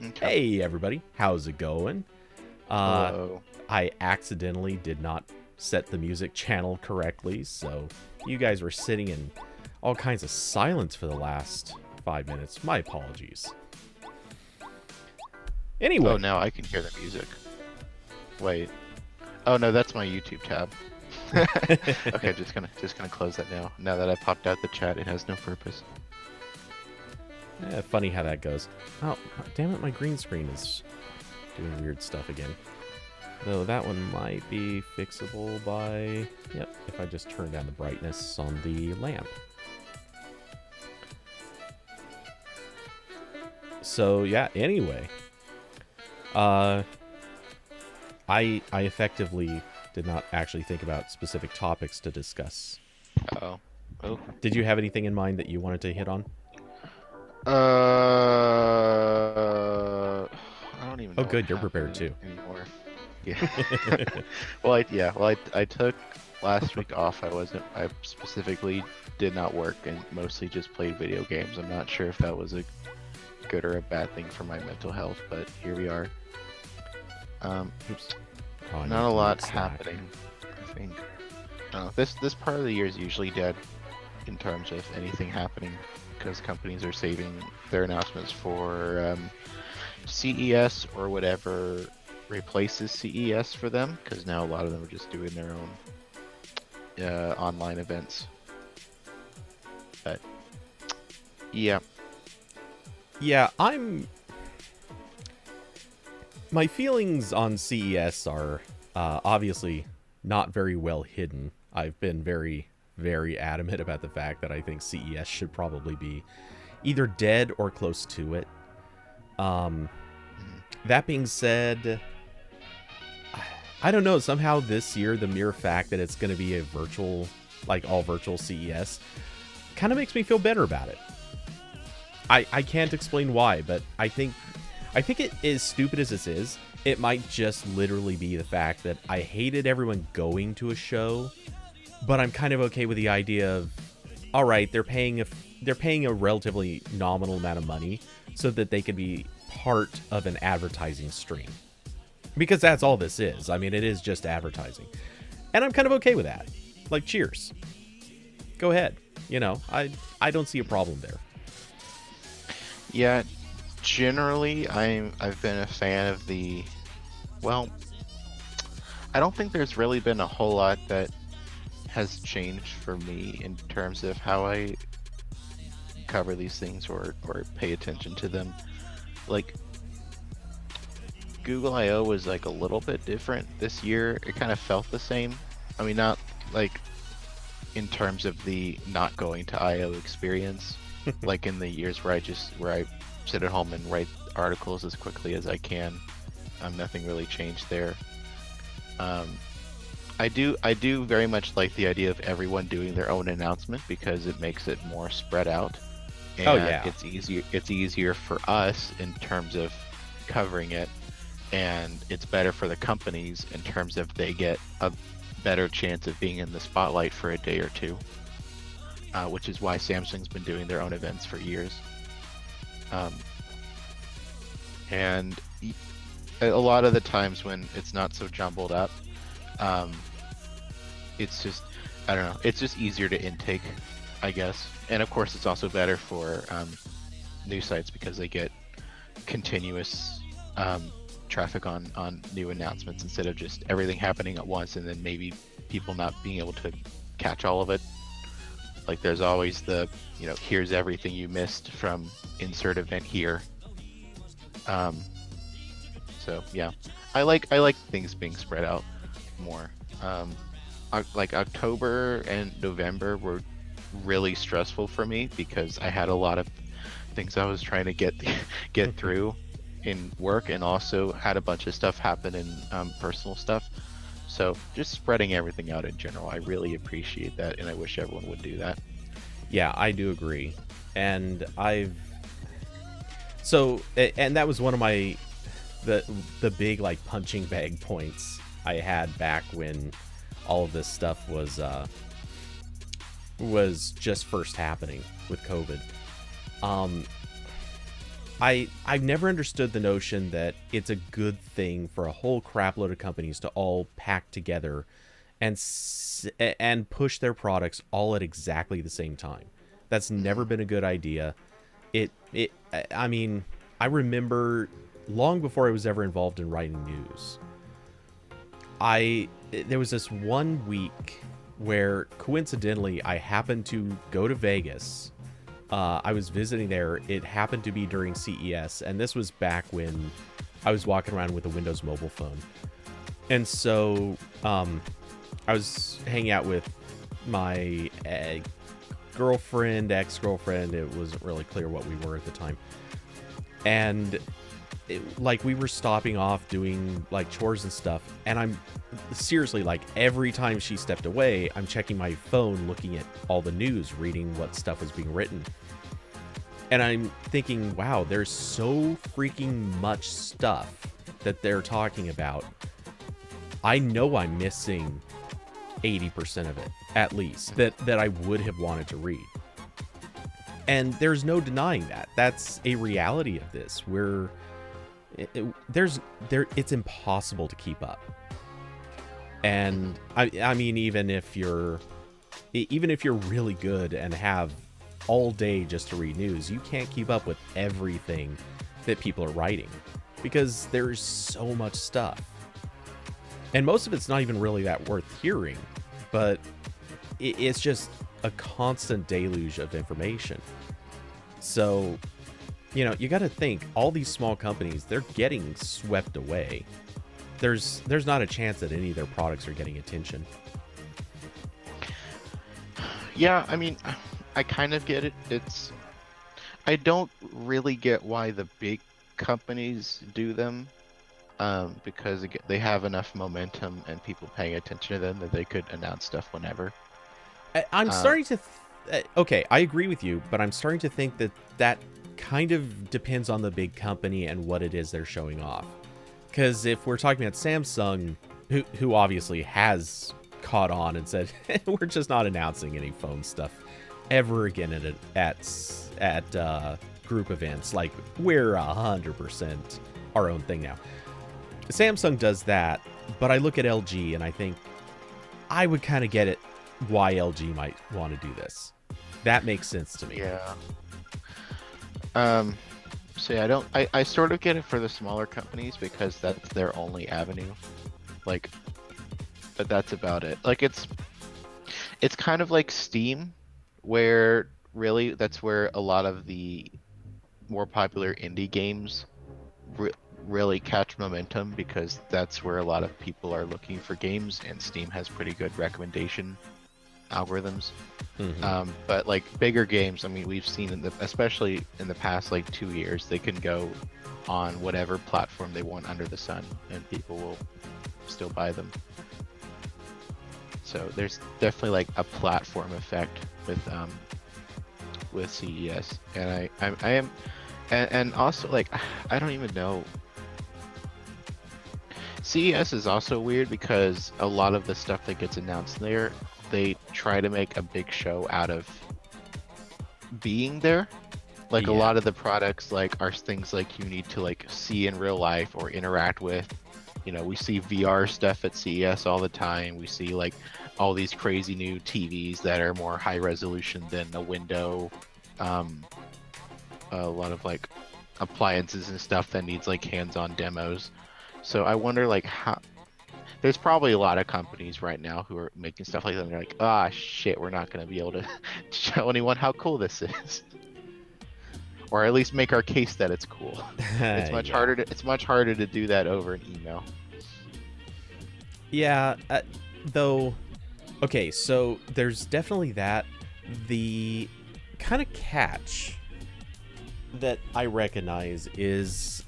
Okay. Hey everybody, how's it going? Hello. I accidentally did not set the music channel correctly, so you guys were sitting in all kinds of silence for the last 5 minutes. My apologies. Anyway. Oh, now I can hear the music. Wait. Oh no, that's my YouTube tab. Okay, just gonna close that now. Now that I popped out the chat, it has no purpose. Funny how that goes. Oh, damn it, my green screen is doing weird stuff again. Though that one might be fixable by... Yep, if I just turn down the brightness on the lamp. So, yeah, anyway. I effectively did not actually think about specific topics to discuss. Oh. Oh. Did you have anything in mind that you wanted to hit on? I don't even know. Oh, good, you're what prepared too. Anymore. Yeah. I took last week off. I specifically did not work and mostly just played video games. I'm not sure if that was a good or a bad thing for my mental health, but here we are. Oops. Oh, Not a lot happening, I think. This part of the year is usually dead in terms of anything happening because companies are saving their announcements for CES or whatever replaces CES for them, because now a lot of them are just doing their own online events. But yeah. Yeah, my feelings on CES are obviously not very well hidden. I've been very, very adamant about the fact that I think CES should probably be either dead or close to it. That being said, I don't know, somehow this year, the mere fact that it's going to be a virtual, like all virtual CES, kind of makes me feel better about it. I can't explain why, but I think it is stupid as this is. It might just literally be the fact that I hated everyone going to a show, but I'm kind of okay with the idea of, all right, they're paying a relatively nominal amount of money so that they can be part of an advertising stream, because that's all this is. I mean, it is just advertising, and I'm kind of okay with that. Like, cheers. Go ahead. You know, I don't see a problem there. Yeah, generally I've been a fan of the, well, I don't think there's really been a whole lot that has changed for me in terms of how I cover these things or pay attention to them. Like, Google I/O was like a little bit different this year. It kind of felt the same. I mean, not like in terms of the not going to I/O experience. Like in the years where I sit at home and write articles as quickly as I can. Nothing really changed there. I do very much like the idea of everyone doing their own announcement because it makes it more spread out. And oh yeah, it's easier for us in terms of covering it, and it's better for the companies in terms of they get a better chance of being in the spotlight for a day or two. Which is why Samsung's been doing their own events for years. And a lot of the times when it's not so jumbled up, it's just, I don't know, it's just easier to intake, I guess. And of course, it's also better for news sites because they get continuous traffic on new announcements instead of just everything happening at once and then maybe people not being able to catch all of it. Like, there's always the, here's everything you missed from insert event here. So yeah, I like things being spread out more. Like October and November were really stressful for me because I had a lot of things I was trying to get through in work, and also had a bunch of stuff happen in personal stuff. So just spreading everything out in general, I really appreciate that, and I wish everyone would do that. Yeah, I do agree. And and that was one of my the big like punching bag points I had back when all of this stuff was just first happening with COVID. I've never understood the notion that it's a good thing for a whole crapload of companies to all pack together and and push their products all at exactly the same time. That's never been a good idea. It I mean, I remember long before I was ever involved in writing news, there was this one week where coincidentally I happened to go to Vegas. I was visiting there. It happened to be during CES, and this was back when I was walking around with a Windows mobile phone. And so I was hanging out with my girlfriend, ex-girlfriend. It wasn't really clear what we were at the time. And like we were stopping off doing like chores and stuff, and I'm seriously, like, every time she stepped away, I'm checking my phone, looking at all the news, reading what stuff was being written. And I'm thinking, wow, there's so freaking much stuff that they're talking about. I know I'm missing 80% of it, at least, that I would have wanted to read. And there's no denying that. That's a reality of this. It's impossible to keep up. And I mean, even if you're really good and have all day just to read news, you can't keep up with everything that people are writing because there's so much stuff. And most of it's not even really that worth hearing, but it's just a constant deluge of information. So, you know, you got to think all these small companies, they're getting swept away. There's not a chance that any of their products are getting attention. Yeah, I mean, I kind of get it. I don't really get why the big companies do them, because they have enough momentum and people paying attention to them that they could announce stuff whenever. I'm starting to... okay, I agree with you, but I'm starting to think that kind of depends on the big company and what it is they're showing off. Because if we're talking about Samsung, who obviously has caught on and said, we're just not announcing any phone stuff ever again at group events. Like, we're 100% our own thing now. Samsung does that, but I look at LG and I think I would kind of get it why LG might want to do this. That makes sense to me. Yeah. So yeah, I sort of get it for the smaller companies because that's their only avenue. Like, but that's about it. Like, it's kind of like Steam, where really that's where a lot of the more popular indie games really catch momentum, because that's where a lot of people are looking for games, and Steam has pretty good recommendation algorithms. Mm-hmm. But like bigger games, I mean, we've seen especially in the past like 2 years, they can go on whatever platform they want under the sun, and people will still buy them. So there's definitely like a platform effect with CES, and I am, and also like I don't even know. CES is also weird because a lot of the stuff that gets announced there, they try to make a big show out of being there. Like, yeah. A lot of the products like are things like you need to like see in real life or interact with. You know, we see VR stuff at CES all the time. We see like all these crazy new TVs that are more high resolution than a window. A lot of like appliances and stuff that needs like hands-on demos. So I wonder like how. There's probably a lot of companies right now who are making stuff like that, and they're like, ah, shit, we're not going to be able to show anyone how cool this is. Or at least make our case that it's cool. It's much harder. It's much harder to do that over an email. Yeah, though. Okay, so there's definitely that. The kind of catch that I recognize is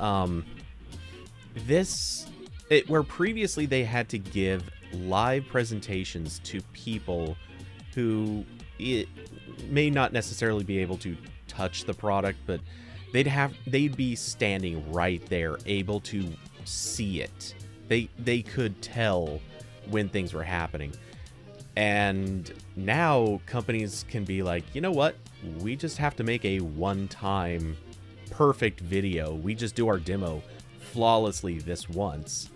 where previously they had to give live presentations to people who may not necessarily be able to touch the product, but they'd be standing right there, able to see it. They could tell when things were happening. And now companies can be like, you know what? We just have to make a one-time perfect video. We just do our demo flawlessly this once,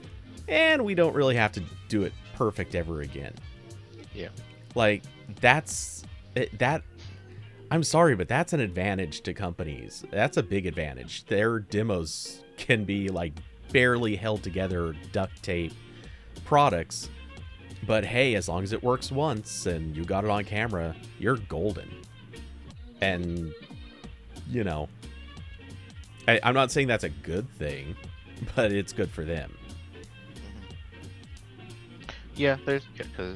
and we don't really have to do it perfect ever again. Yeah. Like, that's that. I'm sorry, but that's an advantage to companies. That's a big advantage. Their demos can be like barely held together, duct tape products. But hey, as long as it works once and you got it on camera, you're golden. And, you know, I'm not saying that's a good thing, but it's good for them. Yeah, because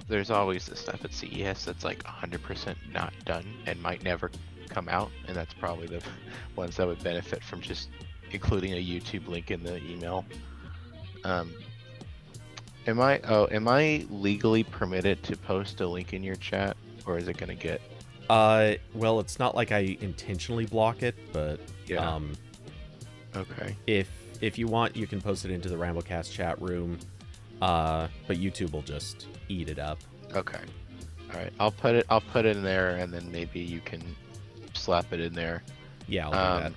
there's always this stuff at CES that's like 100% not done and might never come out, and that's probably the ones that would benefit from just including a YouTube link in the email. Am I legally permitted to post a link in your chat, or is it gonna get? Well, it's not like I intentionally block it, but Yeah. Okay. If you want, you can post it into the RambleCast chat room. But YouTube will just eat it up. Okay. All right. I'll put it in there, and then maybe you can slap it in there. Yeah, I'll do that.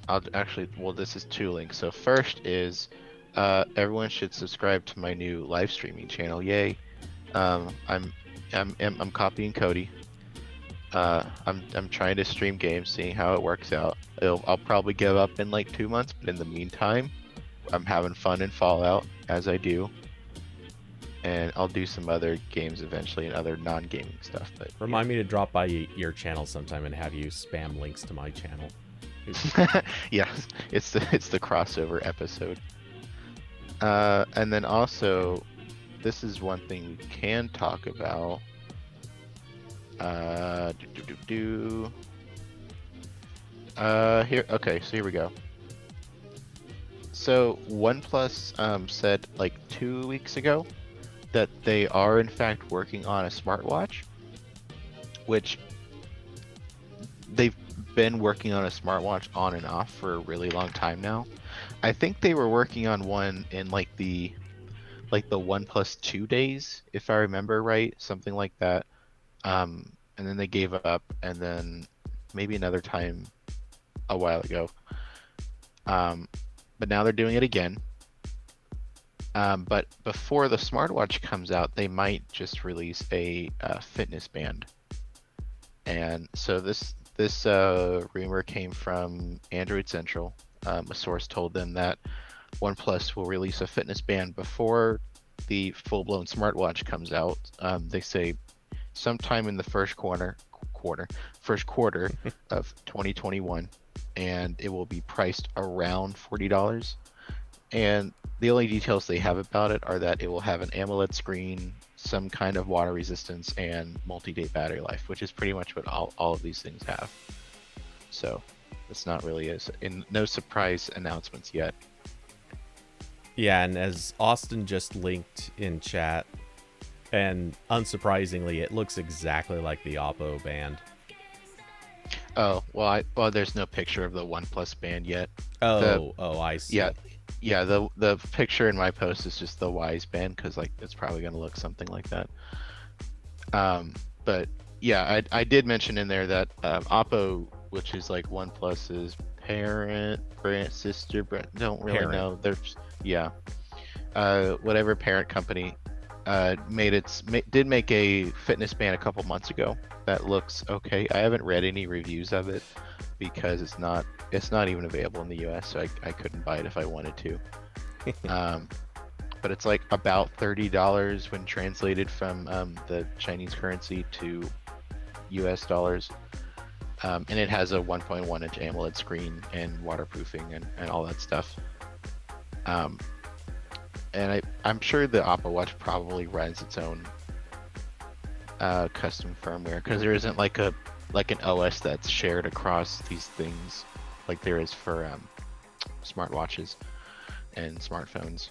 I'll actually. Well, this is two links. So first is, everyone should subscribe to my new live streaming channel. Yay! I'm copying Cody. I'm trying to stream games, seeing how it works out. I'll probably give up in like 2 months, but in the meantime, I'm having fun in Fallout as I do. And I'll do some other games eventually and other non-gaming stuff. But Remind me to drop by your channel sometime and have you spam links to my channel. yeah, it's the crossover episode. And then also, this is one thing we can talk about. Here. Okay, so here we go. So OnePlus said like 2 weeks ago that they are in fact working on a smartwatch, which they've been working on a smartwatch on and off for a really long time now. I think they were working on one in like the OnePlus 2 days, if I remember right, something like that. And then they gave up, and then maybe another time a while ago. But now they're doing it again. But before the smartwatch comes out, they might just release a fitness band. And so this rumor came from Android Central. A source told them that OnePlus will release a fitness band before the full-blown smartwatch comes out. They say sometime in the first quarter of 2021, and it will be priced around $40. And the only details they have about it are that it will have an AMOLED screen, some kind of water resistance, and multi-day battery life, which is pretty much what all of these things have. So it's not really no surprise announcements yet. Yeah, and as Austin just linked in chat, and unsurprisingly, it looks exactly like the Oppo band. Oh, well, there's no picture of the OnePlus band yet. I see. Yeah, the picture in my post is just the Wise band, because like it's probably gonna look something like that. But yeah, I did mention in there that Oppo, which is like OnePlus's parent brand, sister brand, don't really know. There's whatever parent company did make a fitness band a couple months ago that looks okay. I haven't read any reviews of it because it's not even available in the US, so I couldn't buy it if I wanted to. But it's like about $30 when translated from the Chinese currency to US dollars. And it has a 1.1 inch AMOLED screen and waterproofing and all that stuff. And I'm sure the Oppo Watch probably runs its own custom firmware, because there isn't like an OS that's shared across these things like there is for smartwatches and smartphones.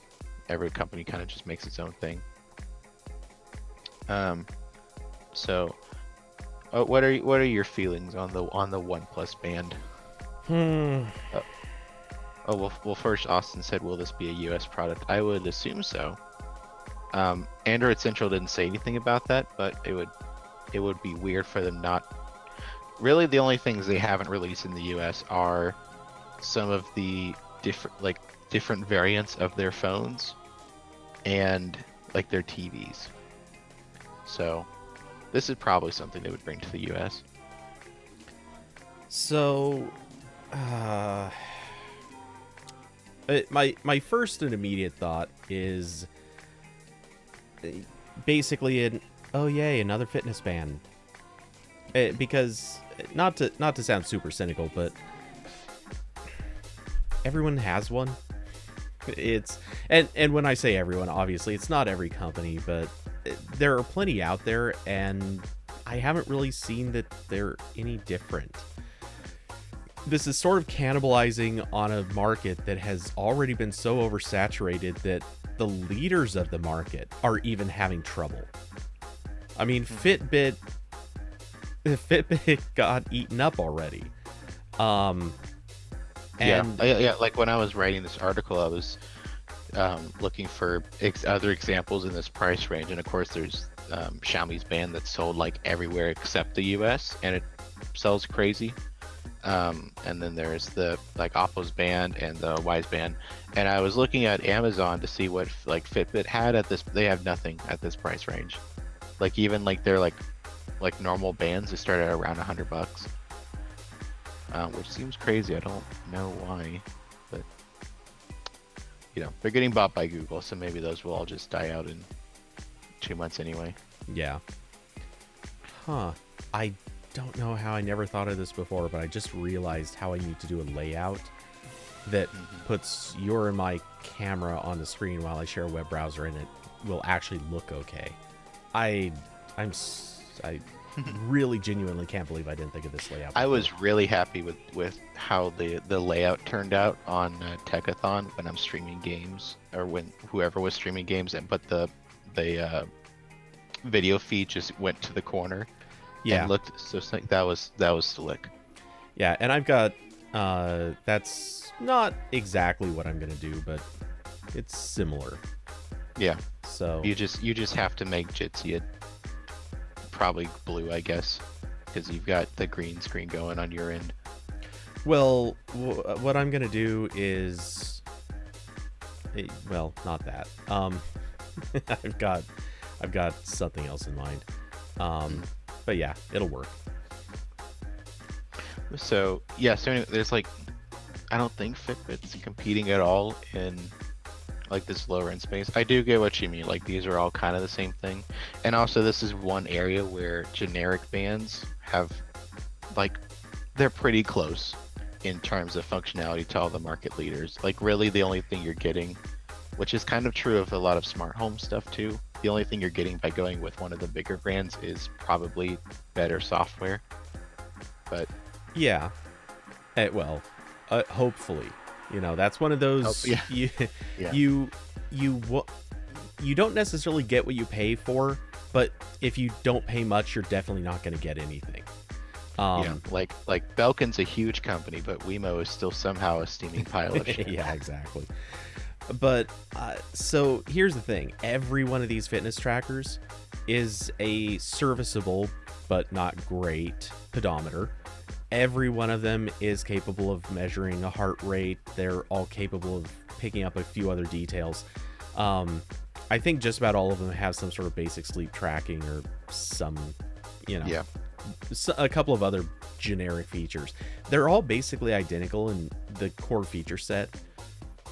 Every company kind of just makes its own thing. So, what are your feelings on the OnePlus band? Well, first Austin said, "Will this be a U.S. product?" I would assume so. Android Central didn't say anything about that, but it would be weird for them not. Really, the only things they haven't released in the U.S. are some of the different variants of their phones and like their TVs. So this is probably something they would bring to the US. So, my first and immediate thought is basically an oh yay, another fitness band. Because not to sound super cynical, but everyone has one. It's and when I say everyone, obviously it's not every company, but there are plenty out there, and I haven't really seen that they're any different. This is sort of cannibalizing on a market that has already been so oversaturated that the leaders of the market are even having trouble. I mean, Fitbit got eaten up already. And yeah, like when I was writing this article, I was looking for other examples in this price range, and of course there's Xiaomi's band that's sold like everywhere except the US, and it sells crazy. And then there's the like Oppo's band and the Wise band, and I was looking at Amazon to see what like Fitbit had at this. They have nothing at this price range. Like even like they're like normal bands, they start at around $100, which seems crazy. I don't know why, but you know they're getting bought by Google, so maybe those will all just die out in 2 months anyway. yeah. Huh. I don't know how I never thought of this before, but I just realized how I need to do a layout that puts your and my camera on the screen while I share a web browser, and it will actually look okay. I really genuinely can't believe I didn't think of this layout before. I was really happy with how the layout turned out on Techathon when I'm streaming games, or when whoever was streaming games, but the video feed just went to the corner. Yeah, and looked so slick. That was slick. Yeah, and I've got that's not exactly what I'm gonna do, but it's similar. Yeah. So you just have to make Jitsi probably blue, I guess, because you've got the green screen going on your end. Well, what I'm gonna do is, well, not that. I've got something else in mind. But yeah, it'll work. So yeah, so anyway, there's like, I don't think Fitbit's competing at all in like this lower end space. I do get what you mean. Like these are all kind of the same thing, and also this is one area where generic bands have like they're pretty close in terms of functionality to all the market leaders. Like really, the only thing you're getting, which is kind of true of a lot of smart home stuff too, the only thing you're getting by going with one of the bigger brands is probably better software. But yeah, well, hopefully, you know, that's one of those yeah. you don't necessarily get what you pay for, but if you don't pay much, you're definitely not going to get anything. Yeah, like Belkin's a huge company, but Wemo is still somehow a steaming pile of shit. Yeah, exactly. But so here's the thing: every one of these fitness trackers is a serviceable but not great pedometer. Every one of them is capable of measuring a heart rate. They're all capable of picking up a few other details. I think just about all of them have some sort of basic sleep tracking or some, you know, a couple of other generic features. They're all basically identical in the core feature set.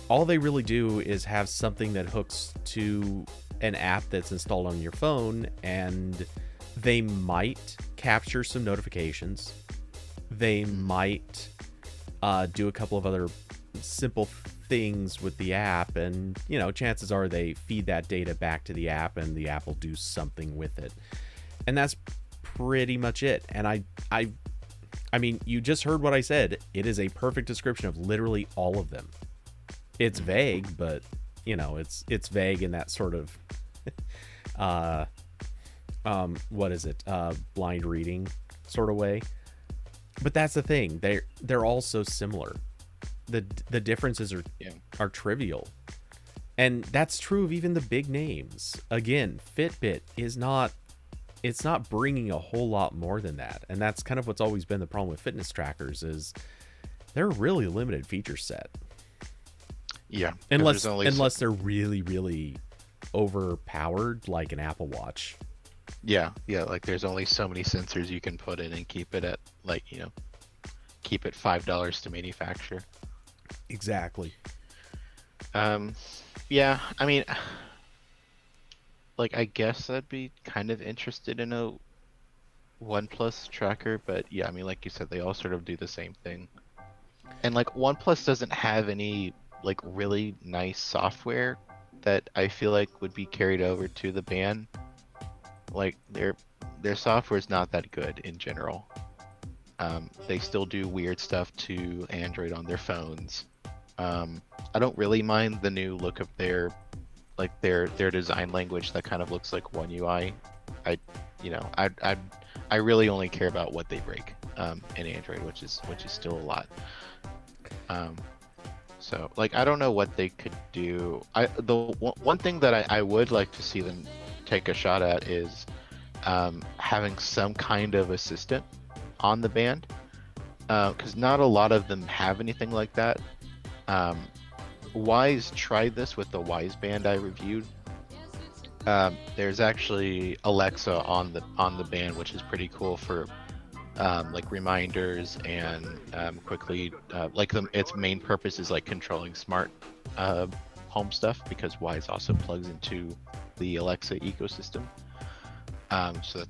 All they really do is have something that hooks to an app that's installed on your phone, and they might capture some notifications. They might do a couple of other simple things with the app, and you know, chances are they feed that data back to the app, and the app will do something with it. And that's pretty much it. And I mean, you just heard what I said. It is a perfect description of literally all of them. It's vague, but you know, it's vague in that sort of what is it? Blind reading sort of way. But that's the thing. They're all so similar. The differences are trivial. And that's true of even the big names. Again, Fitbit is not bringing a whole lot more than that. And that's kind of what's always been the problem with fitness trackers is they're a really limited feature set. Yeah, 'cause Unless there's only unless they're really, really overpowered, like an Apple Watch. yeah, like there's only so many sensors you can put in and keep it at like, keep it $5 to manufacture. Exactly. Yeah, I mean, like I guess I'd be kind of interested in a OnePlus tracker, but yeah, I mean, like you said, they all sort of do the same thing. And like OnePlus doesn't have any like really nice software that I feel like would be carried over to the band. Like their software is not that good in general. They still do weird stuff to Android on their phones. I don't really mind the new look of their design language that kind of looks like One UI. I you know I really only care about what they break in Android, which is still a lot. So like I don't know what they could do. One thing that I would like to see them take a shot at is having some kind of assistant on the band, because not a lot of them have anything like that. Wise tried this with the Wise band I reviewed. There's actually Alexa on the band, which is pretty cool for like reminders and quickly its main purpose is like controlling smart home stuff, because Wise also plugs into the Alexa ecosystem. So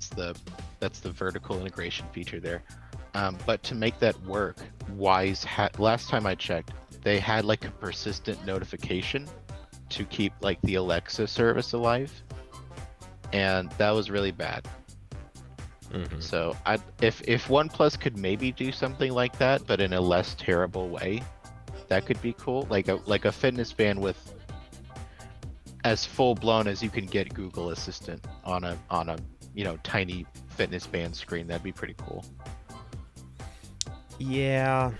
that's the vertical integration feature there. But to make that work, Wise had, last time I checked, they had like a persistent notification to keep like the Alexa service alive, and that was really bad. Mm-hmm. So if OnePlus could maybe do something like that, but in a less terrible way, that could be cool. Like a fitness band with as full blown as you can get Google Assistant on a tiny fitness band screen. That'd be pretty cool. Yeah.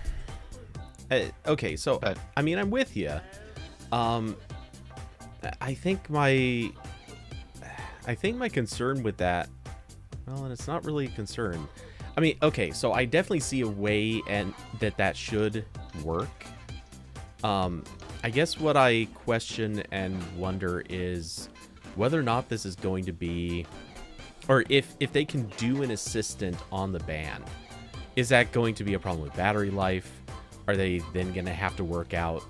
Okay, so I mean, I'm with you. I think my concern with that, well, and it's not really a concern. I mean, okay, so I definitely see a way and that should work. I guess what I question and wonder is whether or not this is going to be, or if they can do an assistant on the band, is that going to be a problem with battery life? Are they then going to have to work out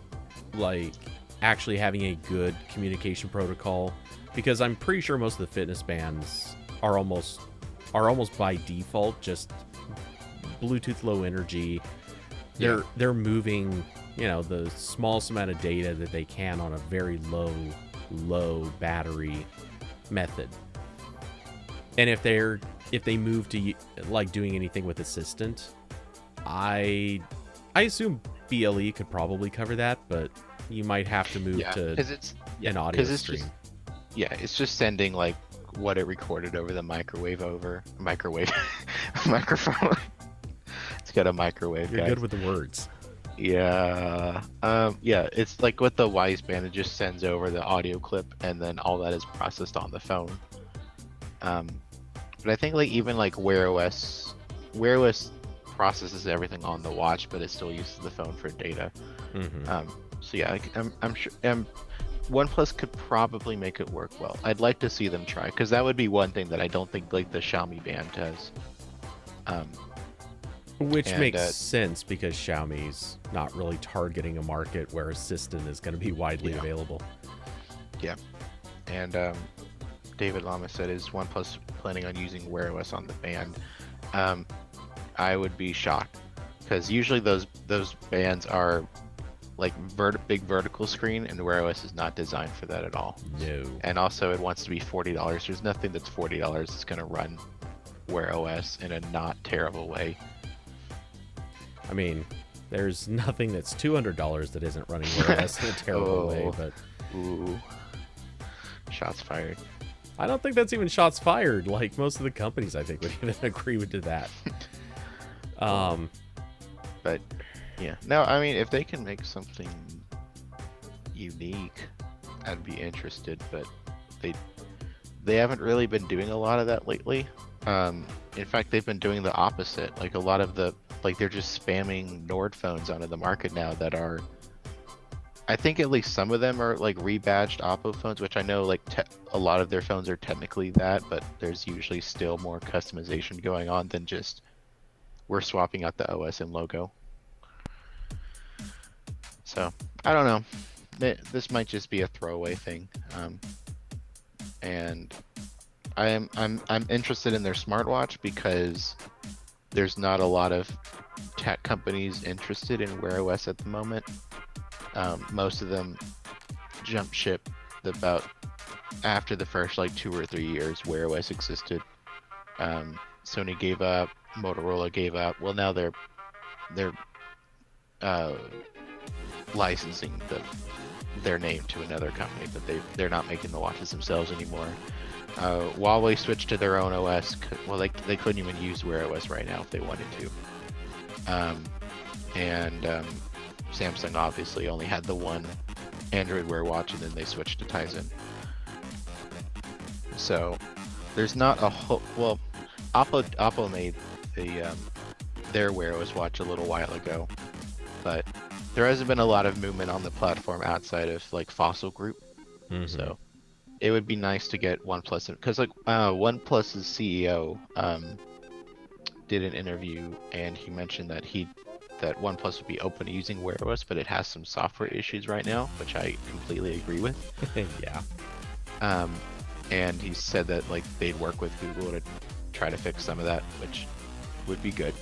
like actually having a good communication protocol? Because I'm pretty sure most of the fitness bands are almost by default just Bluetooth Low Energy. They're moving, the smallest amount of data that they can on a very low battery method. And if they move to like doing anything with Assistant, I assume BLE could probably cover that, but you might have to move to an audio stream. It's just sending like what it recorded over the microwave microphone. It's got a microwave. You're guys. good with the words. Yeah. It's like with the Wise band, it just sends over the audio clip and then all that is processed on the phone. But I think like even like Wear OS processes everything on the watch, but it still uses the phone for data. Mm-hmm. So yeah, I'm sure OnePlus could probably make it work well. I'd like to see them try, because that would be one thing that I don't think like the Xiaomi band does. Which makes sense, because Xiaomi's not really targeting a market where Assistant is going to be widely available. Yeah, and David Lama said, is OnePlus planning on using Wear OS on the band? I would be shocked, because usually those bands are like big vertical screen, and Wear OS is not designed for that at all. No. And also it wants to be $40. There's nothing that's $40 that's going to run Wear OS in a not terrible way. I mean, there's nothing that's $200 that isn't running Wear OS in a terrible way, but... Ooh. Shots fired. I don't think that's even shots fired. Like, most of the companies, I think, would even agree with that. But, yeah. No, I mean, if they can make something unique, I'd be interested, but they haven't really been doing a lot of that lately. In fact, they've been doing the opposite. Like, a lot of the like they're just spamming Nord phones onto the market now that are, I think at least some of them are like rebadged Oppo phones, which I know like a lot of their phones are technically that, but there's usually still more customization going on than just we're swapping out the OS and logo. So I don't know. This might just be a throwaway thing, and I'm interested in their smartwatch because there's not a lot of tech companies interested in Wear OS at the moment. Most of them jump ship about after the first like 2 or 3 years Wear OS existed. Sony gave up, Motorola gave up. Well, now they're uh, licensing their name to another company, but they're not making the watches themselves anymore. Huawei switched to their own OS. Well, they couldn't even use Wear OS right now if they wanted to. And Samsung obviously only had the one Android Wear watch, and then they switched to Tizen. So there's not a whole. Well, Oppo made their Wear OS watch a little while ago, but there hasn't been a lot of movement on the platform outside of like Fossil Group. Mm-hmm. So it would be nice to get OnePlus, because like OnePlus's CEO did an interview and he mentioned that OnePlus would be open to using Wear OS, but it has some software issues right now, which I completely agree with. Yeah. And he said that like they'd work with Google to try to fix some of that, which would be good.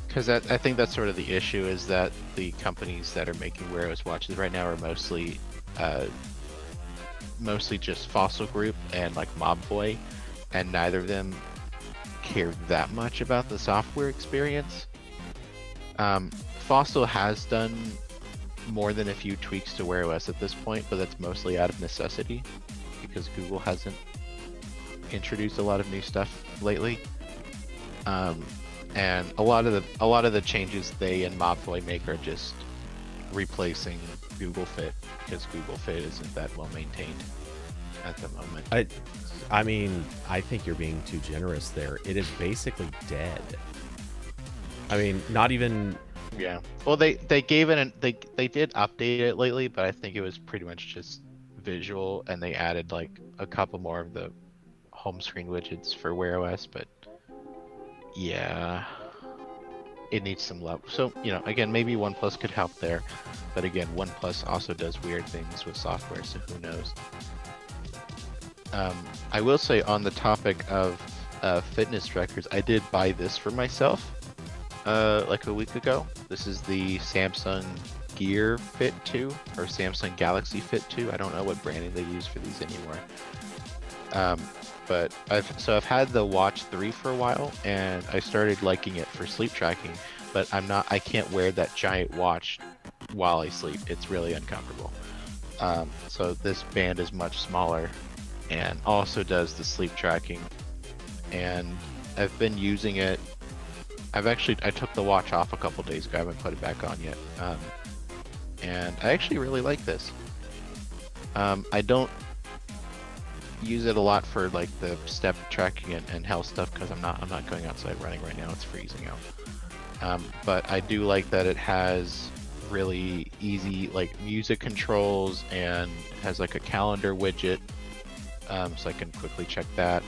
Because I think that's sort of the issue, is that the companies that are making Wear OS watches right now are mostly just Fossil Group and like Mobvoi, and neither of them care that much about the software experience. Fossil has done more than a few tweaks to Wear OS at this point, but that's mostly out of necessity because Google hasn't introduced a lot of new stuff lately. And a lot of the changes they and Mobvoi make are just replacing Google Fit, because Google Fit isn't that well maintained at the moment. I mean, I think you're being too generous there. It is basically dead. I mean, not even. Yeah. Well, they gave it they did update it lately, but I think it was pretty much just visual, and they added like a couple more of the home screen widgets for Wear OS, but yeah, it needs some love. So, again, maybe OnePlus could help there, but again, OnePlus also does weird things with software, so who knows. I will say, on the topic of fitness trackers, I did buy this for myself like a week ago. This is the Samsung Gear Fit 2 or Samsung Galaxy Fit 2. I don't know what branding they use for these anymore. But I've had the Watch 3 for a while, and I started liking it for sleep tracking, but I can't wear that giant watch while I sleep. It's really uncomfortable. So this band is much smaller and also does the sleep tracking, and I've been using it. I took the watch off a couple days ago. I haven't put it back on yet. And I actually really like this. I don't use it a lot for like the step tracking and health stuff, because I'm not going outside running right now. It's freezing out. But I do like that it has really easy like music controls, and has like a calendar widget, so I can quickly check that.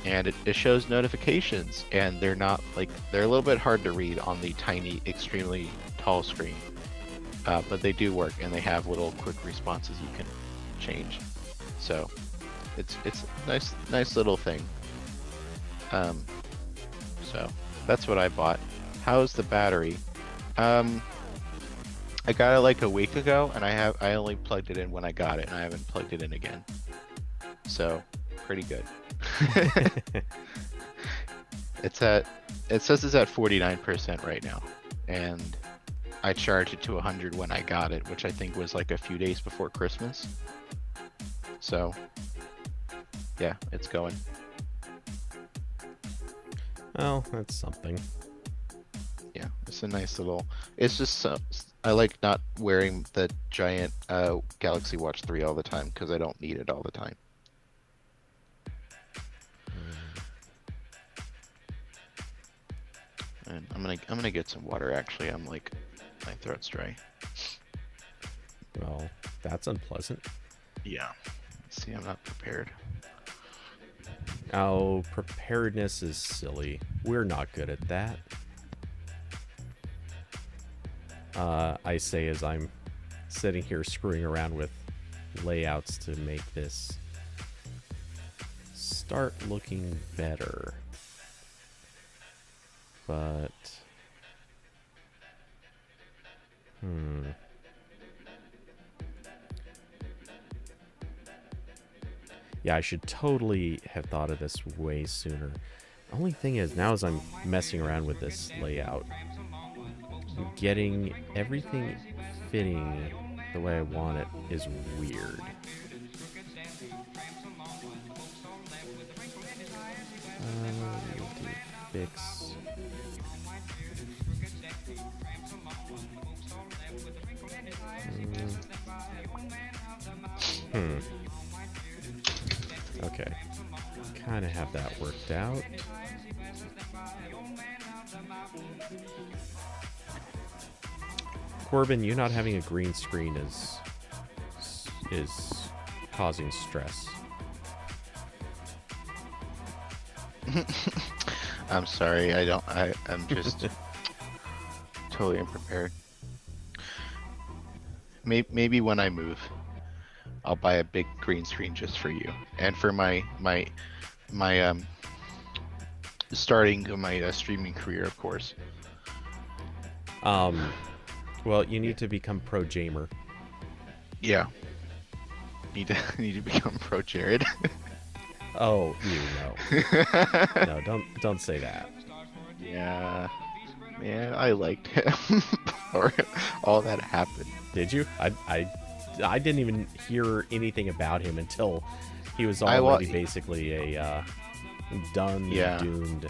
And it shows notifications, and they're a little bit hard to read on the tiny, extremely tall screen, but they do work, and they have little quick responses you can change. So it's a nice little thing. So that's what I bought. How's the battery? I got it like a week ago, and I only plugged it in when I got it, and I haven't plugged it in again. So pretty good. It says it's at 49% right now, and I charged it to 100 when I got it, which I think was like a few days before Christmas. So yeah, it's going. Oh, that's something. Yeah, it's a nice little. It's just I like not wearing the giant Galaxy Watch 3 all the time, because I don't need it all the time. And I'm gonna get some water. Actually, I'm like, my throat's dry. Well, that's unpleasant. Yeah. See, I'm not prepared. Oh, preparedness is silly. We're not good at that. I say as I'm sitting here screwing around with layouts to make this start looking better. But... Yeah, I should totally have thought of this way sooner. Only thing is, now as I'm messing around with this layout, getting everything fitting the way I want it is weird. Need to fix... Okay. Kind of have that worked out. Corbin, you not having a green screen is causing stress. I'm sorry. I'm just totally unprepared. Maybe when I move, I'll buy a big green screen just for you and for my starting my streaming career, of course. Well, you need to become pro Jamer. Yeah. Need to become pro Jared. Oh, no. No, don't say that. Yeah. Man, I liked him before all that happened. Did you? I didn't even hear anything about him until he was already basically a doomed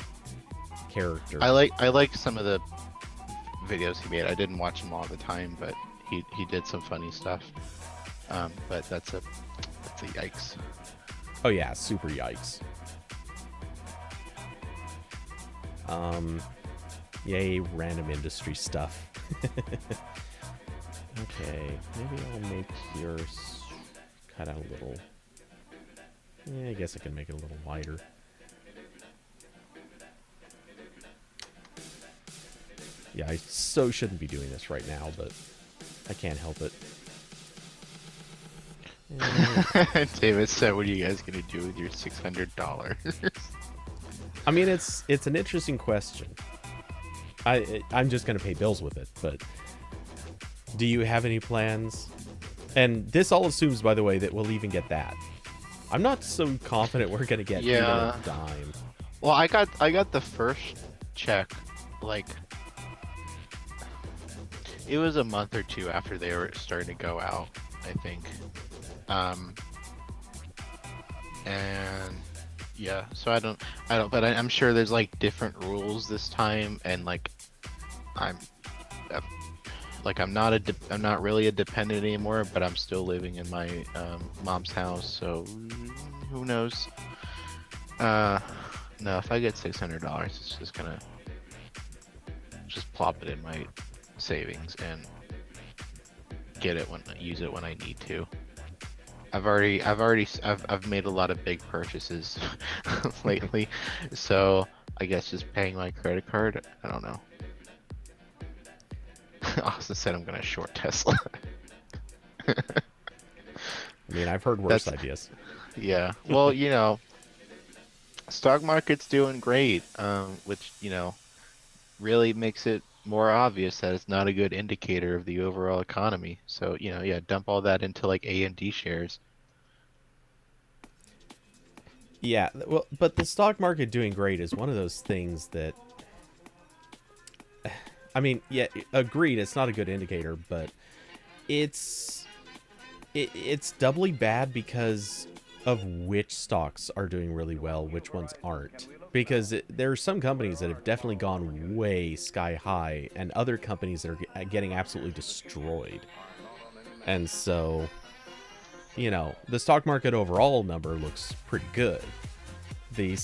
character. I like some of the videos he made. I didn't watch him all the time, but he did some funny stuff. But that's a yikes. Oh yeah, super yikes. Yay, random industry stuff. Okay, maybe I'll make yours cut out a little. Yeah, I guess I can make it a little wider. Yeah, I so shouldn't be doing this right now, but I can't help it. David said, "What are you guys gonna do with your $600?" I mean, it's an interesting question. I'm just gonna pay bills with it, but do you have any plans? And this all assumes, by the way, that we'll even get that. I'm not so confident we're gonna get even a dime. Well, I got the first check, like, it was a month or two after they were starting to go out, I think. And yeah, so I don't, but I'm sure there's like different rules this time, and like, I'm not really a dependent anymore, but I'm still living in my mom's house, so who knows? No, if I get $600, it's just gonna just plop it in my savings and use it when I need to. I've made a lot of big purchases lately, so I guess just paying my credit card. I don't know. Austin said I'm gonna short Tesla. I mean, I've heard worse ideas. Yeah. Well, you know, stock market's doing great, which, you know, really makes it more obvious that it's not a good indicator of the overall economy. So, you know, yeah, dump all that into like AMD shares. Yeah, well, but the stock market doing great is one of those things that, I mean, yeah, agreed, it's not a good indicator, but it's doubly bad because of which stocks are doing really well, which ones aren't. Because there are some companies that have definitely gone way sky high, and other companies that are getting absolutely destroyed. And so, you know, the stock market overall number looks pretty good. The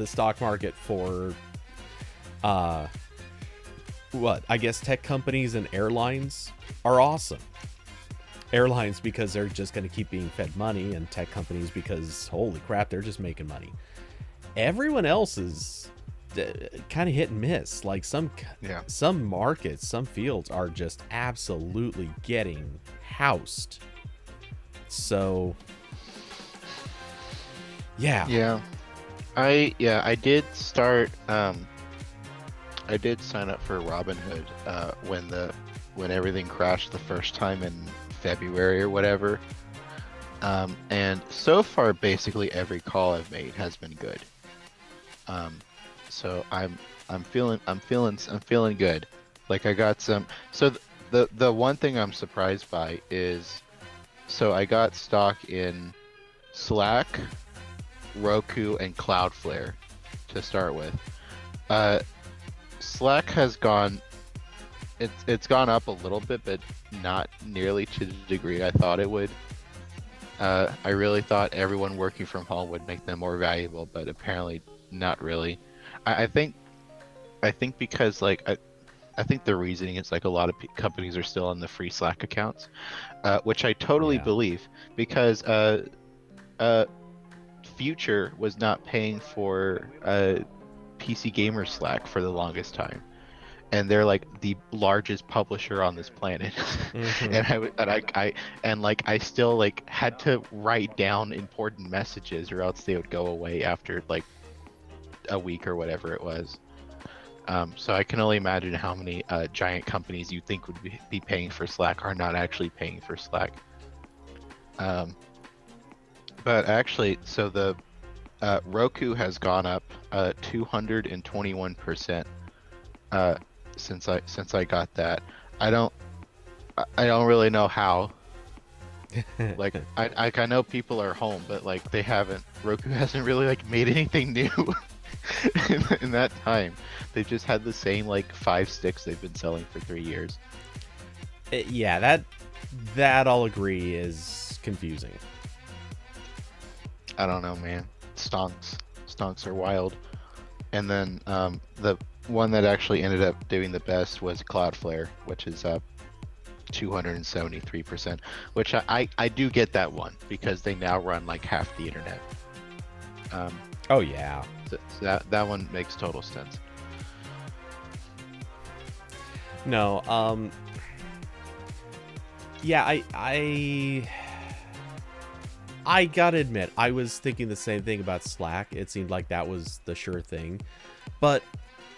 stock market for what? I guess tech companies and airlines are awesome. Airlines because they're just going to keep being fed money, and tech companies because holy crap, they're just making money. Everyone else is kind of hit and miss. Like some markets, some fields are just absolutely getting housed. So Yeah. I did start I did sign up for Robinhood when everything crashed the first time in February or whatever. And so far basically every call I've made has been good. So I'm feeling good. Like I got some. So the one thing I'm surprised by is, so I got stock in Slack, Roku, and Cloudflare to start with. Slack has gone. It's gone up a little bit, but not nearly to the degree I thought it would. I really thought everyone working from home would make them more valuable, but apparently not really. I think because like I think the reasoning is like a lot of companies are still on the free Slack accounts, which I totally believe, because Future was not paying for PC Gamer Slack for the longest time, and they're like the largest publisher on this planet. And I still like had to write down important messages, or else they would go away after like a week or whatever it was. So I can only imagine how many giant companies you think would be paying for Slack are not actually paying for Slack. But actually, so the Roku has gone up 221% since I got that. I don't really know how. Like I know people are home, but like Roku hasn't really like made anything new in that time. They've just had the same like 5 sticks they've been selling for 3 years. Yeah, that I'll agree is confusing. I don't know, man. Stonks are wild. And then the one that actually ended up doing the best was Cloudflare, which is up 273%, which I do get that one, because they now run like half the internet. Oh yeah. So that one makes total sense. No, yeah, I gotta admit, I was thinking the same thing about Slack. It seemed like that was the sure thing. But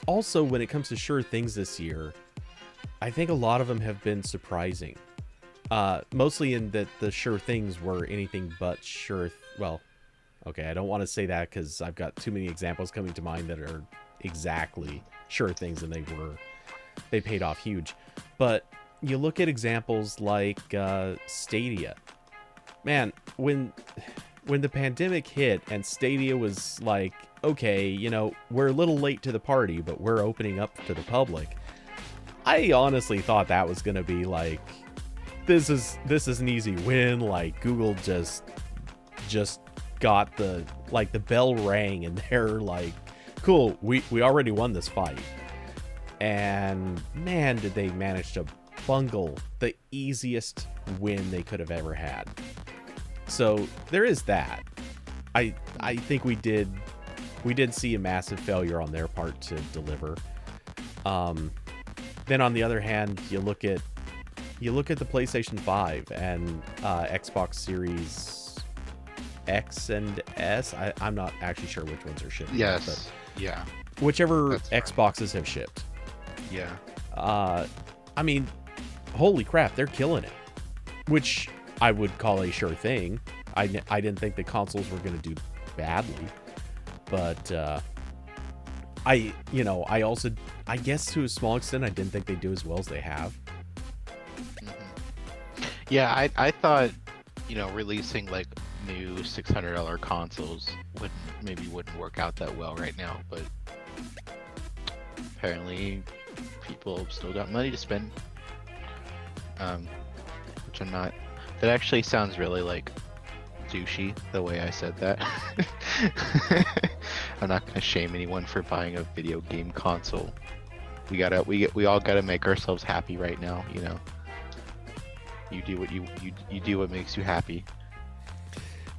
also, when it comes to sure things this year, I think a lot of them have been surprising. Mostly in that the sure things were anything but sure. Well, okay, I don't want to say that because I've got too many examples coming to mind that are exactly sure things, and they paid off huge. But you look at examples like Stadia. Man, when the pandemic hit and Stadia was like, okay, we're a little late to the party, but we're opening up to the public, I honestly thought that was gonna be like, this is an easy win. Like Google just got the bell rang, and they're like, cool, we already won this fight. And man, did they manage to bungle the easiest win they could have ever had. So there is that. I think we did see a massive failure on their part to deliver. Then on the other hand, you look at the PlayStation 5 and Xbox Series X and S. I'm not actually sure which ones are shipping. Yes. But yeah. Whichever Xboxes have shipped. Yeah. I mean, holy crap, they're killing it. Which I would call a sure thing. I didn't think the consoles were going to do badly, but I also, I guess to a small extent, I didn't think they'd do as well as they have. Mm-hmm. Yeah, I thought, releasing like new $600 consoles wouldn't work out that well right now, but apparently people still got money to spend. Which I'm not. That actually sounds really like douchey the way I said that. I'm not gonna shame anyone for buying a video game console. we all gotta make ourselves happy right now. You know, you do what you do what makes you happy.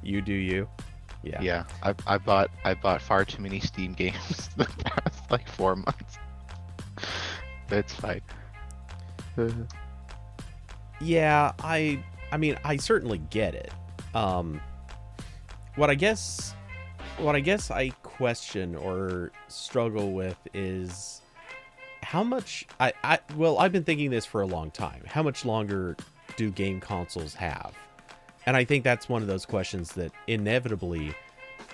You do you. Yeah. Yeah, I bought far too many Steam games the past like 4 months. That's fine. Yeah, I mean, I certainly get it. Um what I guess I question or struggle with is how much well, I've been thinking this for a long time. How much longer do game consoles have? And I think that's one of those questions that inevitably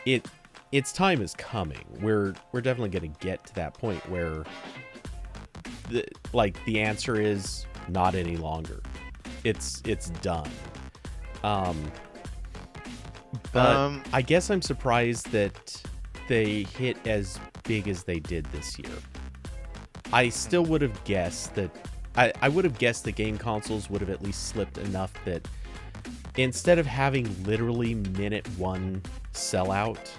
its time is coming. We're definitely going to get to that point where the answer is not any longer. It's done. But I guess I'm surprised that they hit as big as they did this year. I still would have guessed that I would have guessed the game consoles would have at least slipped enough that instead of having literally minute one sellout,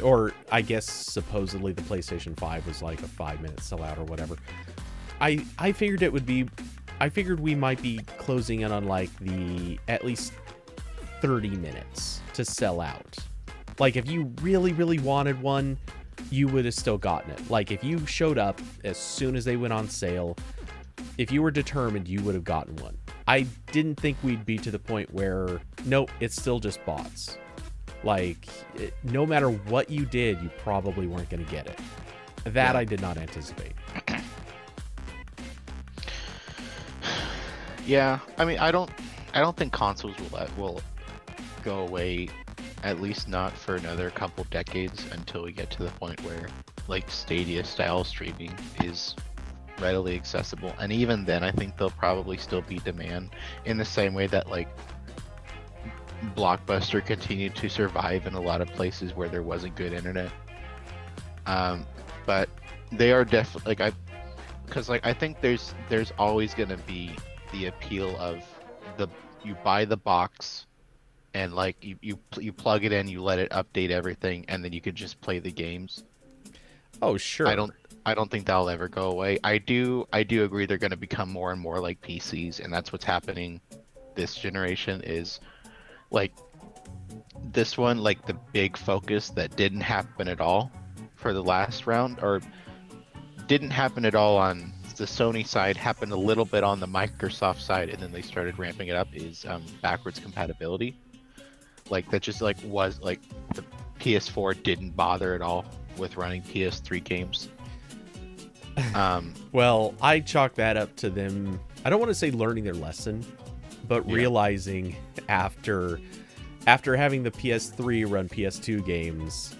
or I guess supposedly the PlayStation 5 was like a 5-minute sellout or whatever, I figured it would be, I figured we might be closing in on like the at least 30 minutes to sell out. Like if you really, really wanted one, you would have still gotten it. Like if you showed up as soon as they went on sale, if you were determined, you would have gotten one. I didn't think we'd be to the point where, nope, it's still just bots. Like, no matter what you did, you probably weren't going to get it. That I did not anticipate. Yeah, I mean, I don't think consoles will go away, at least not for another couple decades, until we get to the point where like Stadia style streaming is readily accessible. And even then, I think there'll probably still be demand in the same way that like Blockbuster continued to survive in a lot of places where there wasn't good internet. But they are definitely like I think there's always gonna be the appeal of you buy the box and like you plug it in, you let it update everything, and then you can just play the games. Oh sure. I don't think that'll ever go away. I do agree they're going to become more and more like PCs, and that's what's happening this generation. Is like this one, like the big focus that didn't happen at all for the last round, or didn't happen at all on the Sony side, happened a little bit on the Microsoft side, and then they started ramping it up, is backwards compatibility. Like that just like was like the PS4 didn't bother at all with running PS3 games. Well, I chalk that up to them, I don't want to say learning their lesson, but realizing after having the PS3 run PS2 games,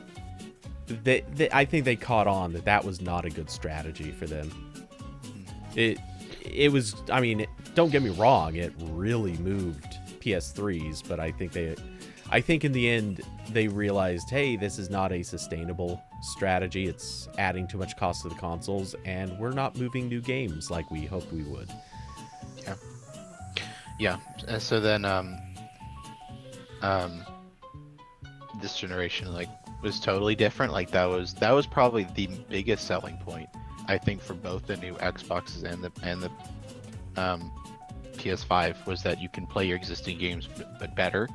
I think they caught on that was not a good strategy for them. It was, I mean, don't get me wrong, it really moved PS3s, but I think in the end they realized, hey, this is not a sustainable strategy. It's adding too much cost to the consoles, and we're not moving new games like we hoped we would. Yeah. And so then this generation like was totally different. Like that was probably the biggest selling point, I think, for both the new Xboxes and the PS5, was that you can play your existing games but better,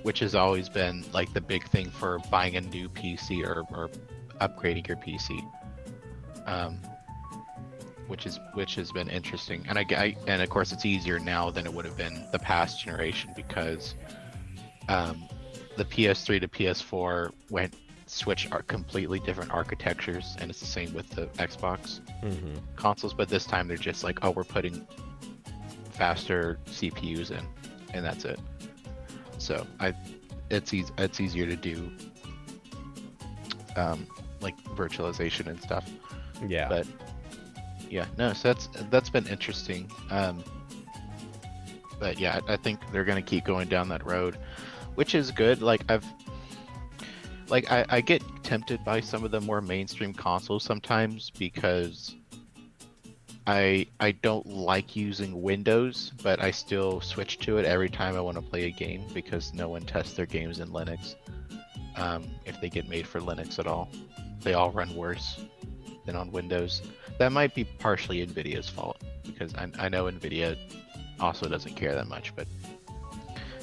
which has always been like the big thing for buying a new PC or upgrading your PC, which has been interesting. And and of course it's easier now than it would have been the past generation, because the PS3 to PS4 switched completely different architectures, and it's the same with the Xbox consoles. But this time they're just like, oh, we're putting faster CPUs in, and that's it. So it's easier to do like virtualization and stuff. Yeah. But yeah, no. So that's been interesting. But yeah, I think they're gonna keep going down that road, which is good. Like I get tempted by some of the more mainstream consoles sometimes, because I don't like using Windows, but I still switch to it every time I want to play a game, because no one tests their games in Linux. If they get made for Linux at all, they all run worse. than on Windows. That might be partially Nvidia's fault, because I know Nvidia also doesn't care that much. But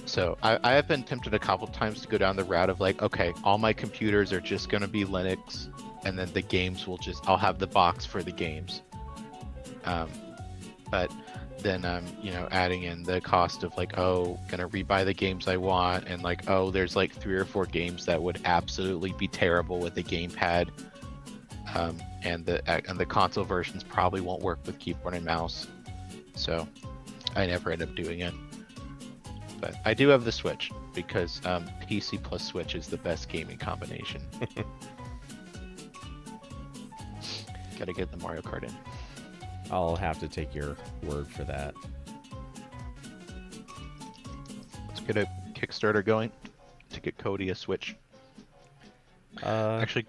so I have been tempted a couple times to go down the route of like, okay, all my computers are just going to be Linux, and then the games will just, I'll have the box for the games. But then I'm, adding in the cost of like, oh, gonna rebuy the games I want, and like, oh, there's like 3 or 4 games that would absolutely be terrible with the gamepad, and the console versions probably won't work with keyboard and mouse. So I never end up doing it. But I do have the Switch because PC plus Switch is the best gaming combination. Gotta get the Mario Kart in. I'll have to take your word for that. Let's get a Kickstarter going to get Cody a Switch. Actually,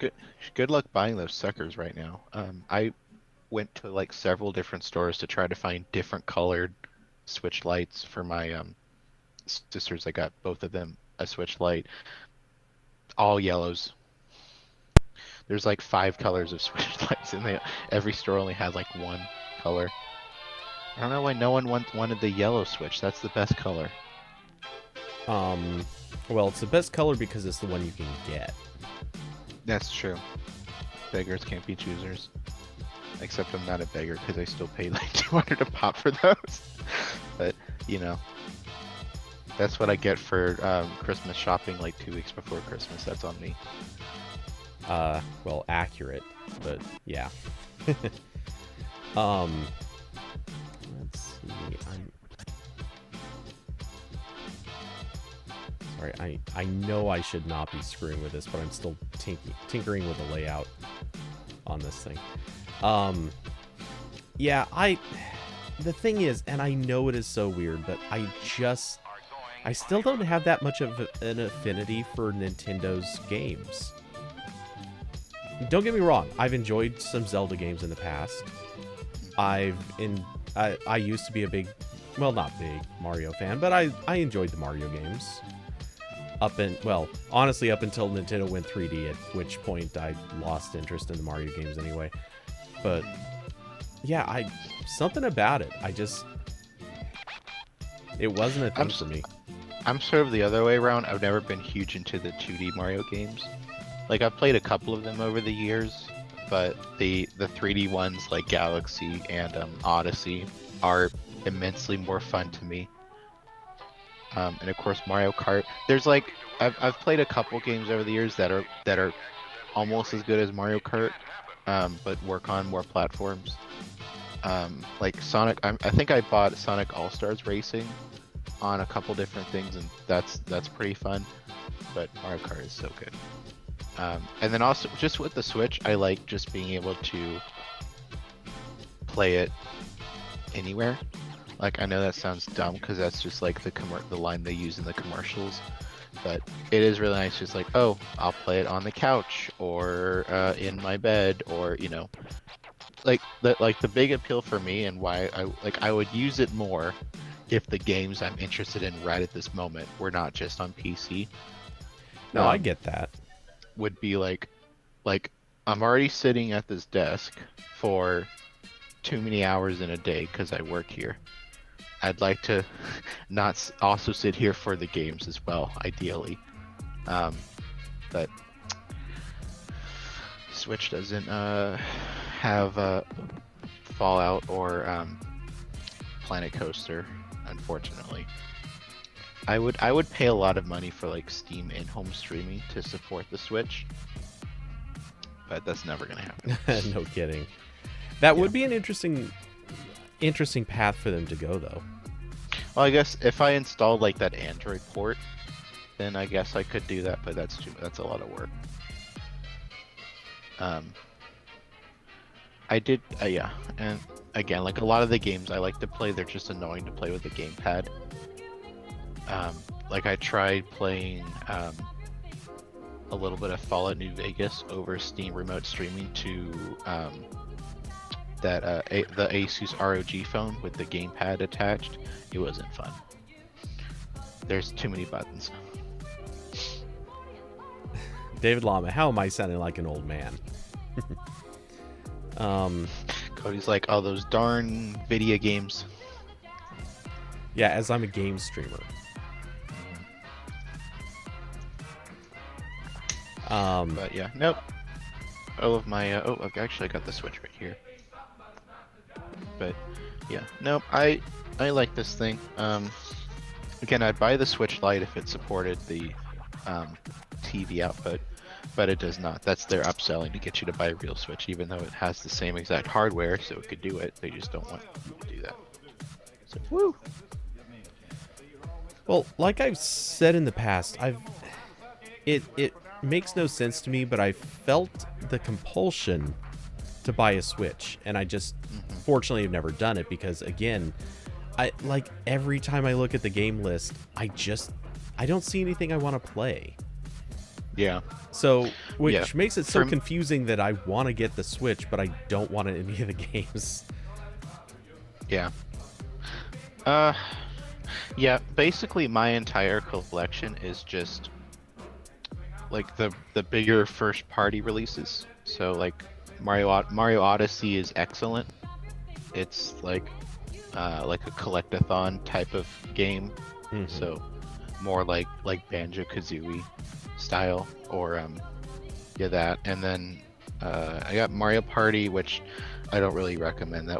good luck buying those suckers right now. I went to like several different stores to try to find different colored Switch lights for my sisters. I got both of them a Switch light, all yellows. There's like 5 colors of Switch lights, and every store only had like one color. I don't know why no one wanted the yellow Switch. That's the best color. Well, it's the best color because it's the one you can get. That's true. Beggars can't be choosers. Except I'm not a beggar because I still pay like 200 a pop for those. But, that's what I get for Christmas shopping like 2 weeks before Christmas. That's on me. Well, accurate, but yeah. Let's see. Sorry, I know I should not be screwing with this, but I'm still tinkering with the layout on this thing. Yeah, the thing is, and I know it is so weird, but I still don't have that much of an affinity for Nintendo's games. Don't get me wrong, I've enjoyed some Zelda games in the past. I used to be a big, well, not big Mario fan, but I enjoyed the Mario games. Honestly, up until Nintendo went 3D, at which point I lost interest in the Mario games anyway. But yeah, something about it. It wasn't a thing for me. I'm sort of the other way around. I've never been huge into the 2D Mario games. Like, I've played a couple of them over the years, but the 3D ones like Galaxy and Odyssey are immensely more fun to me. And of course Mario Kart. There's like I've played a couple games over the years that are almost as good as Mario Kart, but work on more platforms. Like Sonic. I think I bought Sonic All Stars Racing on a couple different things, and that's pretty fun. But Mario Kart is so good. And then also just with the Switch, I like just being able to play it anywhere. Like, I know that sounds dumb because that's just like the line they use in the commercials, but it is really nice. Just like, oh, I'll play it on the couch or in my bed, or like the big appeal for me and why I would use it more if the games I'm interested in right at this moment were not just on PC. No, I get that. Would be like I'm already sitting at this desk for too many hours in a day because I work here. I'd like to not also sit here for the games as well, ideally. But Switch doesn't have Fallout or Planet Coaster, unfortunately. I would pay a lot of money for like Steam in-home streaming to support the Switch, but that's never gonna happen. No kidding. That would be an interesting path for them to go, though. Well, I guess if I installed like that Android port, then I guess I could do that, but that's a lot of work. I did, yeah, and again, like a lot of the games I like to play, they're just annoying to play with the gamepad. Like I tried playing a little bit of Fallout New Vegas over Steam remote streaming to the Asus ROG phone with the gamepad attached. It wasn't fun. There's too many buttons. David Lama, how am I sounding like an old man? Cody's like, all those darn video games. Yeah, as I'm a game streamer. But yeah, nope. All of my I've actually got the Switch right here. But yeah, nope. I like this thing. Again, I'd buy the Switch Lite if it supported the TV output, but it does not. That's their upselling to get you to buy a real Switch, even though it has the same exact hardware, so it could do it. They just don't want you to do that. So, woo. Well, like I've said in the past, it makes no sense to me, but I felt the compulsion to buy a Switch, and I just fortunately have never done it because, again, I like every time I look at the game list, I don't see anything I want to play. Yeah. So, which Yeah. makes it so confusing that I want to get the Switch, but I don't want any of the games. Yeah. Yeah, basically my entire collection is just like the bigger first party releases. So like Mario Odyssey is excellent. It's like a collectathon type of game. So more like Banjo-Kazooie style, or yeah, that. And then I got Mario Party, which I don't really recommend.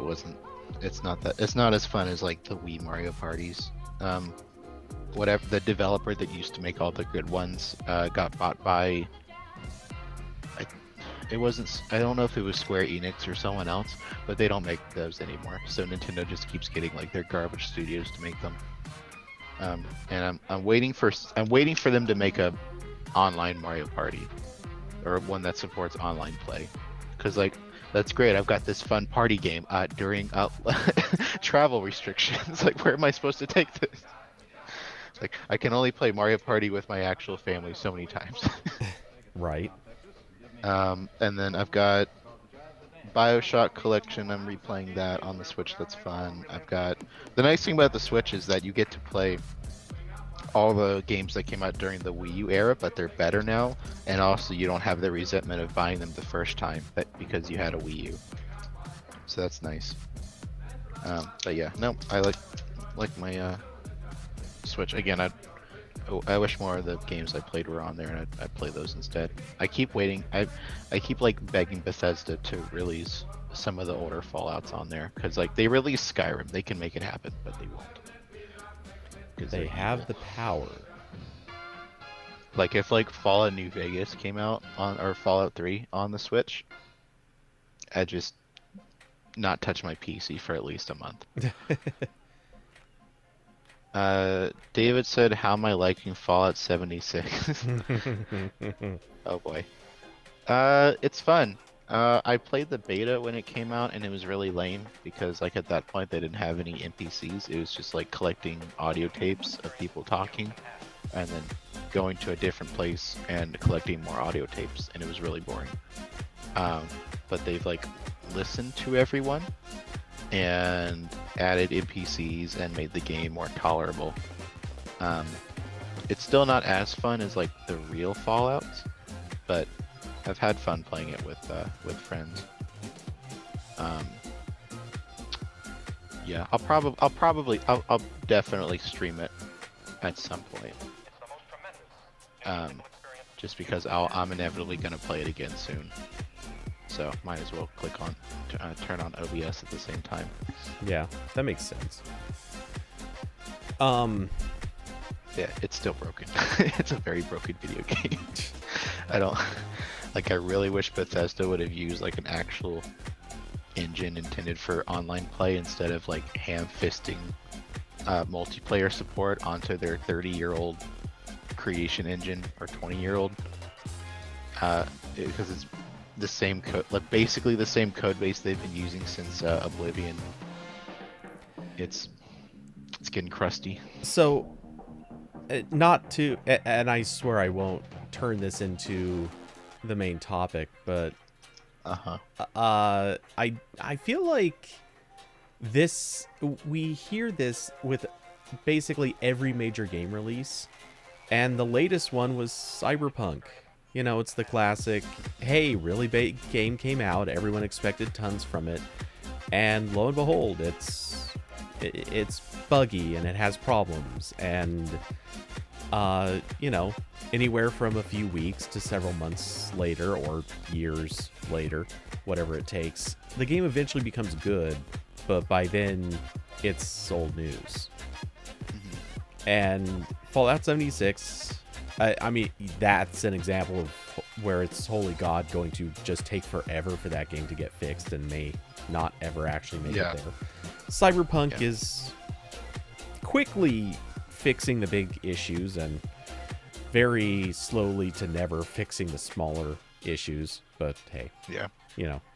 It's not as fun as like the Wii Mario parties. Whatever, the developer that used to make all the good ones got bought by, I don't know if it was Square Enix or someone else, but they don't make those anymore. So Nintendo just keeps getting like their garbage studios to make them. And I'm waiting for them to make a online Mario Party, or one that supports online play, because like that's great. I've got this fun party game during travel restrictions. Like, where am I supposed to take this? Like, I can only play Mario Party with my actual family so many times. Right. And then I've got BioShock Collection. I'm replaying that on the Switch. That's fun. I've got the nice thing about the Switch is that you get to play all the games that came out during the Wii U era, but they're better now, and also you don't have the resentment of buying them the first time because you had a Wii U. So that's nice. But yeah, no, I like my Switch. Again, I wish more of the games I played were on there, and I'd play those instead. I keep waiting. I keep like begging Bethesda to release some of the older Fallouts on there, because like they released Skyrim, they can make it happen, but they won't. They have the power. Like if like Fallout New Vegas came out on, or Fallout 3 on the Switch, I'd just not touch my PC for at least a month. David said, how am I liking Fallout 76? Oh boy. It's fun. I played the beta when it came out, and it was really lame because like at that point they didn't have any NPCs. It was just like collecting audio tapes of people talking and then going to a different place and collecting more audio tapes, and it was really boring. But they've like listened to everyone and added NPCs and made the game more tolerable. It's still not as fun as like the real Fallouts, but I've had fun playing it with friends. Yeah, I'll definitely stream it at some point. Just because I'm inevitably gonna play it again soon, so might as well click on turn on OBS at the same time. Yeah, that makes sense. Yeah, it's still broken. It's a very broken video game. I really wish Bethesda would have used like an actual engine intended for online play instead of like ham-fisting multiplayer support onto their 30-year-old creation engine, or 20-year-old, because it's the same code, like basically the same code base they've been using since Oblivion. It's getting crusty. So, not to, and I swear I won't turn this into the main topic, but I feel like we hear this with basically every major game release, and the latest one was Cyberpunk. It's the classic, hey, really big game came out, everyone expected tons from it, and lo and behold, it's buggy and it has problems, and anywhere from a few weeks to several months later or years later, whatever it takes, the game eventually becomes good, but by then it's old news. And Fallout 76, I mean, that's an example of where it's holy God going to just take forever for that game to get fixed and may not ever actually make it there. Cyberpunk is quickly fixing the big issues and very slowly to never fixing the smaller issues, but hey,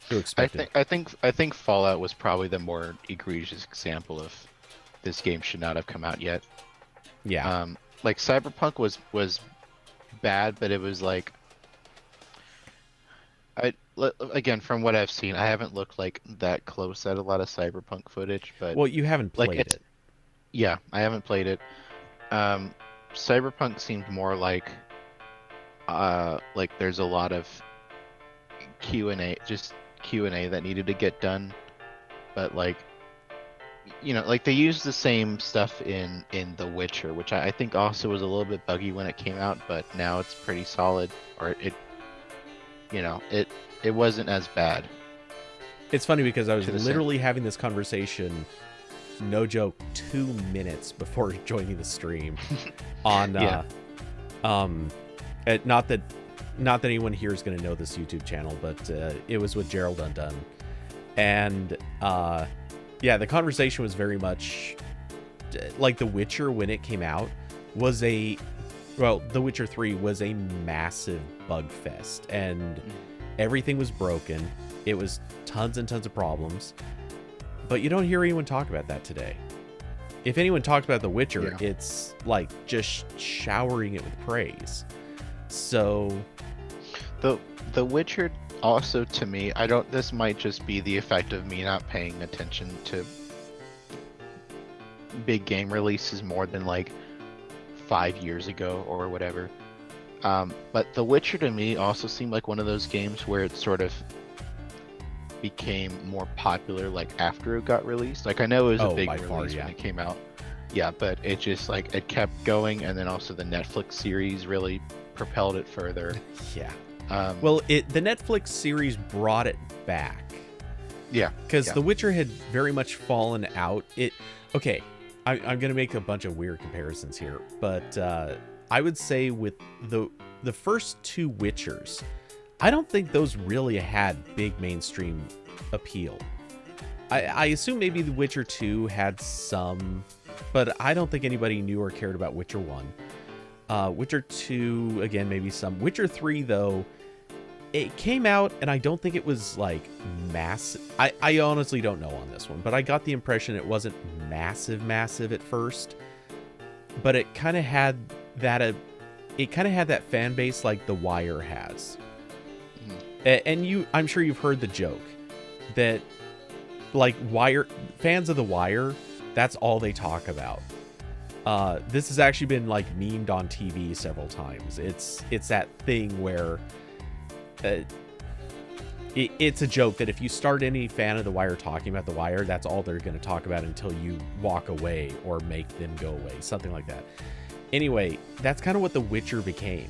who expected? I think Fallout was probably the more egregious example of this game should not have come out yet. Like Cyberpunk was bad, but it was like, again, from what I've seen, I haven't looked like that close at a lot of Cyberpunk footage, but well, you haven't played it. Yeah, I haven't played it. Cyberpunk seemed more like there's a lot of Q&A that needed to get done, but like they used the same stuff in The Witcher, which I think also was a little bit buggy when it came out, but now it's pretty solid, or it wasn't as bad. It's funny because I was literally having this conversation, no joke, 2 minutes before joining the stream on not that anyone here is going to know this YouTube channel, but it was with Gerald Undone, and the conversation was very much like The Witcher when it came out was The Witcher 3 was a massive bug fest, and everything was broken. It was tons and tons of problems, but you don't hear anyone talk about that today. If anyone talks about The Witcher, it's like just showering it with praise. So The Witcher also, to me, this might just be the effect of me not paying attention to big game releases more than like 5 years ago or whatever. But The Witcher to me also seemed like one of those games where it sort of became more popular like after it got released. Like I know it was a big release when it came out. Yeah, but it just like it kept going, and then also the Netflix series really propelled it further. Yeah. The Netflix series brought it back. Yeah. Because The Witcher had very much fallen out. I'm going to make a bunch of weird comparisons here, but I would say with the first 2 Witchers, I don't think those really had big mainstream appeal. I assume maybe The Witcher 2 had some, but I don't think anybody knew or cared about Witcher 1. Witcher 2, again, maybe some. Witcher 3, though, it came out, and I don't think it was, like, massive. I honestly don't know on this one, but I got the impression it wasn't massive at first. But it kind of had that fan base like The Wire has. And I'm sure you've heard the joke that, like, fans of The Wire, that's all they talk about. This has actually been like memed on TV several times. It's that thing where it's a joke that if you start any fan of The Wire talking about The Wire, that's all they're going to talk about until you walk away or make them go away, something like that. Anyway, that's kind of what The Witcher became,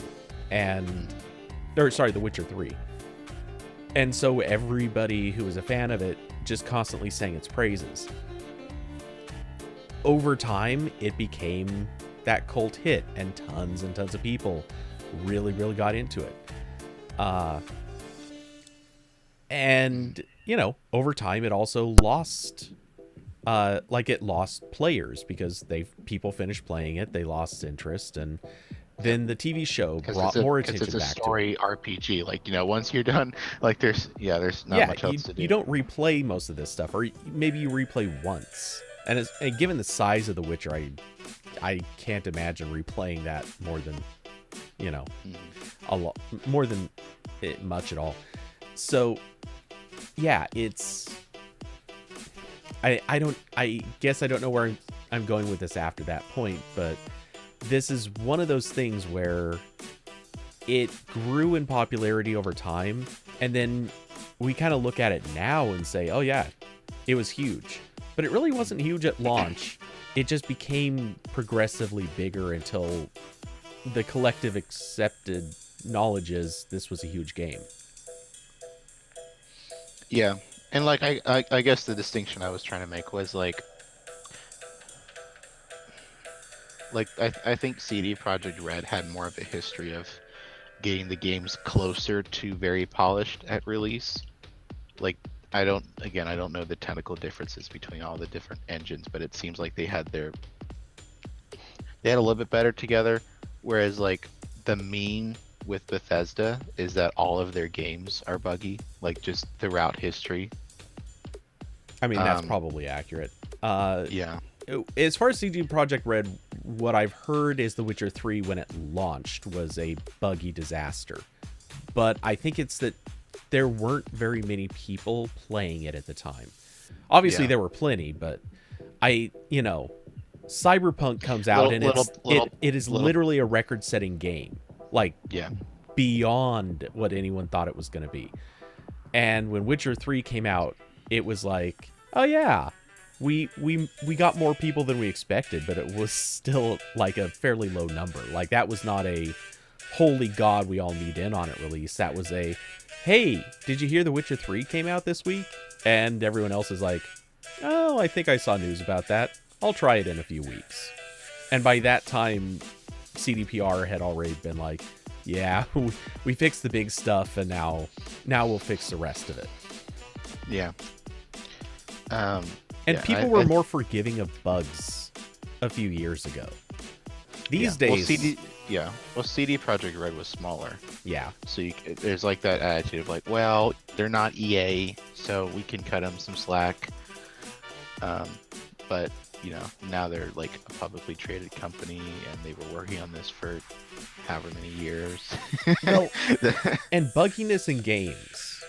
The Witcher 3. And so everybody who was a fan of it just constantly sang its praises. Over time, it became that cult hit, and tons of people really got into it. And over time, it also lost, it lost players because people finished playing it, they lost interest, and then the TV show brought more attention back to it. It's a story RPG. Like, once you're done, like there's not much else to do. You don't replay most of this stuff, or maybe you replay once. And given the size of The Witcher, I can't imagine replaying that more than, a lot more than much at all. So, yeah, it's. I guess I don't know where I'm going with this after that point, but this is one of those things where it grew in popularity over time, and then we kind of look at it now and say, oh yeah, it was huge. But it really wasn't huge at launch. It just became progressively bigger until the collective accepted knowledge is this was a huge game. Yeah. And like I guess the distinction I was trying to make was I think CD Projekt Red had more of a history of getting the games closer to very polished at release. Like I don't know the technical differences between all the different engines, but it seems like they had a little bit better together. Whereas like the mean with Bethesda is that all of their games are buggy, like just throughout history. I mean, that's probably accurate. Yeah. As far as CD Projekt Red, what I've heard is The Witcher 3, when it launched, was a buggy disaster. But I think it's that there weren't very many people playing it at the time. Obviously, there were plenty, but Cyberpunk comes out and it is literally a record-setting game. Like, beyond what anyone thought it was going to be. And when Witcher 3 came out, it was like, oh yeah, we got more people than we expected, but it was still like a fairly low number. Like, that was not a holy god, we all need in on it release. That was a, hey, did you hear The Witcher 3 came out this week? And everyone else is like, oh, I think I saw news about that. I'll try it in a few weeks. And by that time, CDPR had already been like, yeah, we fixed the big stuff, and now we'll fix the rest of it. Yeah. And people were more forgiving of bugs a few years ago. These days... CD Projekt Red was smaller. Yeah. So there's like that attitude of like, well, they're not EA, so we can cut them some slack. But, now they're like a publicly traded company, and they were working on this for however many years. Well, and bugginess in games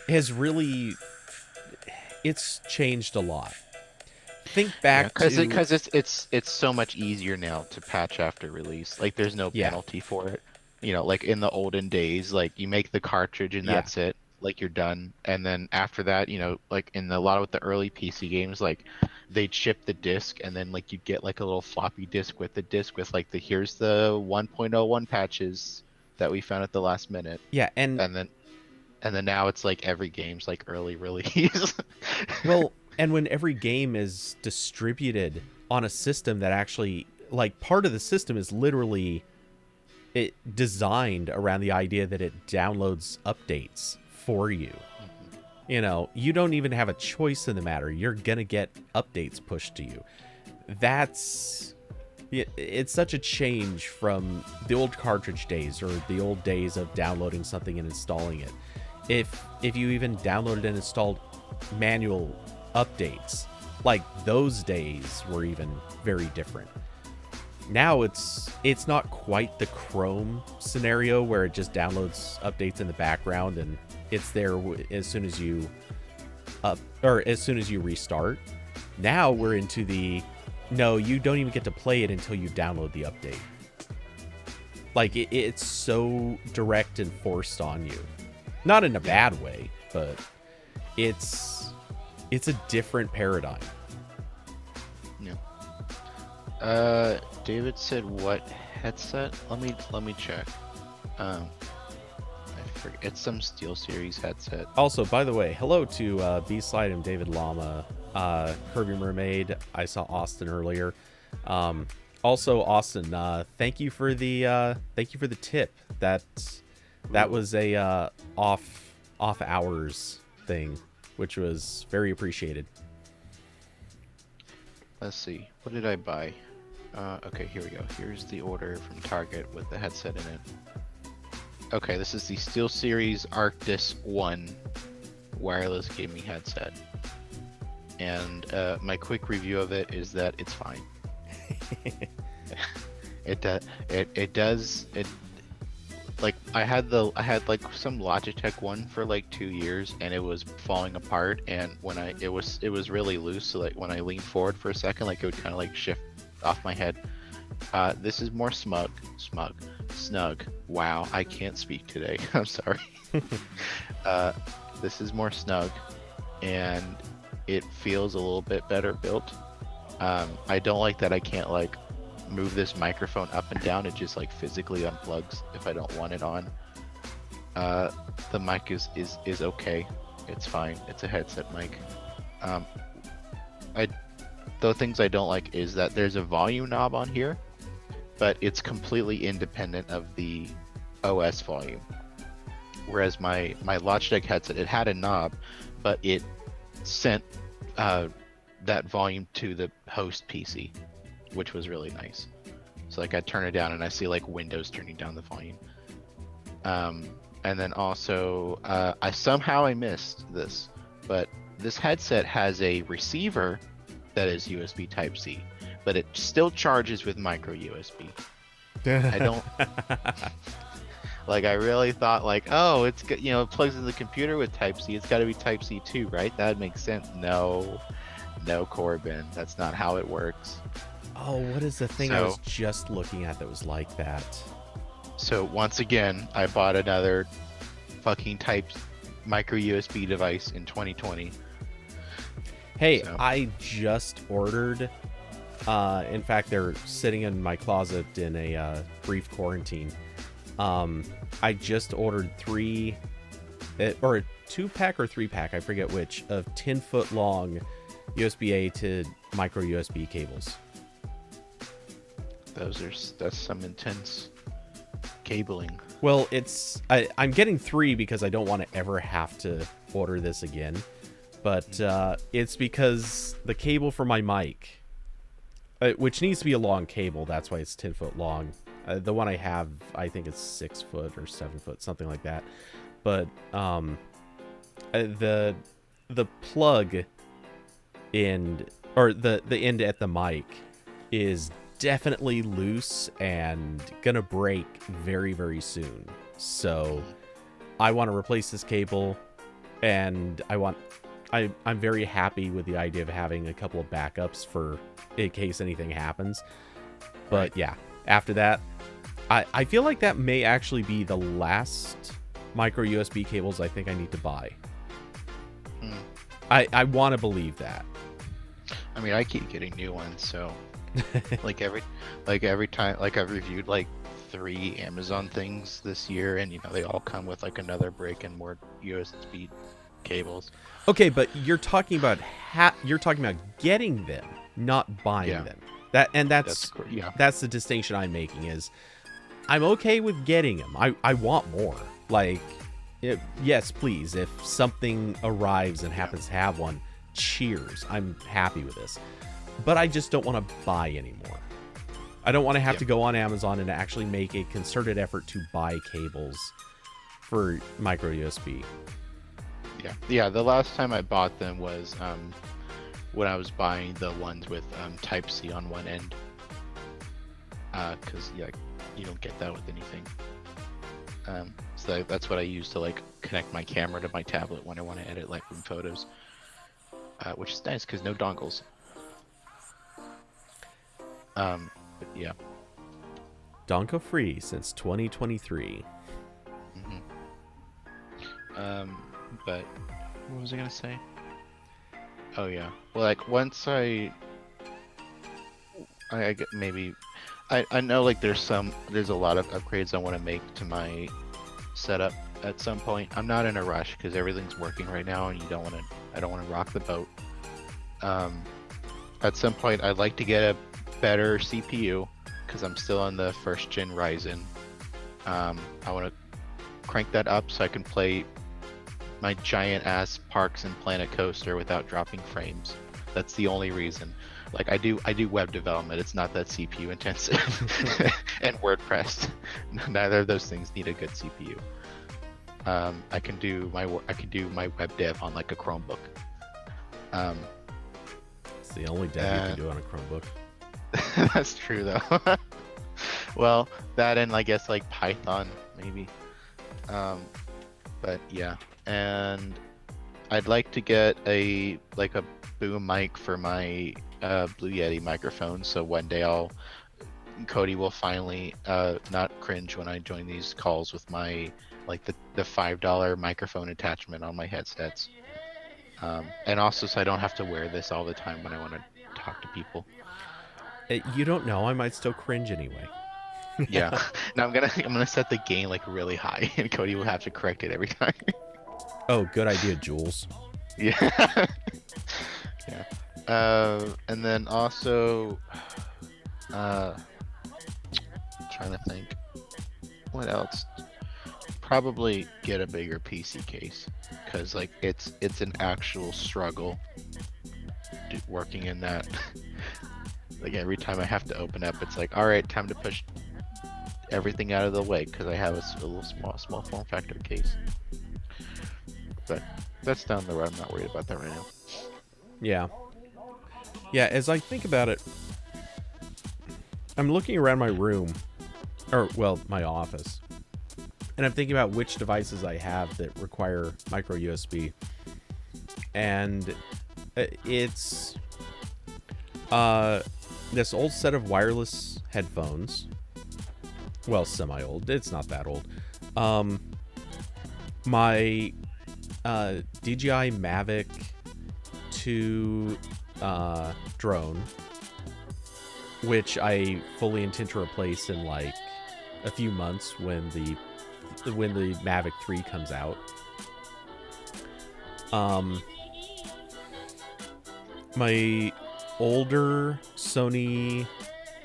has really... It's changed a lot. Think back because it's so much easier now to patch after release. Like, there's no penalty for it. Like in the olden days, like you make the cartridge and that's it. Like, you're done. And then after that, like in a lot of the early PC games, like they'd ship the disc, and then like you'd get like a little floppy disk with the disc with like here's the 1.01 patches that we found at the last minute. Yeah, and then now it's like every game's like early release. Well, and when every game is distributed on a system that actually, like, part of the system is literally designed around the idea that it downloads updates for you. Mm-hmm. You don't even have a choice in the matter. You're going to get updates pushed to you. It's such a change from the old cartridge days or the old days of downloading something and installing it. If you even downloaded and installed manual updates, like, those days were even very different. Now it's not quite the Chrome scenario where it just downloads updates in the background and it's there as soon as you restart. Now we're into no, you don't even get to play it until you download the update. Like, it's so direct and forced on you. Not in a bad way, but it's a different paradigm. Yeah. David said what headset? Let me check. I forget. It's some SteelSeries headset. Also, by the way, hello to B-Slide and David Lama, Kirby Mermaid. I saw Austin earlier. Also, Austin, thank you for the tip. That was a off hours thing, which was very appreciated. Let's see. What did I buy? Okay, here we go. Here's the order from Target with the headset in it. Okay, this is the SteelSeries Arctis 1 wireless gaming headset. And my quick review of it is that it's fine. Like, I had like some Logitech one for like 2 years, and it was falling apart, and when it was really loose, so like when I leaned forward for a second, like it would kind of like shift off my head, This is more snug. Wow, I can't speak today. I'm sorry. Uh, this is more snug, and it feels a little bit better built. I don't like that I can't like move this microphone up and down. It just like physically unplugs if I don't want it on. Uh, the mic is okay. It's fine. It's a headset mic. Um, I the things I don't like is that there's a volume knob on here, but it's completely independent of the OS volume. Whereas my Logitech headset, it had a knob, but it sent that volume to the host PC, which was really nice. So like I turn it down and I see like Windows turning down the volume. And then also I missed this, but this headset has a receiver that is USB Type C, but it still charges with micro USB. I don't like. I really thought like, oh, it's you know, it plugs into the computer with Type C. It's got to be Type C too, right? That would make sense. No, Corbin, that's not how it works. Oh, what is the thing I was just looking at that was like that? So once again, I bought another fucking Type micro USB device in 2020. Hey, so. I just ordered. In fact, they're sitting in my closet in a brief quarantine. I just ordered 3, or a 2-pack or 3-pack, I forget which, of 10-foot long USB-A to micro USB cables. That's some intense cabling. Well, I'm getting 3 because I don't want to ever have to order this again. But it's because the cable for my mic, which needs to be a long cable, that's why it's 10 foot long. The one I have, I think it's 6 foot or 7 foot, something like that. But the plug end, or the end at the mic, is definitely loose and gonna break very, very soon. So I want to replace this cable, and I'm very happy with the idea of having a couple of backups for in case anything happens. But right. Yeah, after that, I feel like that may actually be the last micro USB cables I think I need to buy. I want to believe that. I mean, I keep getting new ones, so like every time, like I've reviewed like 3 Amazon things this year, and you know, they all come with like another brick and more USB cables. Okay, but you're talking about getting them, not buying them. That's the distinction I'm making. Is I'm okay with getting them. I want more. Like, yes, please. If something arrives and happens to have one, cheers. I'm happy with this. But I just don't want to buy anymore. I don't want to have to go on Amazon and actually make a concerted effort to buy cables for micro USB. Yeah. The last time I bought them was when I was buying the ones with Type C on one end. Because you don't get that with anything. So that's what I use to like connect my camera to my tablet when I want to edit Lightroom photos. Which is nice because no dongles. But yeah. Dongle free since 2023. But what was I gonna say? Oh yeah. Well, like once I maybe I know like there's a lot of upgrades I want to make to my setup at some point. I'm not in a rush because everything's working right now, and I don't want to rock the boat. At some point, I'd like to get a better CPU because I'm still on the 1st gen Ryzen. I want to crank that up so I can play my giant ass Parks and Planet Coaster without dropping frames. That's the only reason. Like I do web development. It's not that CPU intensive. And WordPress. Neither of those things need a good CPU. I can do my web dev on like a Chromebook. It's the only dev you can do on a Chromebook. That's true though. Well, that and I guess like Python maybe. But yeah, and I'd like to get a boom mic for my Blue Yeti microphone. So one day I'll Cody will finally not cringe when I join these calls with my like the $5 microphone attachment on my headsets. And also so I don't have to wear this all the time when I want to talk to people. You don't know. I might still cringe anyway. Yeah. Now I'm gonna set the gain like really high, and Cody will have to correct it every time. Oh, good idea, Jules. Yeah. Yeah. And then also, uh, trying to think, what else? Probably get a bigger PC case, because like it's an actual struggle working in that. Like every time I have to open up, it's like, all right, time to push everything out of the way because I have a little small form factor case. But that's down the road. I'm not worried about that right now. Yeah. Yeah, as I think about it, I'm looking around my room, or, well, my office, and I'm thinking about which devices I have that require micro USB. And it's this old set of wireless headphones. Well, semi-old. It's not that old. My DJI Mavic 2 drone, which I fully intend to replace in like a few months when the Mavic 3 comes out. My older Sony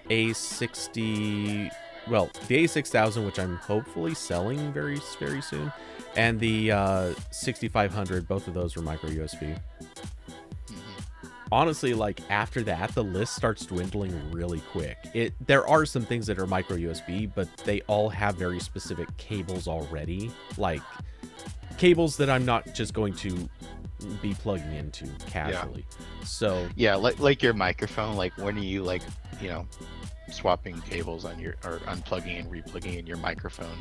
A60, well, the A6000, which I'm hopefully selling very, very soon, and the 6500, both of those were micro USB. Honestly, like after that, the list starts dwindling really quick. There are some things that are micro USB, but they all have very specific cables already, like cables that I'm not just going to be plugging into casually. Yeah. So yeah, like your microphone, like when are you like, swapping cables on your, or unplugging and replugging in your microphone?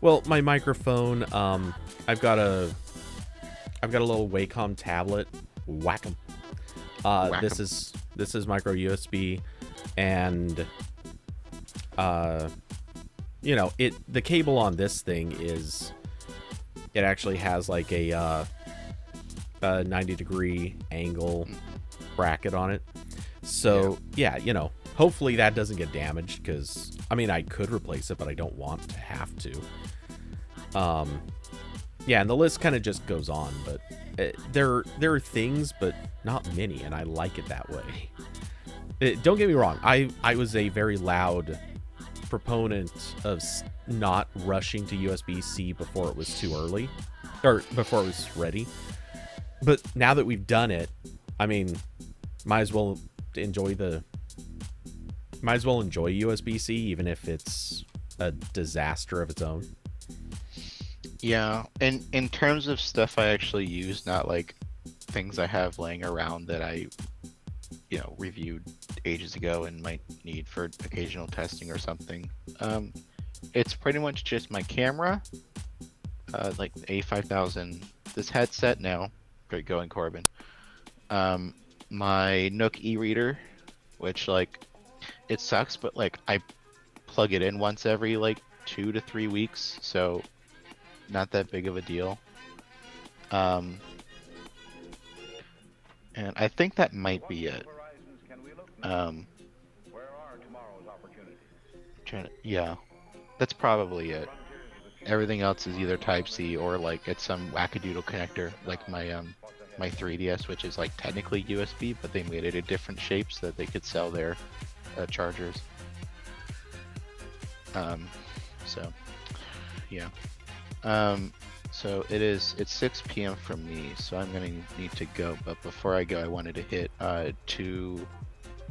Well, my microphone, I've got a little Wacom tablet. Whack 'em. This is micro USB, and the cable on this thing is, it actually has like a 90-degree angle bracket on it. So yeah, hopefully that doesn't get damaged, because I mean I could replace it, but I don't want to have to. Yeah, and the list kind of just goes on, but there are things, but not many, and I like it that way. Don't get me wrong, I was a very loud proponent of not rushing to USB-C before it was too early, or before it was ready. But now that we've done it, I mean, might as well enjoy USB-C, even if it's a disaster of its own. Yeah, and in terms of stuff I actually use, not like things I have laying around that I, reviewed ages ago and might need for occasional testing or something. It's pretty much just my camera, like the A5000, this headset now, great going Corbin. My Nook e-reader, which like, it sucks, but like I plug it in once every like 2 to 3 weeks, so not that big of a deal. And I think that might be it. Yeah, that's probably it. Everything else is either Type-C or like it's some wackadoodle connector, like my 3DS, which is like technically USB, but they made it a different shape so that they could sell their chargers. So yeah. So it's 6 p.m. for me, so I'm gonna need to go. But before I go, I wanted to hit 2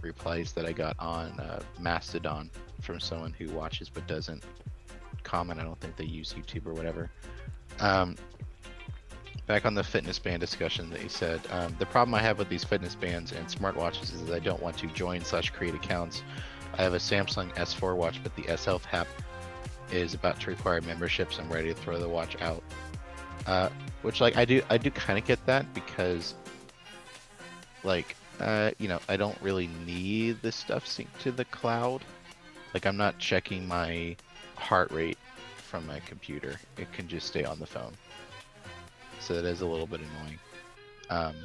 replies that I got on Mastodon from someone who watches but doesn't comment. I don't think they use YouTube or whatever. Back on the fitness band discussion, they said the problem I have with these fitness bands and smartwatches is I don't want to join/create accounts. I have a Samsung S4 watch, but the S Health app is about to require membership, so I'm ready to throw the watch out. Which like I do kind of get that, because like I don't really need this stuff synced to the cloud. Like I'm not checking my heart rate from my computer. It can just stay on the phone. So that is a little bit annoying.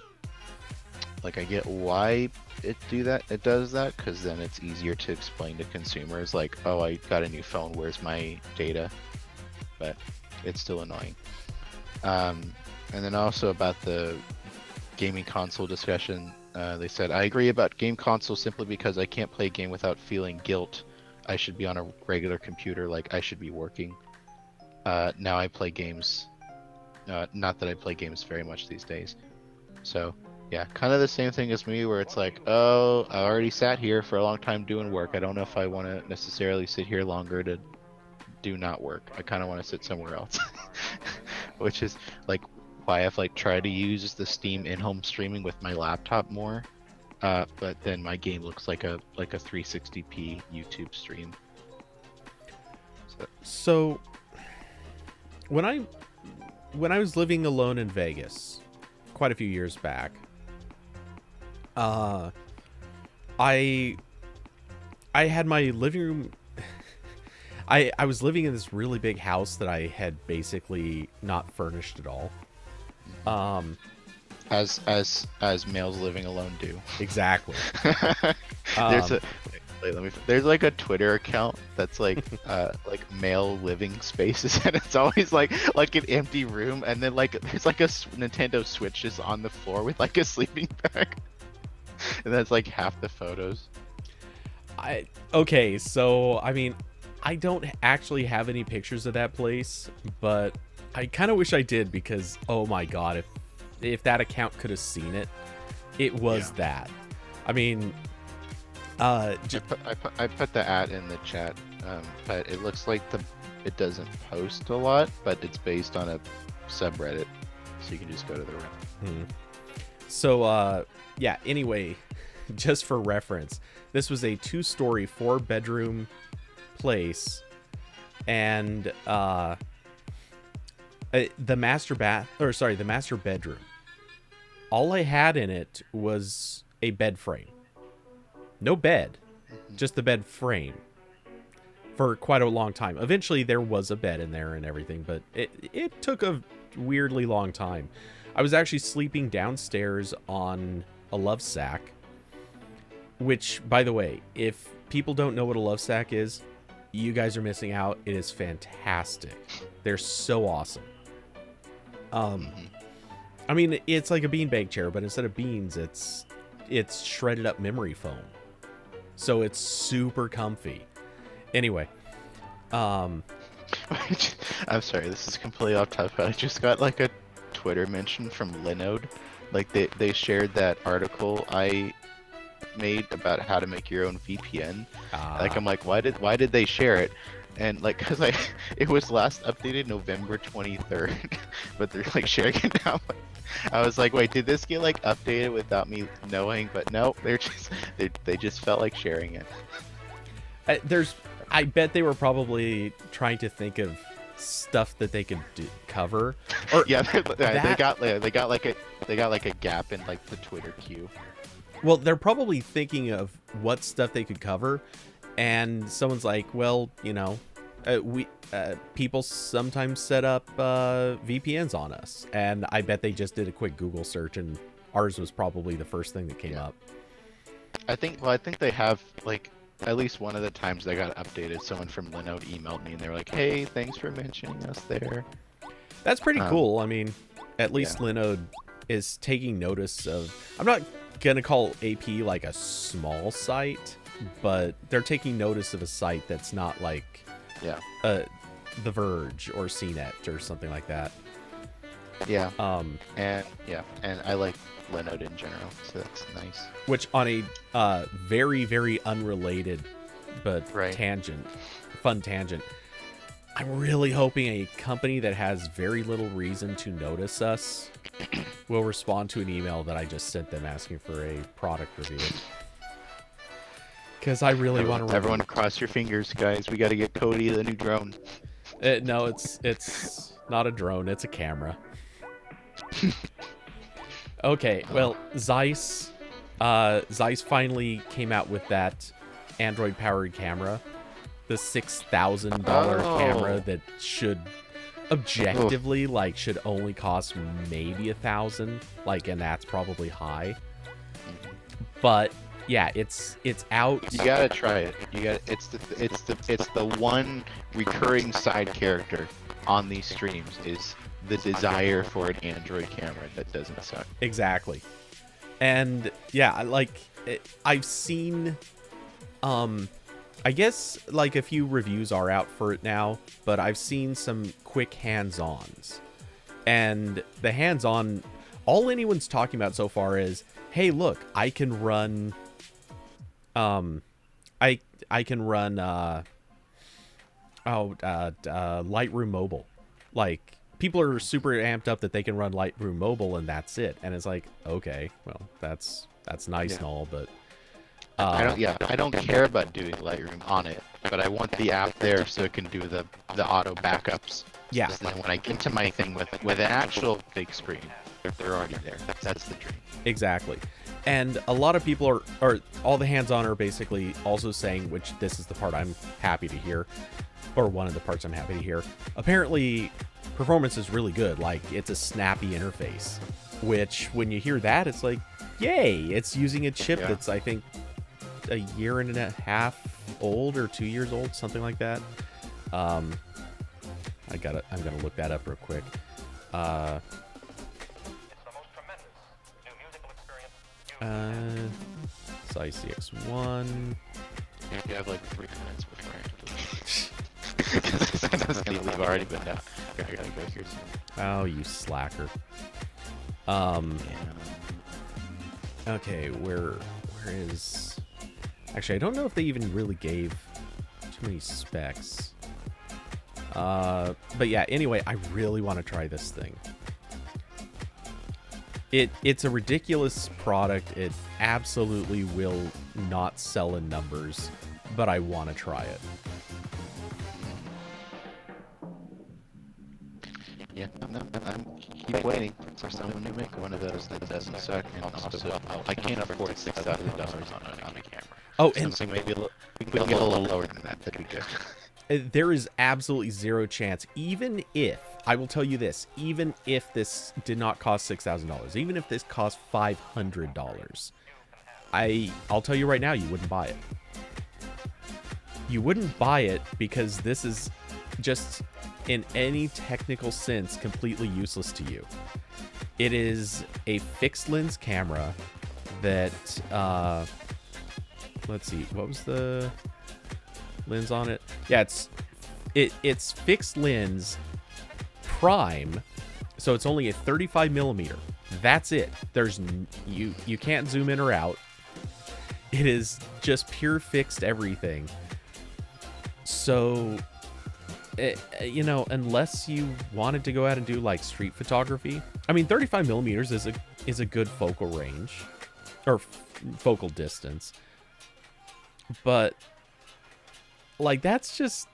Like I get why it does that, because then it's easier to explain to consumers like, oh, I got a new phone, where's my data? But it's still annoying. And then also about the gaming console discussion, they said, I agree about game console simply because I can't play a game without feeling guilt. I should be on a regular computer, like I should be working. Now I play games, not that I play games very much these days. So yeah, kind of the same thing as me, where it's like, oh, I already sat here for a long time doing work. I don't know if I want to necessarily sit here longer to do not work. I kind of want to sit somewhere else. Which is like why I've like tried to use the Steam in-home streaming with my laptop more. But then my game looks like a 360p YouTube stream. So when I was living alone in Vegas quite a few years back, I had my living room. I was living in this really big house that I had basically not furnished at all. As males living alone do. Exactly. There's like a Twitter account that's like male living spaces, and it's always like an empty room, and then like there's like a Nintendo Switch just on the floor with like a sleeping bag, and that's like half the photos. Okay, so I mean, I don't actually have any pictures of that place, but I kind of wish I did, because oh my god, if that account could have seen it, it was that. I mean, I put the ad in the chat, but it looks like it doesn't post a lot, but it's based on a subreddit, so you can just go to the Reddit. So yeah, anyway, just for reference, this was a 2-story 4-bedroom place, and the master bedroom, all I had in it was a bed frame. No bed, just the bed frame, for quite a long time. Eventually there was a bed in there and everything, but it took a weirdly long time. I was actually sleeping downstairs on a love sack, which, by the way, if people don't know what a love sack is, you guys are missing out. It is fantastic. They're so awesome. I mean, it's like a beanbag chair, but instead of beans, it's shredded up memory foam. So it's super comfy. Anyway, I'm sorry, this is completely off topic, but I just got like a Twitter mention from Linode. Like they shared that article I made about how to make your own VPN. Like I'm like, why did they share it? And like, cause it was last updated November 23rd, but they're like sharing it now. I was like, wait, did this get like updated without me knowing? But no, they just felt like sharing it. I bet they were probably trying to think of stuff that they could cover. Or yeah, they got like a gap in like the Twitter queue. Well, they're probably thinking of what stuff they could cover, and someone's like, well, you know, people sometimes set up VPNs on us, and I bet they just did a quick Google search, and ours was probably the first thing that came up. I think they have, like, at least one of the times they got updated, someone from Linode emailed me and they were like, hey, thanks for mentioning us there. That's pretty cool. I mean, at least Linode is taking notice of, I'm not gonna call AP like a small site, but they're taking notice of a site that's not like The Verge or CNET or something like that. Yeah. And I like Linode in general, so that's nice. Which, on a very, very unrelated but fun tangent, I'm really hoping a company that has very little reason to notice us will respond to an email that I just sent them asking for a product review. Because I really want to. Everyone cross your fingers, guys. We got to get Cody the new drone. No, it's not a drone. It's a camera. Okay, well, Zeiss finally came out with that Android-powered camera, the $6,000 camera that should objectively like should only cost maybe $1,000, like, and that's probably high. But yeah, it's out. You gotta try it. It's the one recurring side character on these streams is the desire for an Android camera that doesn't suck. Exactly. And yeah, like I've seen I guess like a few reviews are out for it now, but I've seen some quick hands-ons. And the hands-on, all anyone's talking about so far is, hey, look, I can run I can run Lightroom Mobile. Like, people are super amped up that they can run Lightroom Mobile and that's it. And it's like, okay, well, that's nice and all, but I don't care about doing Lightroom on it, but I want the app there so it can do the auto backups. Yeah. So then when I get to my thing with an actual big screen, they're already there. That's the dream. Exactly. And a lot of people are all the hands-on are basically also saying, which this is the part I'm happy to hear, or one of the parts I'm happy to hear. Apparently, performance is really good. Like, it's a snappy interface, which when you hear that, it's like, yay! It's using a chip that's, I think, a year and a half old or 2 years old, something like that. I'm gonna look that up real quick. Size CX1. You have like 3 minutes before we've already been down. I gotta go here soon. Oh, you slacker. Okay, where is... Actually, I don't know if they even really gave too many specs. But yeah, anyway, I really want to try this thing. It's a ridiculous product. It absolutely will not sell in numbers, but I want to try it. Yeah, I'm keep waiting for someone to make one of those that doesn't suck, and also I can't afford $6,000 on a camera. Oh, and maybe we can get a little lower than that. That'd be good. There is absolutely zero chance, even if, I will tell you this, even if this did not cost $6,000, even if this cost $500, I'll tell you right now, you wouldn't buy it. You wouldn't buy it because this is just, in any technical sense, completely useless to you. It is a fixed lens camera that, let's see, what was the lens on it? Yeah, it's fixed lens prime, so it's only a 35 millimeter. That's it. There's you can't zoom in or out. It is just pure fixed everything. So, you know, unless you wanted to go out and do like street photography, I mean, 35 millimeters is a good focal range or focal distance, but like that's just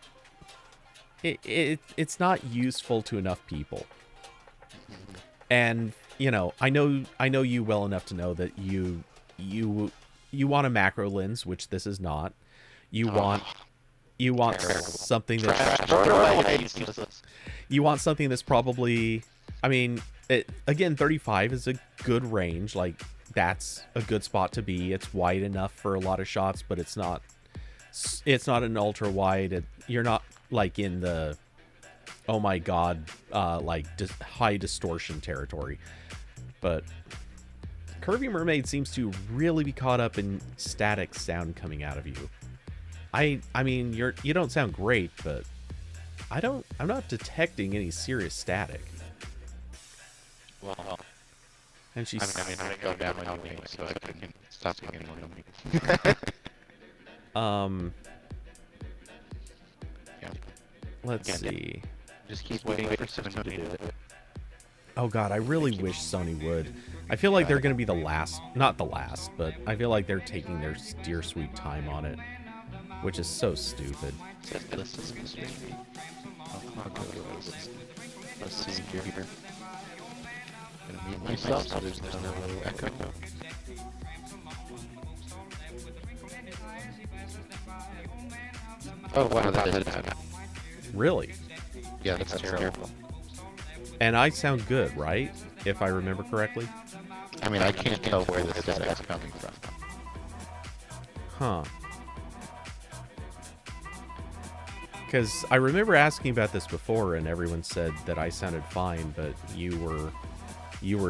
it's not useful to enough people. And you know, I know you well enough to know that you want a macro lens, which this is not. You want something that's you want something that's probably, I mean, again, 35 is a good range. Like, that's a good spot to be. It's wide enough for a lot of shots, but it's not an ultra wide. You're not like in the, oh my god, like high distortion territory. But Curvy Mermaid seems to really be caught up in static sound coming out of you. I mean, you don't sound great, but I'm not detecting any serious static. Well, and she's, I mean, I go down on me, so I can stop getting on me. Yeah. Let's see. Just keep waiting for Sony to do it. Oh god, I really wish Sony would. I feel like they're going to be the last, not the last, but I feel like they're taking their dear sweet time on it, which is so stupid. Let's see here. Gonna mute myself so there's no echo. Oh wow, that is bad. Really? Yeah, that's terrible. And I sound good, right? If I remember correctly. I mean, I can't tell where the static's coming from. Huh. Because I remember asking about this before, and everyone said that I sounded fine, but you were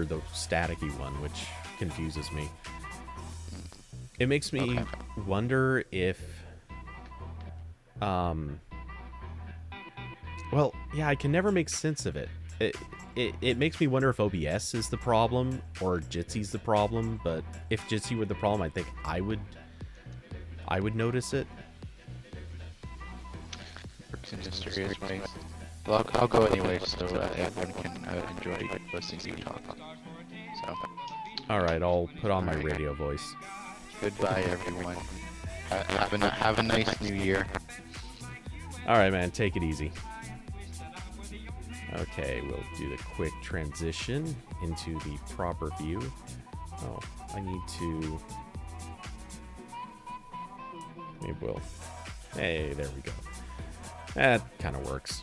the staticky one, which confuses me. It makes me wonder if, well, yeah, I can never make sense of it. It makes me wonder if OBS is the problem or Jitsy's the problem. But if Jitsy were the problem, I think I would notice it. Works in mysterious ways. Well, I'll go anyway, so everyone can enjoy listening to you talk. So, All right, I'll put on my radio voice. goodbye, everyone. Have a nice new year. All right, man, take it easy. Okay, we'll do the quick transition into the proper view. Oh, I need to... Maybe we'll... Hey, there we go. That kind of works.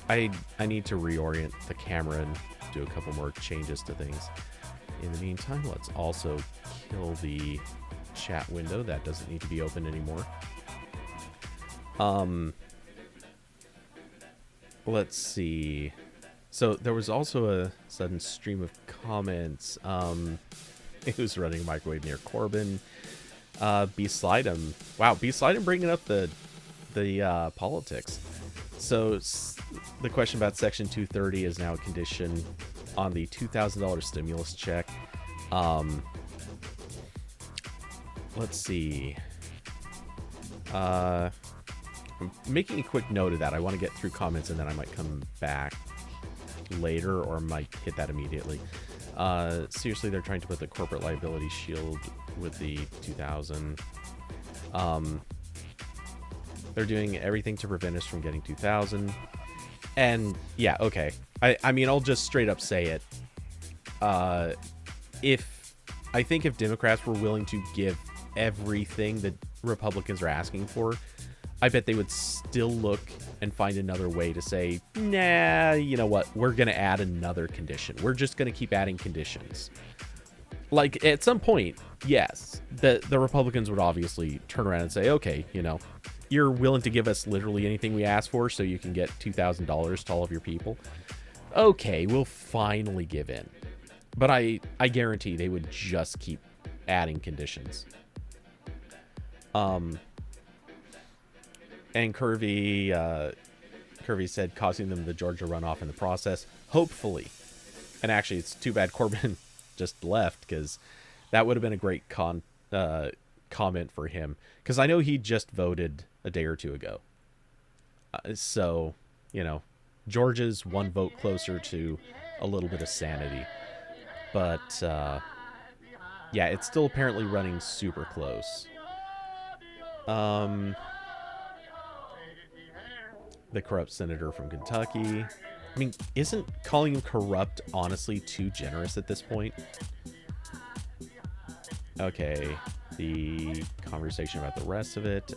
I need to reorient the camera and do a couple more changes to things. In the meantime, let's also kill the chat window. That doesn't need to be open anymore. Let's see. So there was also a sudden stream of comments. It was running a microwave near Corbin. B-Slidem. Wow, B-Slidem bringing up the politics. So the question about Section 230 is now a condition on the $2,000 stimulus check. Let's see. I'm making a quick note of that. I want to get through comments and then I might come back later or might hit that immediately. Seriously, they're trying to put the corporate liability shield with the 2000. They're doing everything to prevent us from getting 2000. And yeah, okay. I mean, I'll just straight up say it. If Democrats were willing to give everything that Republicans are asking for, I bet they would still look and find another way to say, nah, you know what? We're going to add another condition. We're just going to keep adding conditions. Like, at some point, yes, the Republicans would obviously turn around and say, okay, you know, you're willing to give us literally anything we ask for so you can get $2,000 to all of your people. Okay, we'll finally give in. But I guarantee they would just keep adding conditions. And Curvy said causing them the Georgia runoff in the process. Hopefully. And actually, it's too bad Corbin just left, because that would have been a great comment for him. Because I know he just voted a day or two ago. So, you know, Georgia's one vote closer to a little bit of sanity. But, yeah, it's still apparently running super close. The corrupt senator from Kentucky. I mean, isn't calling him corrupt honestly too generous at this point? Okay, the conversation about the rest of it.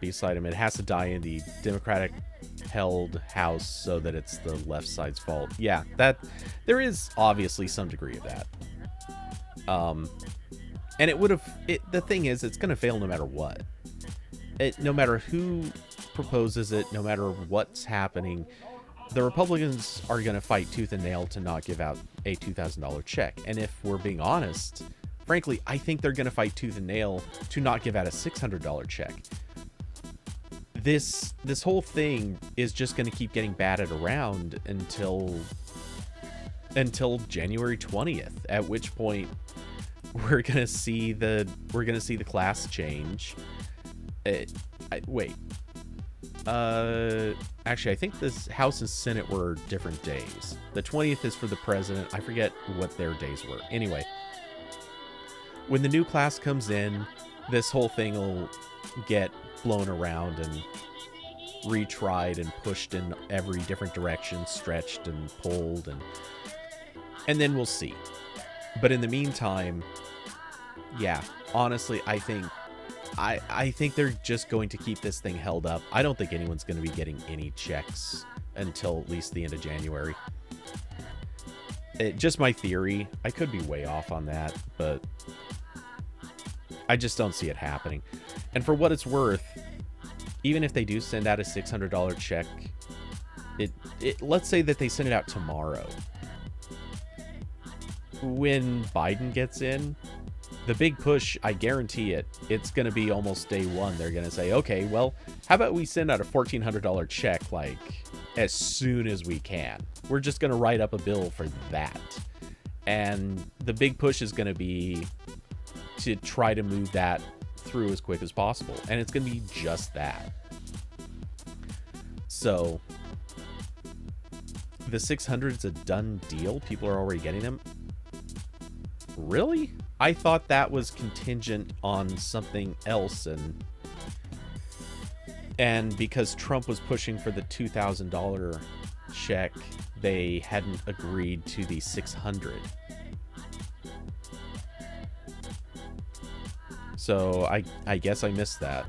Beside him, it has to die in the Democratic held house so that it's the left side's fault. Yeah, that there is obviously some degree of that. And it would have, the thing is, it's going to fail no matter what. No matter who proposes it, no matter what's happening, the Republicans are going to fight tooth and nail to not give out a $2,000 check. And if we're being honest, frankly, I think they're going to fight tooth and nail to not give out a $600 check. This whole thing is just going to keep getting batted around until January 20th, at which point we're gonna see the class change. Wait. Actually, I think this House and Senate were different days. The 20th is for the president. I forget what their days were. Anyway, when the new class comes in, this whole thing will get blown around and retried and pushed in every different direction, stretched and pulled, and then we'll see. But in the meantime, Yeah, honestly, I think they're just going to keep this thing held up. I don't think anyone's going to be getting any checks until at least the end of January. Just my theory. I could be way off on that, but I just don't see it happening. And for what it's worth, even if they do send out a $600 check, let's say that they send it out tomorrow. When Biden gets in, the big push, I guarantee it, it's going to be almost day one. They're going to say, okay, well, how about we send out a $1,400 check, like, as soon as we can? We're just going to write up a bill for that. And the big push is going to be to try to move that through as quick as possible. And it's going to be just that. So, the 600 is a done deal. People are already getting them. Really? I thought that was contingent on something else, and because Trump was pushing for the $2,000 check, they hadn't agreed to the 600. So I guess I missed that.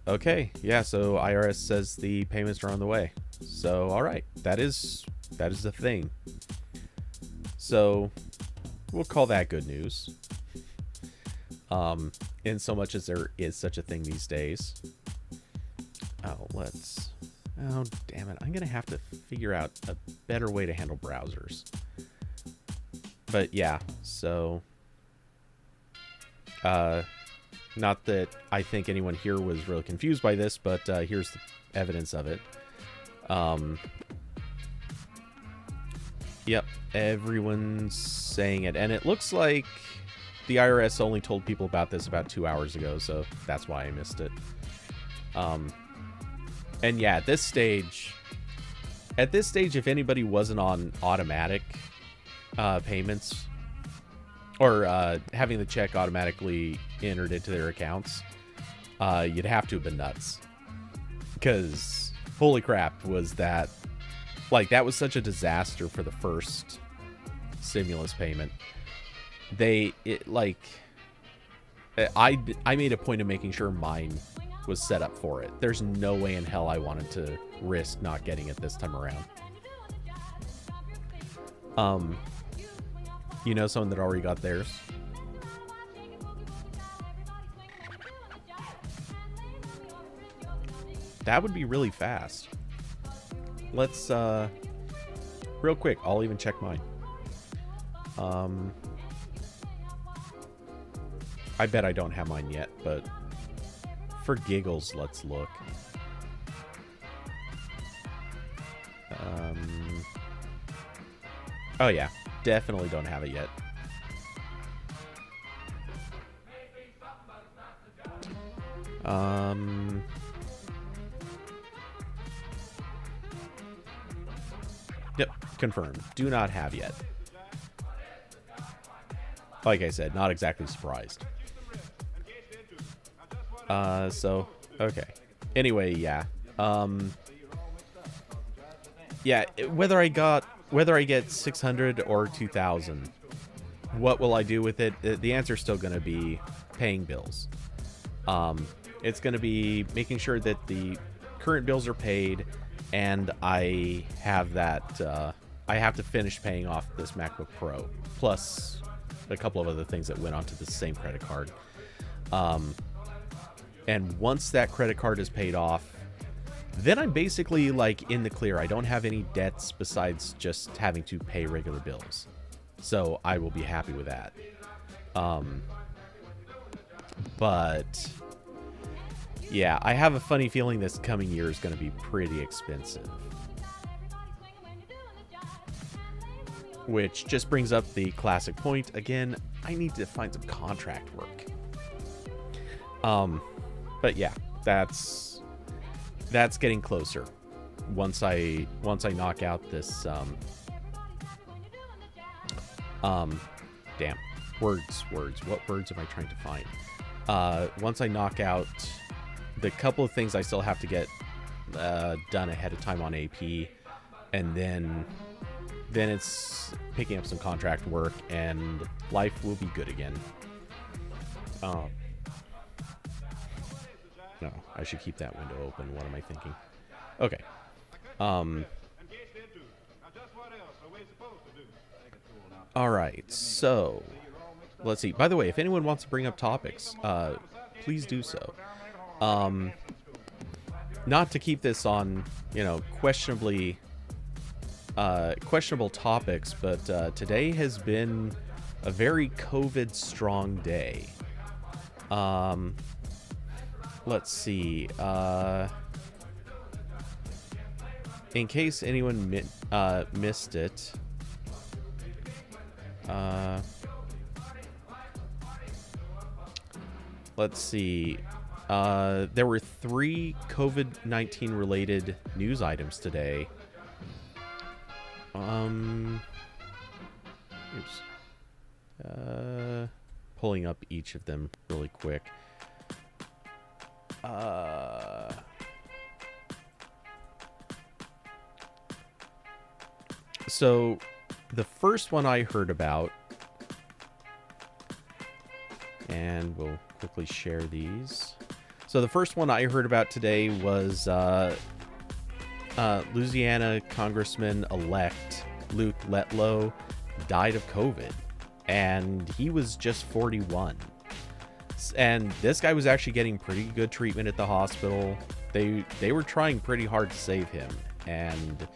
Okay, yeah, so IRS says the payments are on the way. So, all right, that is the thing. So, we'll call that good news. In so much as there is such a thing these days. Oh, damn it. I'm going to have to figure out a better way to handle browsers. But yeah, so not that I think anyone here was really confused by this, but here's the evidence of it. Yep, everyone's saying it. And it looks like the IRS only told people about this about 2 hours ago, so that's why I missed it. And yeah, at this stage, if anybody wasn't on automatic payments, or having the check automatically entered into their accounts, you'd have to have been nuts. Because, holy crap, was that... Like, that was such a disaster for the first stimulus payment. I made a point of making sure mine was set up for it. There's no way in hell I wanted to risk not getting it this time around. You know someone that already got theirs? That would be really fast. Let's, real quick, I'll even check mine. I bet I don't have mine yet, but for giggles, let's look. Oh yeah, definitely don't have it yet. Yep, confirmed. Do not have yet. Like I said, not exactly surprised. So, okay. Anyway, yeah. Yeah, whether I get 600 or 2,000, what will I do with it? The answer's still going to be paying bills. It's going to be making sure that the current bills are paid, and I have that, I have to finish paying off this MacBook Pro, plus a couple of other things that went onto the same credit card. And once that credit card is paid off, then I'm basically like in the clear. I don't have any debts besides just having to pay regular bills. So I will be happy with that. But yeah, I have a funny feeling this coming year is going to be pretty expensive. Which just brings up the classic point. Again, I need to find some contract work. But yeah, that's getting closer. Once I knock out this damn words. What words am I trying to find? Once I knock out the couple of things I still have to get done ahead of time on AP, and then it's picking up some contract work, and life will be good again. No, I should keep that window open. What am I thinking? Okay. All right. So, let's see. By the way, if anyone wants to bring up topics, please do so. Not to keep this on, questionable topics, but today has been a very COVID strong day. Let's see. In case anyone missed it, let's see. There were 3 COVID-19 related news items today. Pulling up each of them really quick. So the first one I heard about, and we'll quickly share these. So the first one I heard about today was Louisiana Congressman-elect Luke Letlow died of COVID, and he was just 41. And this guy was actually getting pretty good treatment at the hospital. They were trying pretty hard to save him, and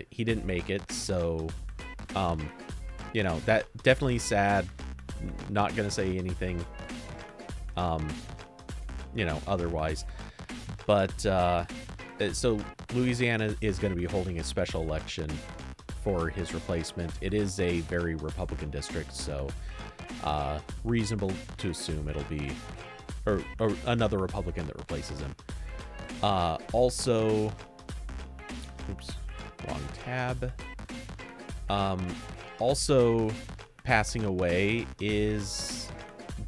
he didn't make it. So, that definitely sad. Not gonna say anything, otherwise. But so Louisiana is going to be holding a special election for his replacement. It is a very Republican district, so reasonable to assume it'll be or another Republican that replaces him. Also, oops, wrong tab. Also passing away is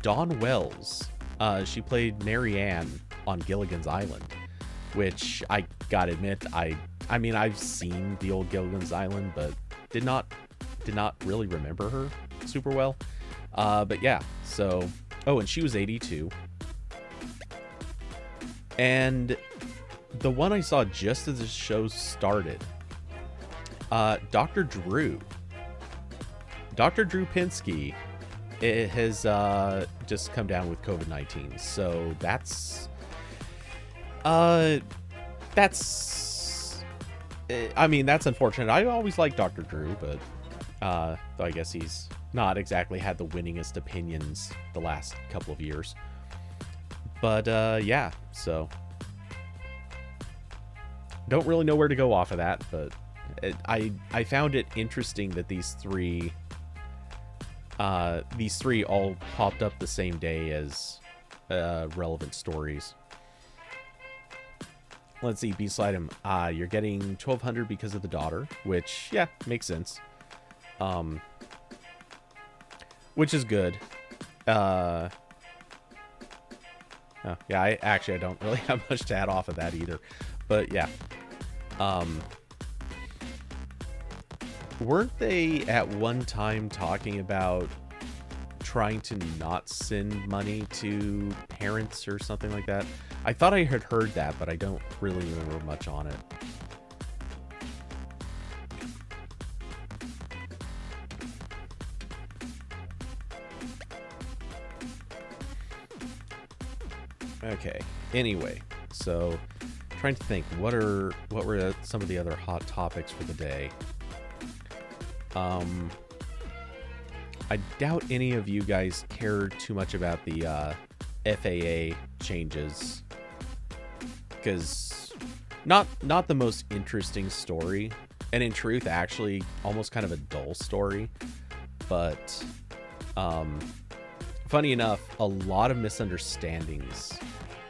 Dawn Wells. She played Mary Ann on Gilligan's Island, which I gotta admit, I mean, I've seen the old Gilligan's Island, but did not really remember her super well. But yeah, so, and she was 82. And the one I saw just as the show started, Dr. Drew Pinsky, it has just come down with COVID-19. So that's unfortunate. I always liked Dr. Drew, but though I guess he's not exactly had the winningest opinions the last couple of years. But yeah, so don't really know where to go off of that, but I found it interesting that these three all popped up the same day as relevant stories. Let's see, beside him, you're getting 1,200 because of the daughter, which, yeah, makes sense. Which is good. Oh, yeah, I don't really have much to add off of that either. But, yeah. Weren't they at one time talking about trying to not send money to parents or something like that? I thought I had heard that, but I don't really remember much on it. Okay, anyway, so trying to think, what were some of the other hot topics for the day? I doubt any of you guys care too much about the FAA changes, because not the most interesting story, and in truth, actually almost kind of a dull story. But funny enough, a lot of misunderstandings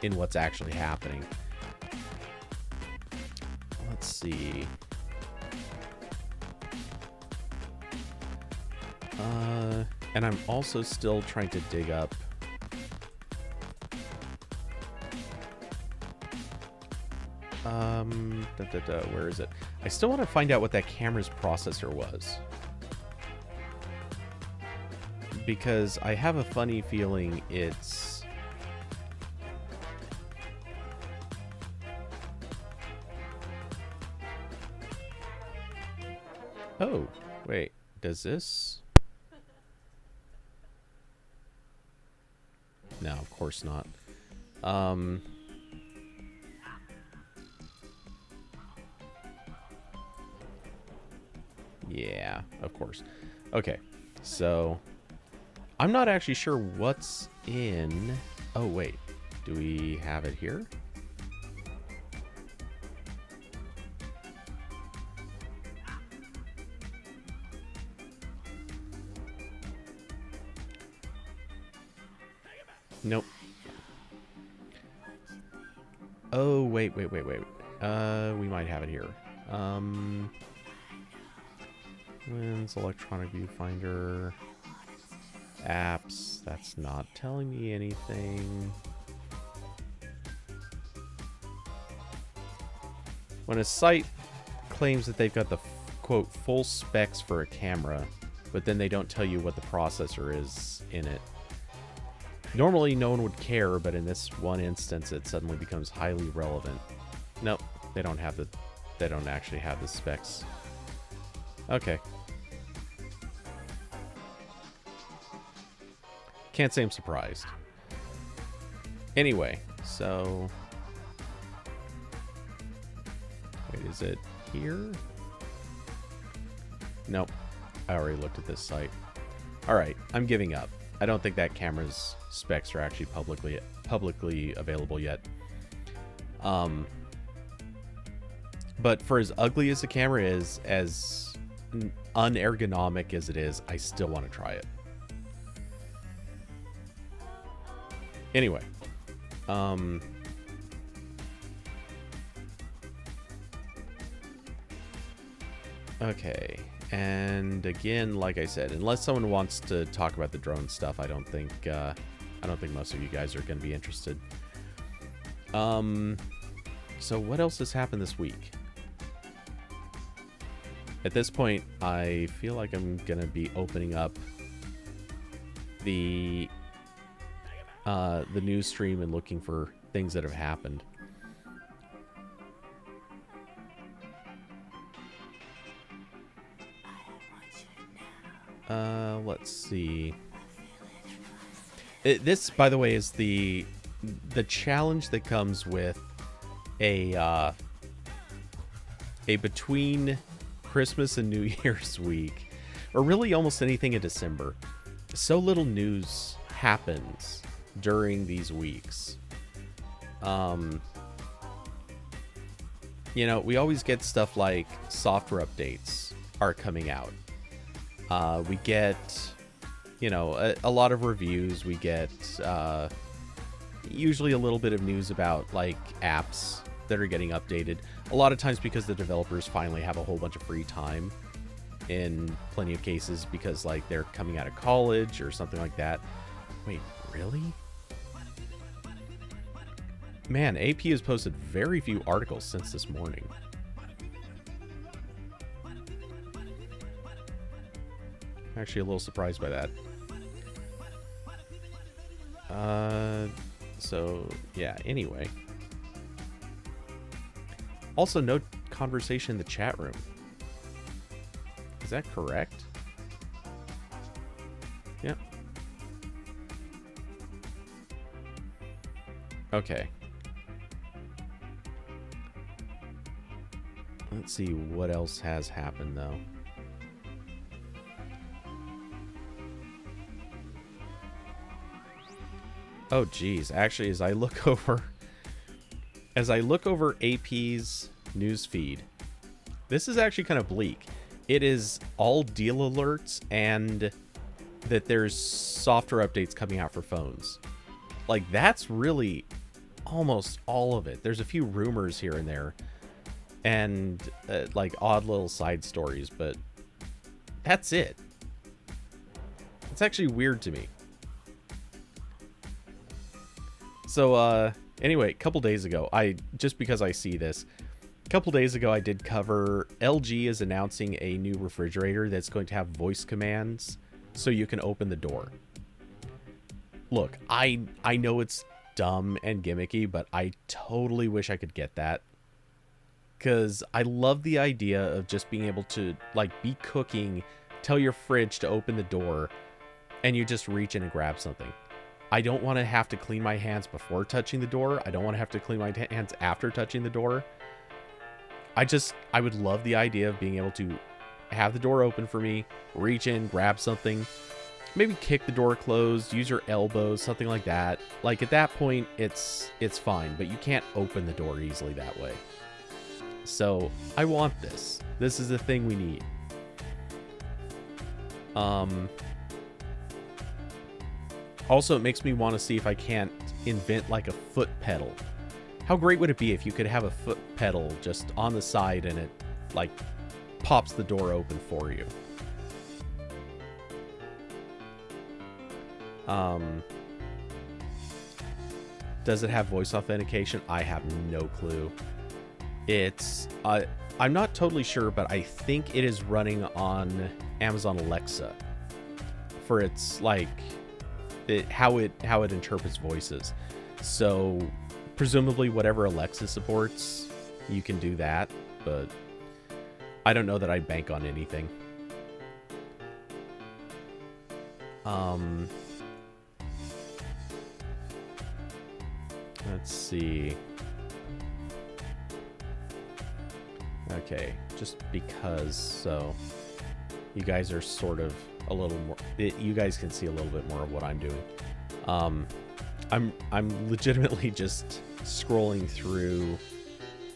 in what's actually happening. Let's see. And I'm also still trying to dig up where is it? I still want to find out what that camera's processor was. Because I have a funny feeling it's... Oh, wait. Does this... No, of course not. Yeah, of course. Okay, so... I'm not actually sure what's in... Oh, wait. Do we have it here? Nope. Oh, wait. We might have it here. When's electronic viewfinder? Apps. That's not telling me anything. When a site claims that they've got the, quote, full specs for a camera, but then they don't tell you what the processor is in it. Normally, no one would care, but in this one instance, it suddenly becomes highly relevant. Nope, they don't actually have the specs. Okay. Can't say I'm surprised. Anyway, so... Wait, is it here? Nope. I already looked at this site. Alright, I'm giving up. I don't think that camera's specs are actually publicly available yet. But for as ugly as the camera is, as unergonomic as it is, I still want to try it. Anyway, okay, and again, like I said, unless someone wants to talk about the drone stuff, I don't think most of you guys are going to be interested. So what else has happened this week? At this point, I feel like I'm gonna be opening up the news stream and looking for things that have happened. Let's see. This, by the way, is the challenge that comes with a between Christmas and New Year's week, or really almost anything in December. So little news happens during these weeks. You know, we always get stuff like software updates are coming out. We get, you know, a lot of reviews. We get usually a little bit of news about like apps that are getting updated. A lot of times because the developers finally have a whole bunch of free time, in plenty of cases because like they're coming out of college or something like that. Wait, really? Man, AP has posted very few articles since this morning. Actually a little surprised by that. So yeah, anyway. Also, no conversation in the chat room. Is that correct? Yep. Okay. Let's see what else has happened, though. Oh, geez. Actually, as I look over AP's news feed, this is actually kind of bleak. It is all deal alerts and that there's software updates coming out for phones. Like, that's really almost all of it. There's a few rumors here and there and like odd little side stories, but that's it. It's actually weird to me. So anyway, a couple days ago, just because I see this, a couple days ago, I did cover LG is announcing a new refrigerator that's going to have voice commands so you can open the door. Look, I know it's dumb and gimmicky, but I totally wish I could get that. Because I love the idea of just being able to, like, be cooking, tell your fridge to open the door, and you just reach in and grab something. I don't want to have to clean my hands before touching the door. I don't want to have to clean my hands after touching the door. I would love the idea of being able to have the door open for me, reach in, grab something, maybe kick the door closed, use your elbows, something like that. Like, at that point, it's fine, but you can't open the door easily that way. So, I want this. This is the thing we need. Also, it makes me want to see if I can't invent, like, a foot pedal. How great would it be if you could have a foot pedal just on the side and it, like, pops the door open for you? Does it have voice authentication? I have no clue. It's I'm not totally sure, but I think it is running on Amazon Alexa for its, like, how it interprets voices. So presumably whatever Alexa supports, you can do that, but I don't know that I'd bank on anything. Let's see. Okay, just because, so you guys are sort of a little more, you guys can see a little bit more of what I'm doing. I'm legitimately just scrolling through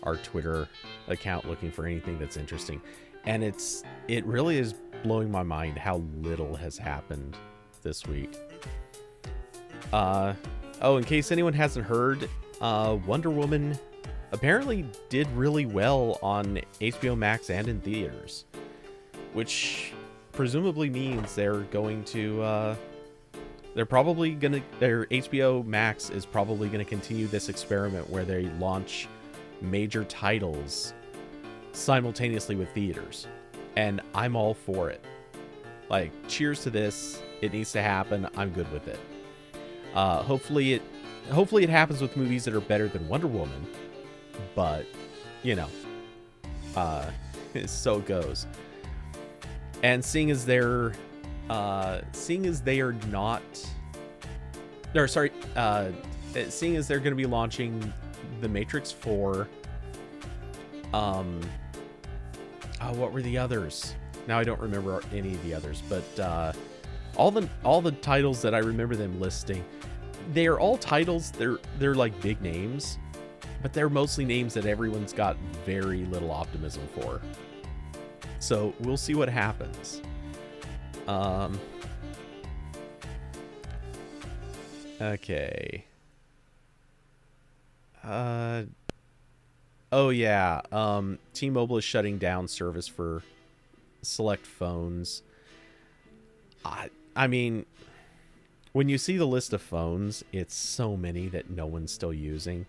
our Twitter account looking for anything that's interesting, and it really is blowing my mind how little has happened this week. Oh, in case anyone hasn't heard, Wonder Woman apparently did really well on HBO Max and in theaters, which presumably means they're going to their HBO Max is probably going to continue this experiment where they launch major titles simultaneously with theaters, and I'm all for it. Like, cheers to this. It needs to happen. I'm good with it. Hopefully it happens with movies that are better than Wonder Woman, but you know, so it goes. And seeing as they are seeing as they're going to be launching The Matrix 4, what were the others? Now I don't remember any of the others, but all the titles that I remember them listing, they are all titles. They're like big names, but they're mostly names that everyone's got very little optimism for. So we'll see what happens. Okay. Oh yeah. T-Mobile is shutting down service for select phones. I mean, when you see the list of phones, it's so many that no one's still using.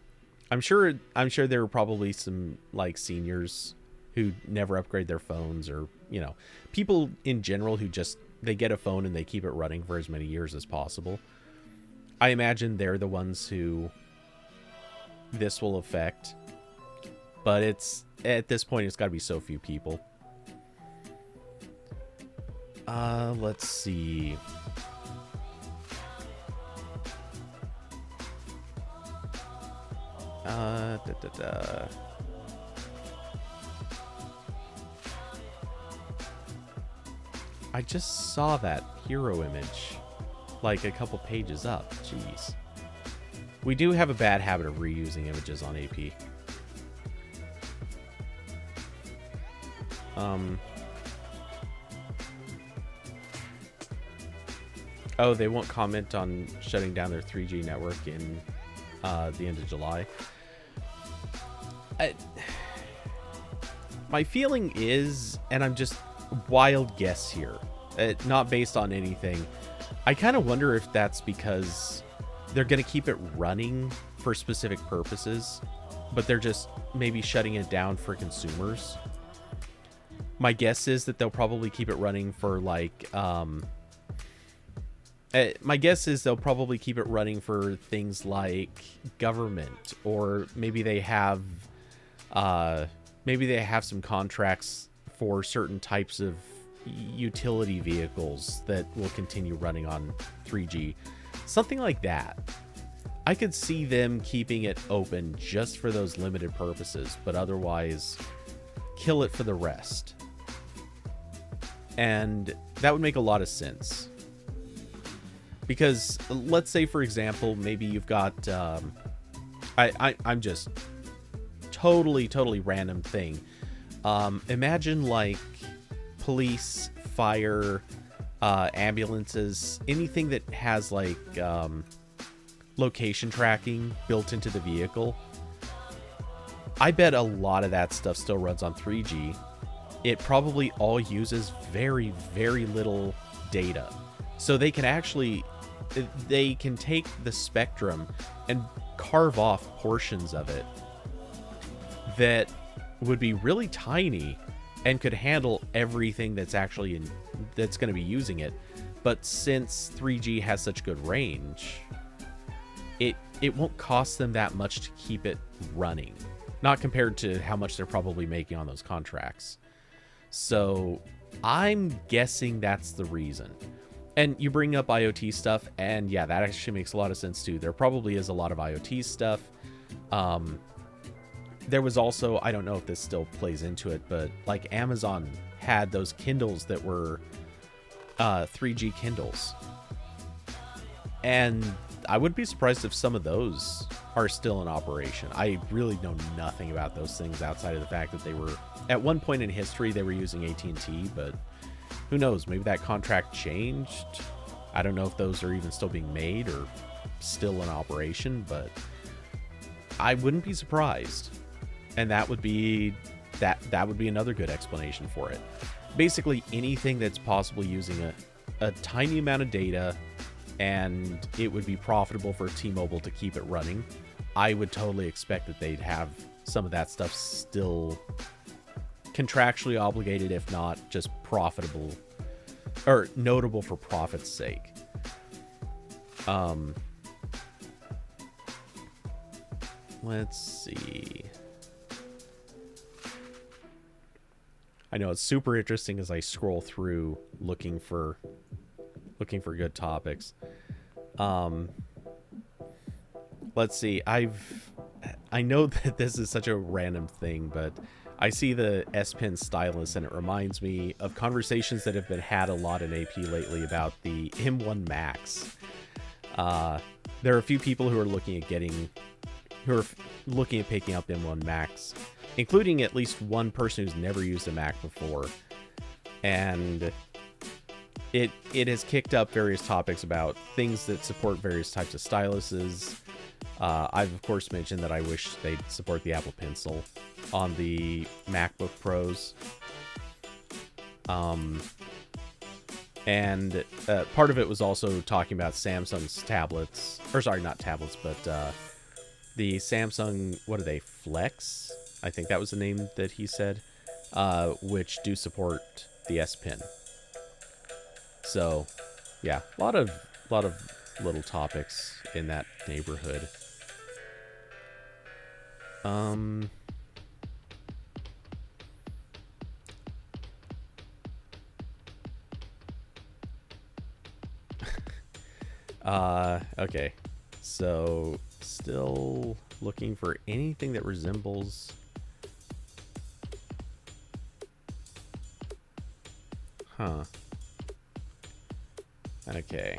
I'm sure there are probably some, like, seniors who never upgrade their phones, or, you know, people in general who just, they get a phone and they keep it running for as many years as possible. I imagine they're the ones who this will affect, but at this point it's got to be so few people. Let's see. I just saw that hero image like a couple pages up. Jeez. We do have a bad habit of reusing images on AP. Oh, they won't comment on shutting down their 3G network in the end of July. My feeling is, and I'm just wild guess here, not based on anything, I kind of wonder if that's because they're going to keep it running for specific purposes, but they're just maybe shutting it down for consumers. My guess is that they'll probably keep it running for like my guess is they'll probably keep it running for things like government, or maybe they have some contracts for certain types of utility vehicles that will continue running on 3G. Something like that. I could see them keeping it open just for those limited purposes, but otherwise kill it for the rest. And that would make a lot of sense. Because let's say, for example, maybe you've got I'm just totally random thing. Imagine like police, fire, ambulances, anything that has like location tracking built into the vehicle. I bet a lot of that stuff still runs on 3G. It probably all uses very little data. So they can take the spectrum and carve off portions of it that would be really tiny and could handle everything that's going to be using it. But since 3G has such good range, it won't cost them that much to keep it running, not compared to how much they're probably making on those contracts. So I'm guessing that's the reason. And you bring up IoT stuff, and yeah, that actually makes a lot of sense too. There probably is a lot of IoT stuff. There was also, I don't know if this still plays into it, but like Amazon had those Kindles that were 3G Kindles. And I would be surprised if some of those are still in operation. I really know nothing about those things outside of the fact that they were, at one point in history, they were using AT&T, but who knows? Maybe that contract changed. I don't know if those are even still being made or still in operation, but I wouldn't be surprised. And that would be another good explanation for it. Basically, anything that's possibly using a tiny amount of data and it would be profitable for T-Mobile to keep it running, I would totally expect that they'd have some of that stuff still contractually obligated, if not just profitable or notable for profit's sake. Let's see. I know it's super interesting as I scroll through looking for good topics. Let's see. I know that this is such a random thing, but I see the S Pen stylus and it reminds me of conversations that have been had a lot in AP lately about the M1 Max. There are a few people who are looking at picking up M1 Max, including at least one person who's never used a Mac before. And it has kicked up various topics about things that support various types of styluses. I've of course mentioned that I wish they'd support the Apple Pencil on the MacBook Pros. And part of it was also talking about Samsung's tablets, or sorry, not tablets, but the Samsung, what are they, Flex? I think that was the name that he said, which do support the S Pen. So, yeah, a lot of little topics in that neighborhood. Okay, so still looking for anything that resembles. Huh. Okay.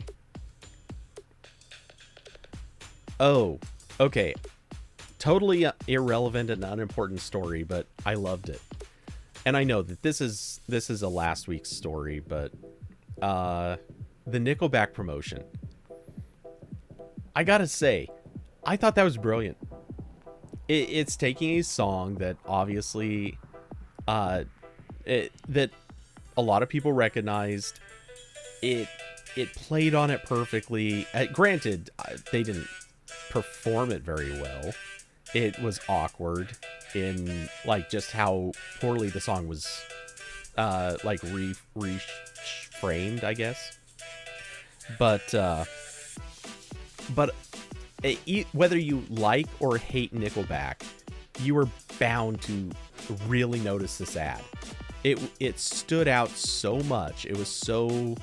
Oh, okay. Totally irrelevant and unimportant story, but I loved it. And I know that this is a last week's story, but the Nickelback promotion. I gotta say, I thought that was brilliant. It's taking a song that obviously that a lot of people recognized. It played on it perfectly. Granted, they didn't perform it very well. it was awkward in like just how poorly the song was like reframed, I guess. But but whether you like or hate Nickelback, you were bound to really notice this ad. It stood out so much. It was so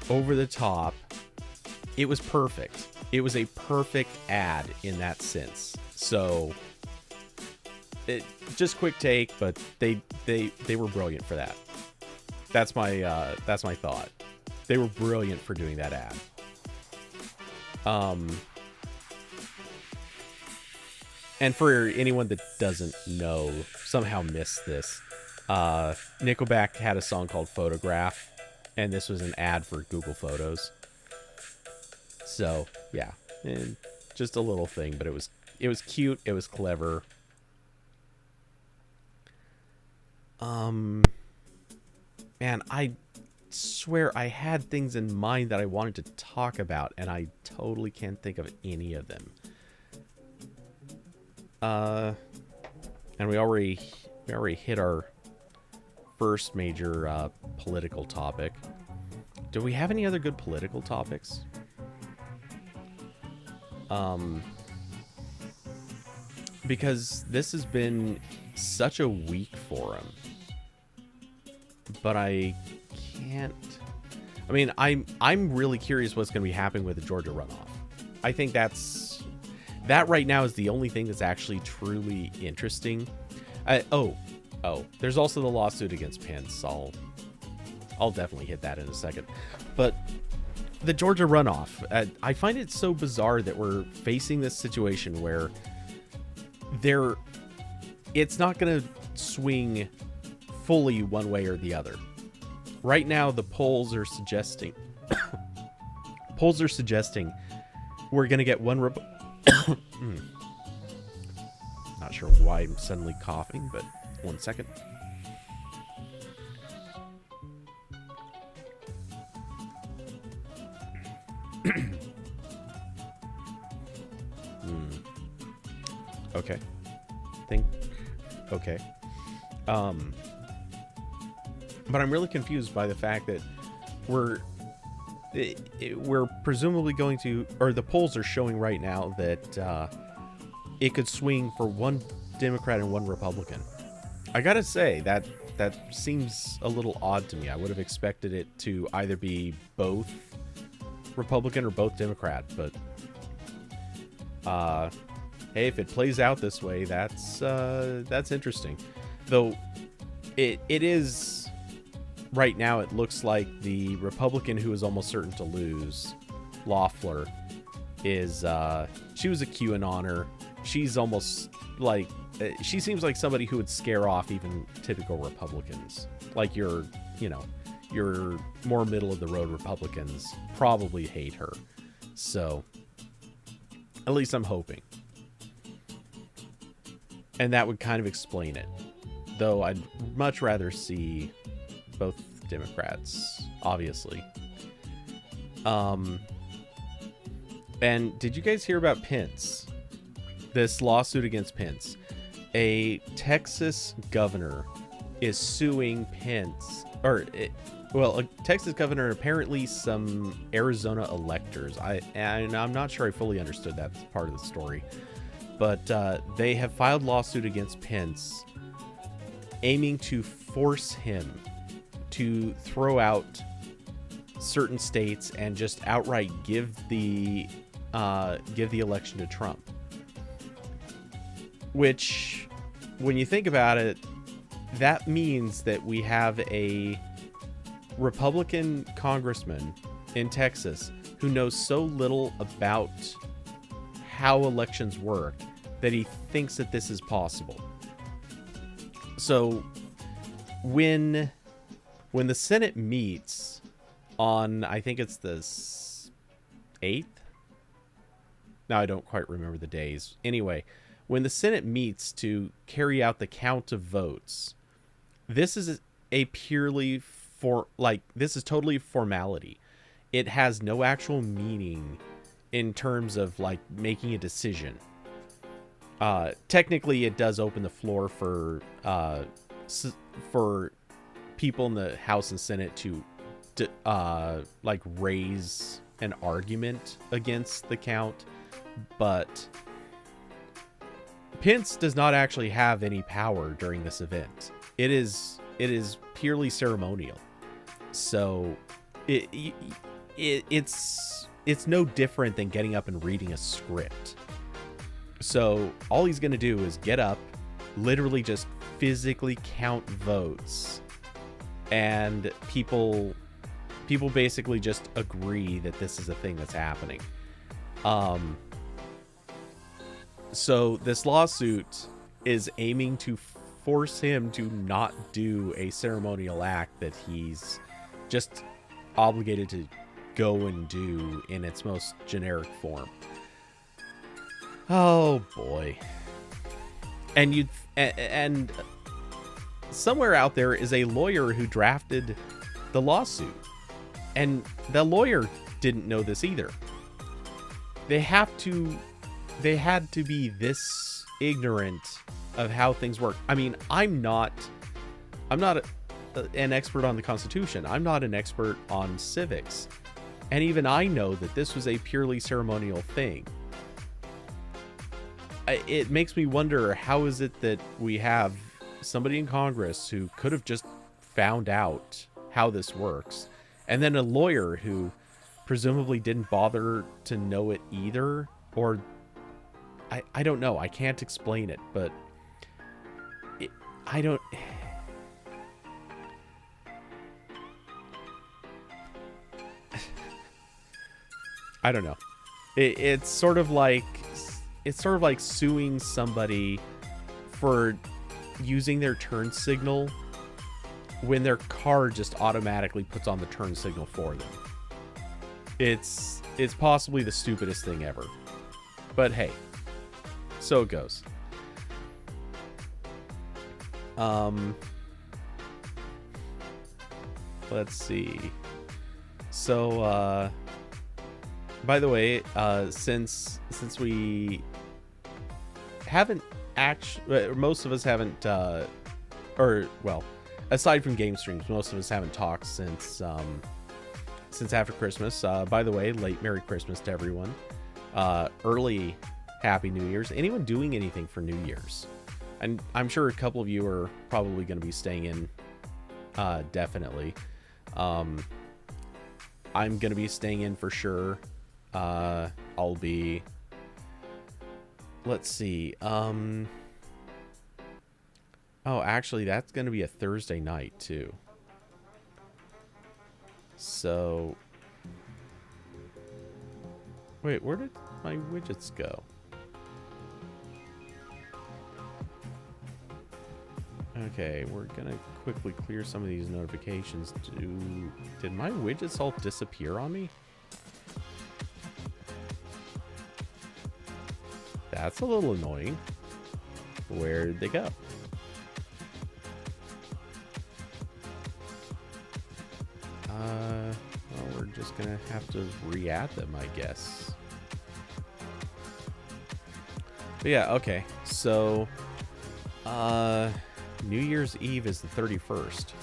over the top. It was perfect. It was a perfect ad in that sense. So just quick take, but they were brilliant for that. That's my thought. They were brilliant for doing that ad. And for anyone that doesn't know, somehow missed this, Nickelback had a song called Photograph, and this was an ad for Google Photos. So yeah, and just a little thing, but it was cute. It was clever. Man, I swear I had things in mind that I wanted to talk about, and I totally can't think of any of them. And we already hit our first major political topic. Do we have any other good political topics? Because this has been such a weak forum. But I can't. I mean, I'm really curious what's going to be happening with the Georgia runoff. I think that right now is the only thing that's actually truly interesting. There's also the lawsuit against Pence. I'll definitely hit that in a second. But the Georgia runoff, I find it so bizarre that we're facing this situation where it's not going to swing fully one way or the other. Right now, the polls are suggesting we're going to get one. Not sure why I'm suddenly coughing, but 1 second. Okay. Okay. But I'm really confused by the fact that we're presumably going to, or the polls are showing right now that it could swing for one Democrat and one Republican. I gotta say that seems a little odd to me. I would have expected it to either be both Republican or both Democrat, but hey, if it plays out this way, that's interesting. Though it is right now, it looks like the Republican who is almost certain to lose, Loeffler, is she was a QAnoner. She's almost like she seems like somebody who would scare off even typical Republicans. Like your more middle of the road Republicans probably hate her. So at least I'm hoping. And that would kind of explain it. Though I'd much rather see both Democrats, obviously. And did you guys hear about Pence? This lawsuit against Pence. A Texas governor is suing Pence, a Texas governor and apparently some Arizona electors. I'm not sure I fully understood that part of the story. But they have filed lawsuit against Pence, aiming to force him to throw out certain states and just outright give the election to Trump. Which, when you think about it, that means that we have a Republican congressman in Texas who knows so little about how elections work that he thinks that this is possible. So when the Senate meets on, I think it's the 8th? Now I don't quite remember the days. Anyway, when the Senate meets to carry out the count of votes, this is a purely this is totally formality. It has no actual meaning in terms of like making a decision. Technically, it does open the floor for people in the House and Senate to like raise an argument against the count, but Pence does not actually have any power during this event. It is purely ceremonial. So it's no different than getting up and reading a script. So all he's going to do is get up, literally just physically count votes, and people basically just agree that this is a thing that's happening. So this lawsuit is aiming to force him to not do a ceremonial act that he's just obligated to go and do in its most generic form. Oh boy. And somewhere out there is a lawyer who drafted the lawsuit, and the lawyer didn't know this either. They had to be this ignorant of how things work. I mean, I'm not an expert on the Constitution. I'm not an expert on civics. And even I know that this was a purely ceremonial thing. It makes me wonder, how is it that we have somebody in Congress who could have just found out how this works, and then a lawyer who presumably didn't bother to know it either, or I don't know. I can't explain it, but I don't know. It's sort of like suing somebody for using their turn signal when their car just automatically puts on the turn signal for them. It's possibly the stupidest thing ever. But hey, so it goes. Let's see. So by the way, since we haven't actually, most of us haven't, or well, aside from game streams, most of us haven't talked since after Christmas. By the way, late Merry Christmas to everyone. Early Happy New Year's. Anyone doing anything for New Year's? And I'm sure a couple of you are probably going to be staying in. Definitely. I'm going to be staying in for sure. I'll be, let's see. Oh, actually, that's going to be a Thursday night too. So, wait, where did my widgets go? Okay, we're gonna quickly clear some of these notifications. Did my widgets all disappear on me? That's a little annoying. Where did they go? Well, we're just gonna have to re-add them, I guess. But yeah, okay. So, New Year's Eve is the 31st.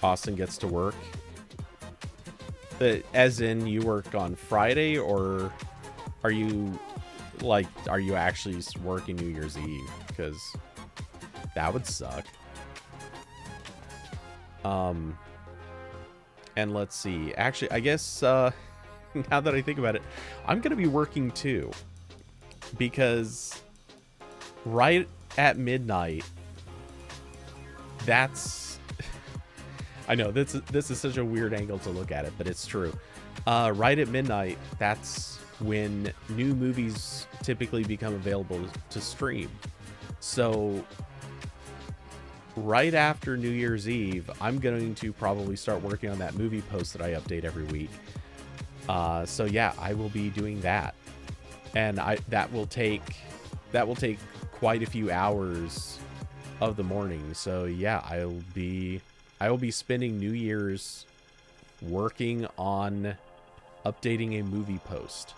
Austin gets to work. As in, you work on Friday, or are you actually working New Year's Eve? Because that would suck. And let's see. Actually, I guess now that I think about it, I'm gonna be working too, because right at midnight, that's I know this is such a weird angle to look at it, but it's true. Right at midnight, that's when new movies typically become available to stream. So right after New Year's Eve, I'm going to probably start working on that movie post that I update every week. So yeah, I will be doing that, and that will take quite a few hours of the morning. So yeah, I will be spending New Year's working on updating a movie post.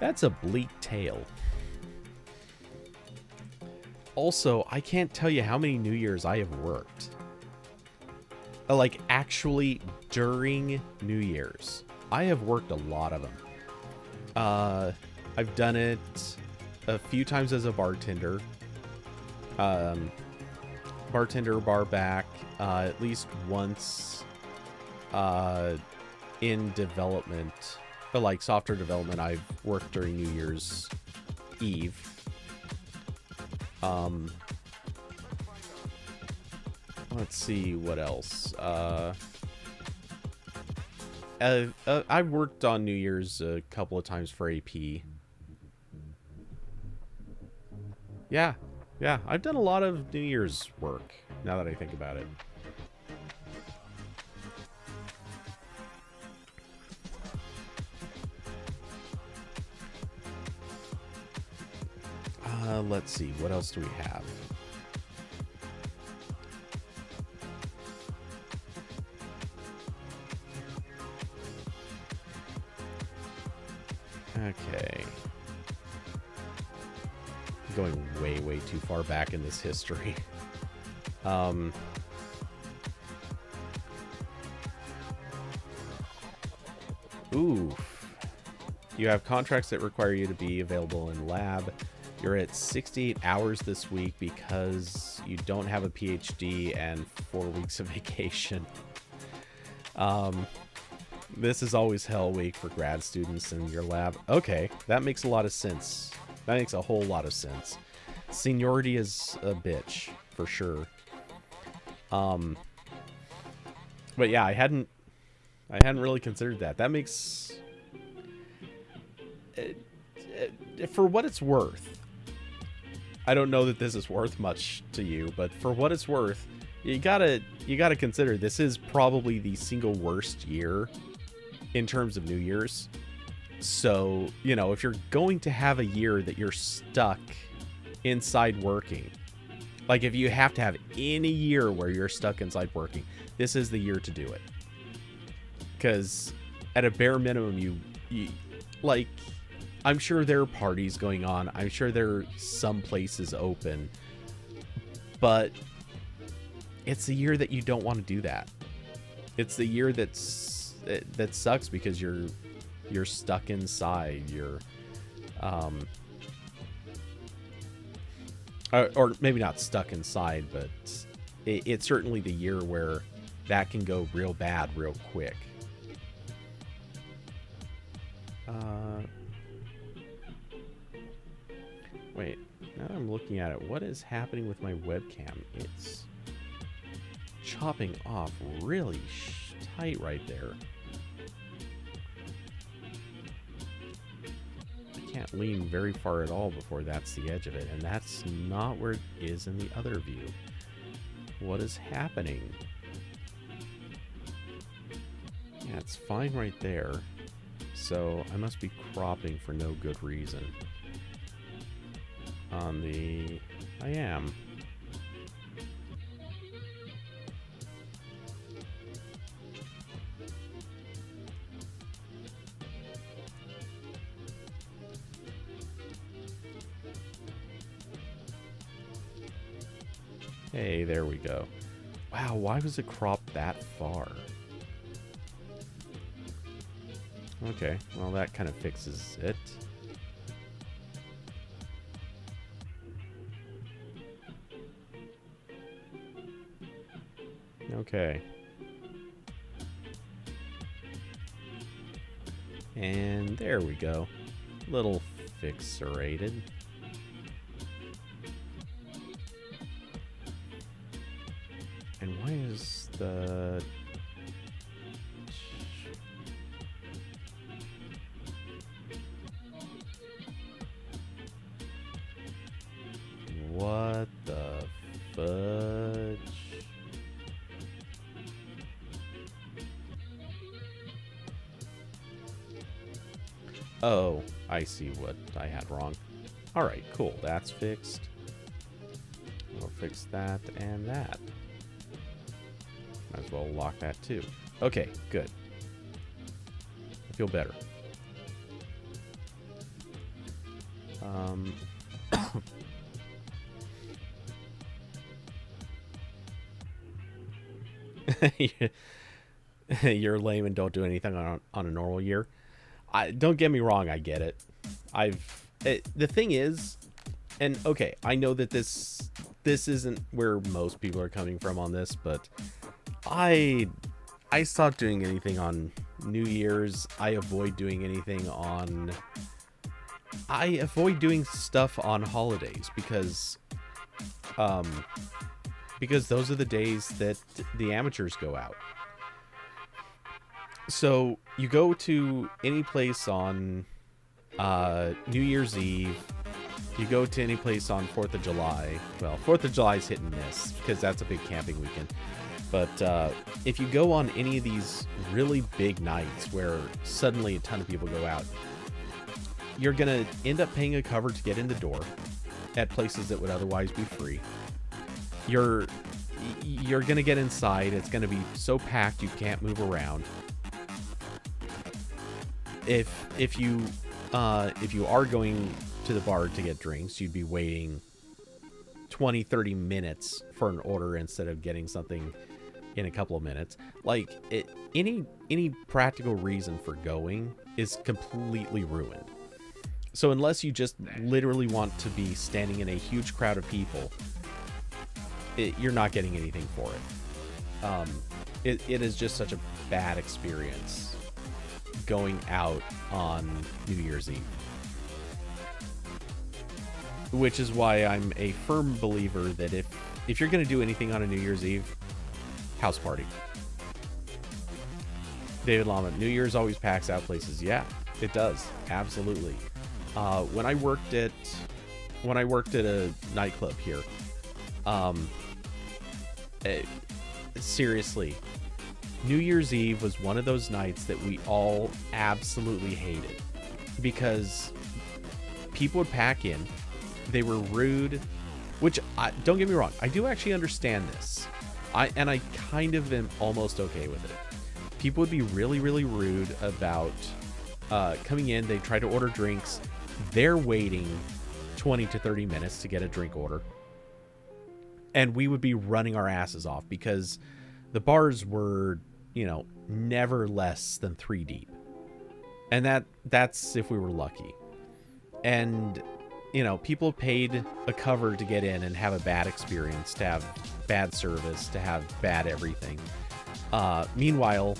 That's a bleak tale. Also, I can't tell you how many New Year's I have worked. Like, actually, during New Year's. I have worked a lot of them. I've done it a few times as a bartender. Bartender, bar back. At least once in development. But like software development, I've worked during New Year's Eve. Let's see what else. I've worked on New Year's a couple of times for AP. Yeah, I've done a lot of New Year's work, now that I think about it. Let's see, what else do we have? Okay. Going way too far back in this history. Ooh. You have contracts that require you to be available in lab. You're at 68 hours this week because you don't have a PhD and 4 weeks of vacation. This is always hell week for grad students in your lab. Okay, that makes a lot of sense. That makes a whole lot of sense. Seniority is a bitch, for sure. But yeah, I hadn't really considered that. That makes... for what it's worth, I don't know that this is worth much to you, but for what it's worth, you gotta consider this is probably the single worst year in terms of New Year's. So, you know, if you're going to have a year that you're stuck inside working, like if you have to have any year where you're stuck inside working, this is the year to do it. Because at a bare minimum, you like, I'm sure there are parties going on. I'm sure there are some places open. But it's the year that you don't want to do that. It's the year that sucks because you're stuck inside. You're or maybe not stuck inside, but it's certainly the year where that can go real bad real quick. Wait, now that I'm looking at it, what is happening with my webcam? It's chopping off really tight right there. I can't lean very far at all before that's the edge of it, and that's not where it is in the other view. What is happening? Yeah, it's fine right there. So I must be cropping for no good reason. On the... I am. Hey, there we go. Wow, why was it cropped that far? Okay, well that kind of fixes it. Okay. And there we go. Little fixerated. And why is the... What the fudge? Oh, I see what I had wrong. Alright, cool. That's fixed. We'll fix that and that. Might as well lock that too. Okay, good. I feel better. Um, you're lame and don't do anything on a normal year. I don't get me wrong, I get it. The thing is, and okay, I know that this isn't where most people are coming from on this, but I I stopped doing anything on New Year's. I avoid doing stuff on holidays um because those are the days that the amateurs go out. So you go to any place on New Year's Eve. You go to any place on 4th of July. Well, 4th of July is hit and miss because that's a big camping weekend. But if you go on any of these really big nights where suddenly a ton of people go out, you're going to end up paying a cover to get in the door at places that would otherwise be free. You're going to get inside. It's going to be so packed you can't move around. If you are going to the bar to get drinks, you'd be waiting 20-30 minutes for an order instead of getting something in a couple of minutes. Like any practical reason for going is completely ruined. So unless you just literally want to be standing in a huge crowd of people, you're not getting anything for it. It is just such a bad experience going out on New Year's Eve. Which is why I'm a firm believer that if you're going to do anything on a New Year's Eve, house party. David Lama, New Year's always packs out places. Yeah, it does. Absolutely. When I worked at a nightclub here, seriously, New Year's Eve was one of those nights that we all absolutely hated because people would pack in. They were rude, which don't get me wrong, I do actually understand this. I kind of am almost okay with it. People would be really, really rude about coming in. They try to order drinks. They're waiting 20 to 30 minutes to get a drink order. And we would be running our asses off because the bars were, never less than 3 deep. And that's if we were lucky. And, people paid a cover to get in and have a bad experience, to have bad service, to have bad everything. Meanwhile,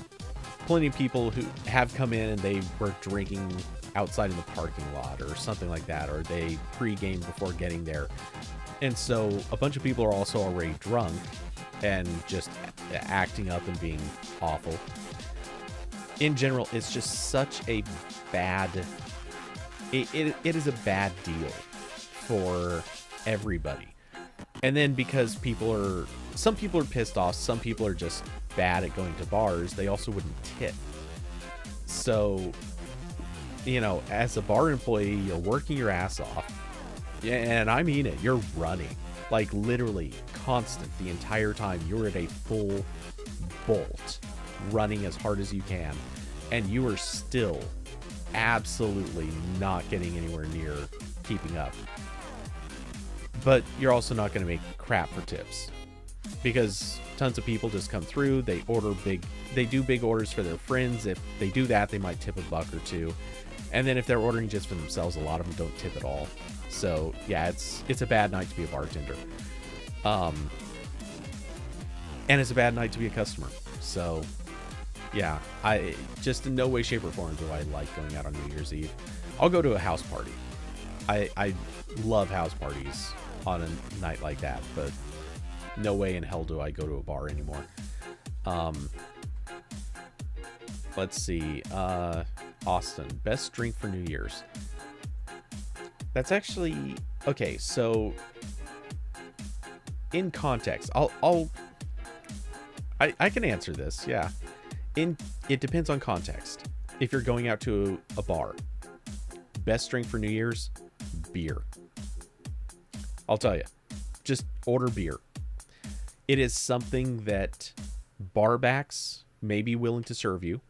plenty of people who have come in and they were drinking outside in the parking lot or something like that, or they pre-gamed before getting there. And so a bunch of people are also already drunk and just acting up and being awful. In general, it's just such a bad... It is a bad deal for everybody. And then because some people are pissed off, some people are just bad at going to bars, they also wouldn't tip. So, as a bar employee, you're working your ass off. Yeah, and I mean it, you're running. Like literally constant the entire time. You're at a full bolt, running as hard as you can. And you are still absolutely not getting anywhere near keeping up. But you're also not going to make crap for tips because tons of people just come through. They do big orders for their friends. If they do that, they might tip $1 or $2. And then if they're ordering just for themselves, a lot of them don't tip at all. So yeah, it's a bad night to be a bartender. And it's a bad night to be a customer. So yeah, I just in no way, shape, or form do I like going out on New Year's Eve. I'll go to a house party. I love house parties on a night like that, but no way in hell do I go to a bar anymore. Let's see. Austin, best drink for New Year's. That's actually okay. So in context, I can answer this. Yeah. It depends on context. If you're going out to a bar, best drink for New Year's, beer. I'll tell you, just order beer. It is something that barbacks may be willing to serve you.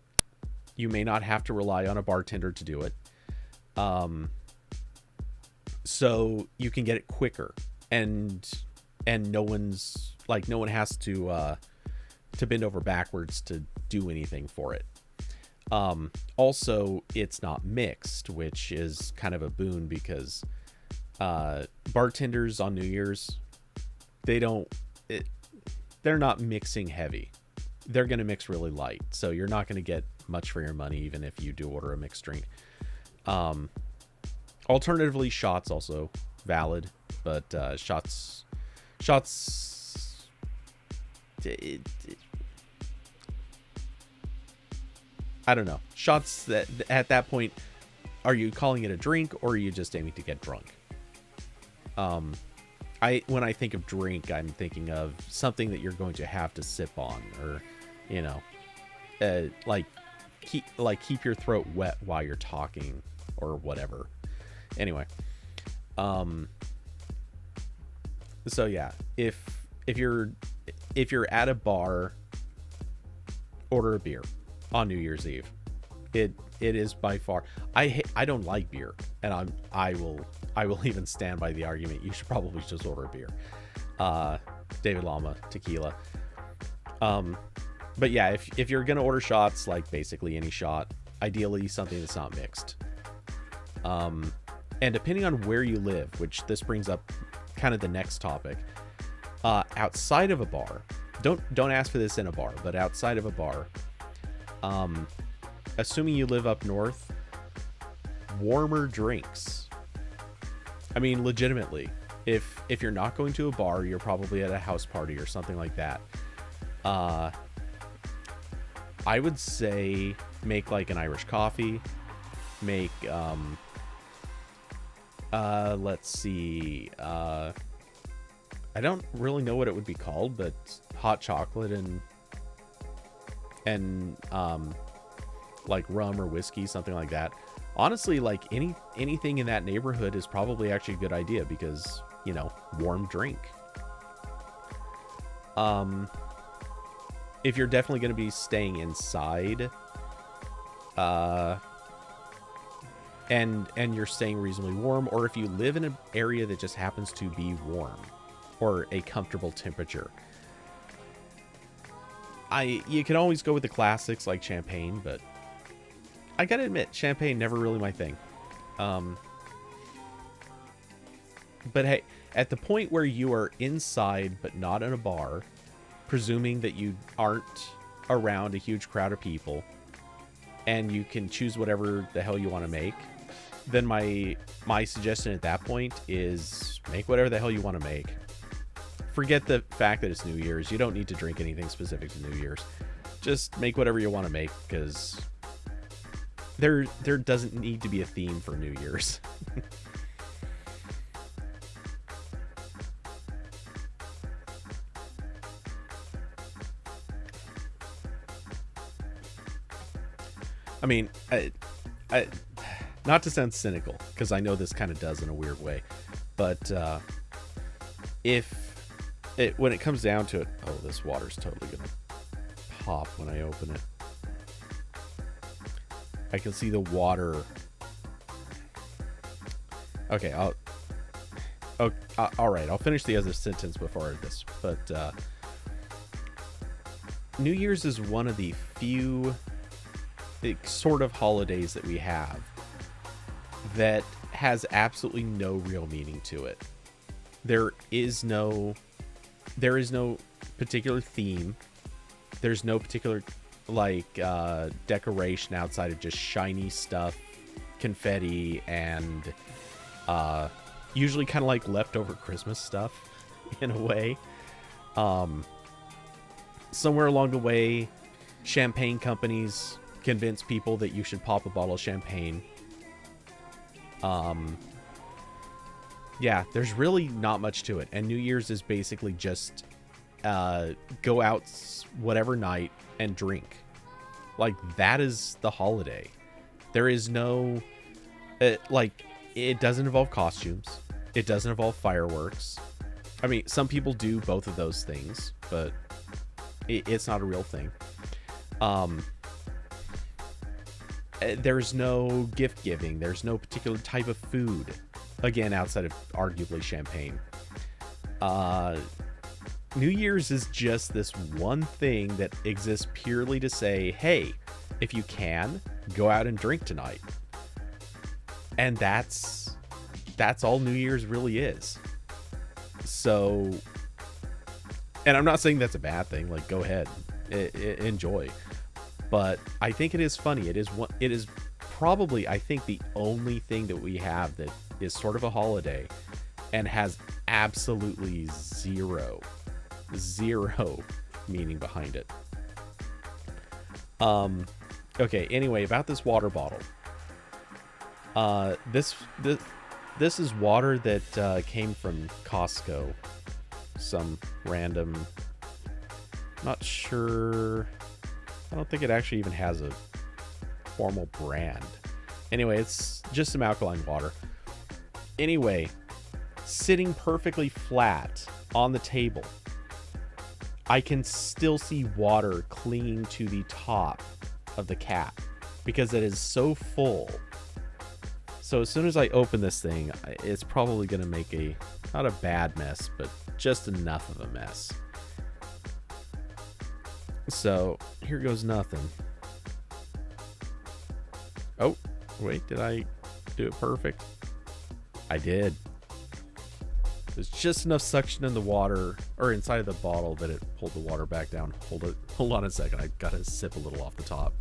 You may not have to rely on a bartender to do it. so you can get it quicker, and no one has to bend over backwards to do anything for it. Also, it's not mixed, which is kind of a boon because bartenders on New Year's, they're not mixing heavy. They're going to mix really light, so you're not going to get much for your money even if you do order a mixed drink. Alternatively, shots also valid, but shots I don't know. Shots, that at that point, are you calling it a drink or are you just aiming to get drunk? When I think of drink, I'm thinking of something that you're going to have to sip on, or keep your throat wet while you're talking or whatever. Anyway, so yeah, if you're at a bar, order a beer on New Year's Eve. It is by far, I don't like beer, and I will even stand by the argument you should probably just order a beer. David Lama tequila. But yeah, if you're gonna order shots, like basically any shot, ideally something that's not mixed. And depending on where you live, which this brings up kind of the next topic, outside of a bar, don't ask for this in a bar, but outside of a bar, assuming you live up north, warmer drinks. I mean, legitimately, if you're not going to a bar, you're probably at a house party or something like that. I would say make like an Irish coffee, make let's see, I don't really know what it would be called, but hot chocolate and like rum or whiskey, something like that. Honestly, like anything in that neighborhood is probably actually a good idea because, warm drink. If you're definitely going to be staying inside, and you're staying reasonably warm, or if you live in an area that just happens to be warm or a comfortable temperature, you can always go with the classics like champagne, but I gotta admit, champagne never really my thing. But hey, at the point where you are inside but not in a bar, presuming that you aren't around a huge crowd of people, and you can choose whatever the hell you want to make, then my suggestion at that point is make whatever the hell you want to make. Forget the fact that it's New Year's. You don't need to drink anything specific to New Year's. Just make whatever you want to make, because there doesn't need to be a theme for New Year's. I mean, I not to sound cynical, because I know this kind of does in a weird way, but when it comes down to it, oh, this water's totally gonna pop when I open it. I can see the water. Okay, all right, I'll finish the other sentence before this, but New Year's is one of the few sort of holidays that we have that has absolutely no real meaning to it. There is no particular theme. There's no particular decoration outside of just shiny stuff, confetti, and usually kind of like leftover Christmas stuff in a way. Somewhere along the way, champagne companies convince people that you should pop a bottle of champagne. Yeah, there's really not much to it, and New Year's is basically just go out whatever night and drink. Like, that is the holiday. There is no it doesn't involve costumes. It doesn't involve fireworks. I mean, some people do both of those things, but it's not a real thing. There's no gift giving. There's no particular type of food. Again, outside of arguably champagne. New Year's is just this one thing that exists purely to say, hey, if you can, go out and drink tonight. And that's all New Year's really is. So, and I'm not saying that's a bad thing. Like, go ahead, enjoy. But I think it is funny. It is probably, I think, the only thing that we have that is sort of a holiday and has absolutely zero meaning behind it. Okay, anyway, about this water bottle. This is water that came from Costco. Some random, not sure, I don't think it actually even has a formal brand. Anyway, it's just some alkaline water. Anyway, sitting perfectly flat on the table, I can still see water clinging to the top of the cap because it is so full. So as soon as I open this thing, it's probably going to make not a bad mess, but just enough of a mess. So here goes nothing. Oh, wait, did I do it perfect? I did. There's just enough suction in the water, or inside of the bottle, that it pulled the water back down. Hold on a second. I gotta sip a little off the top.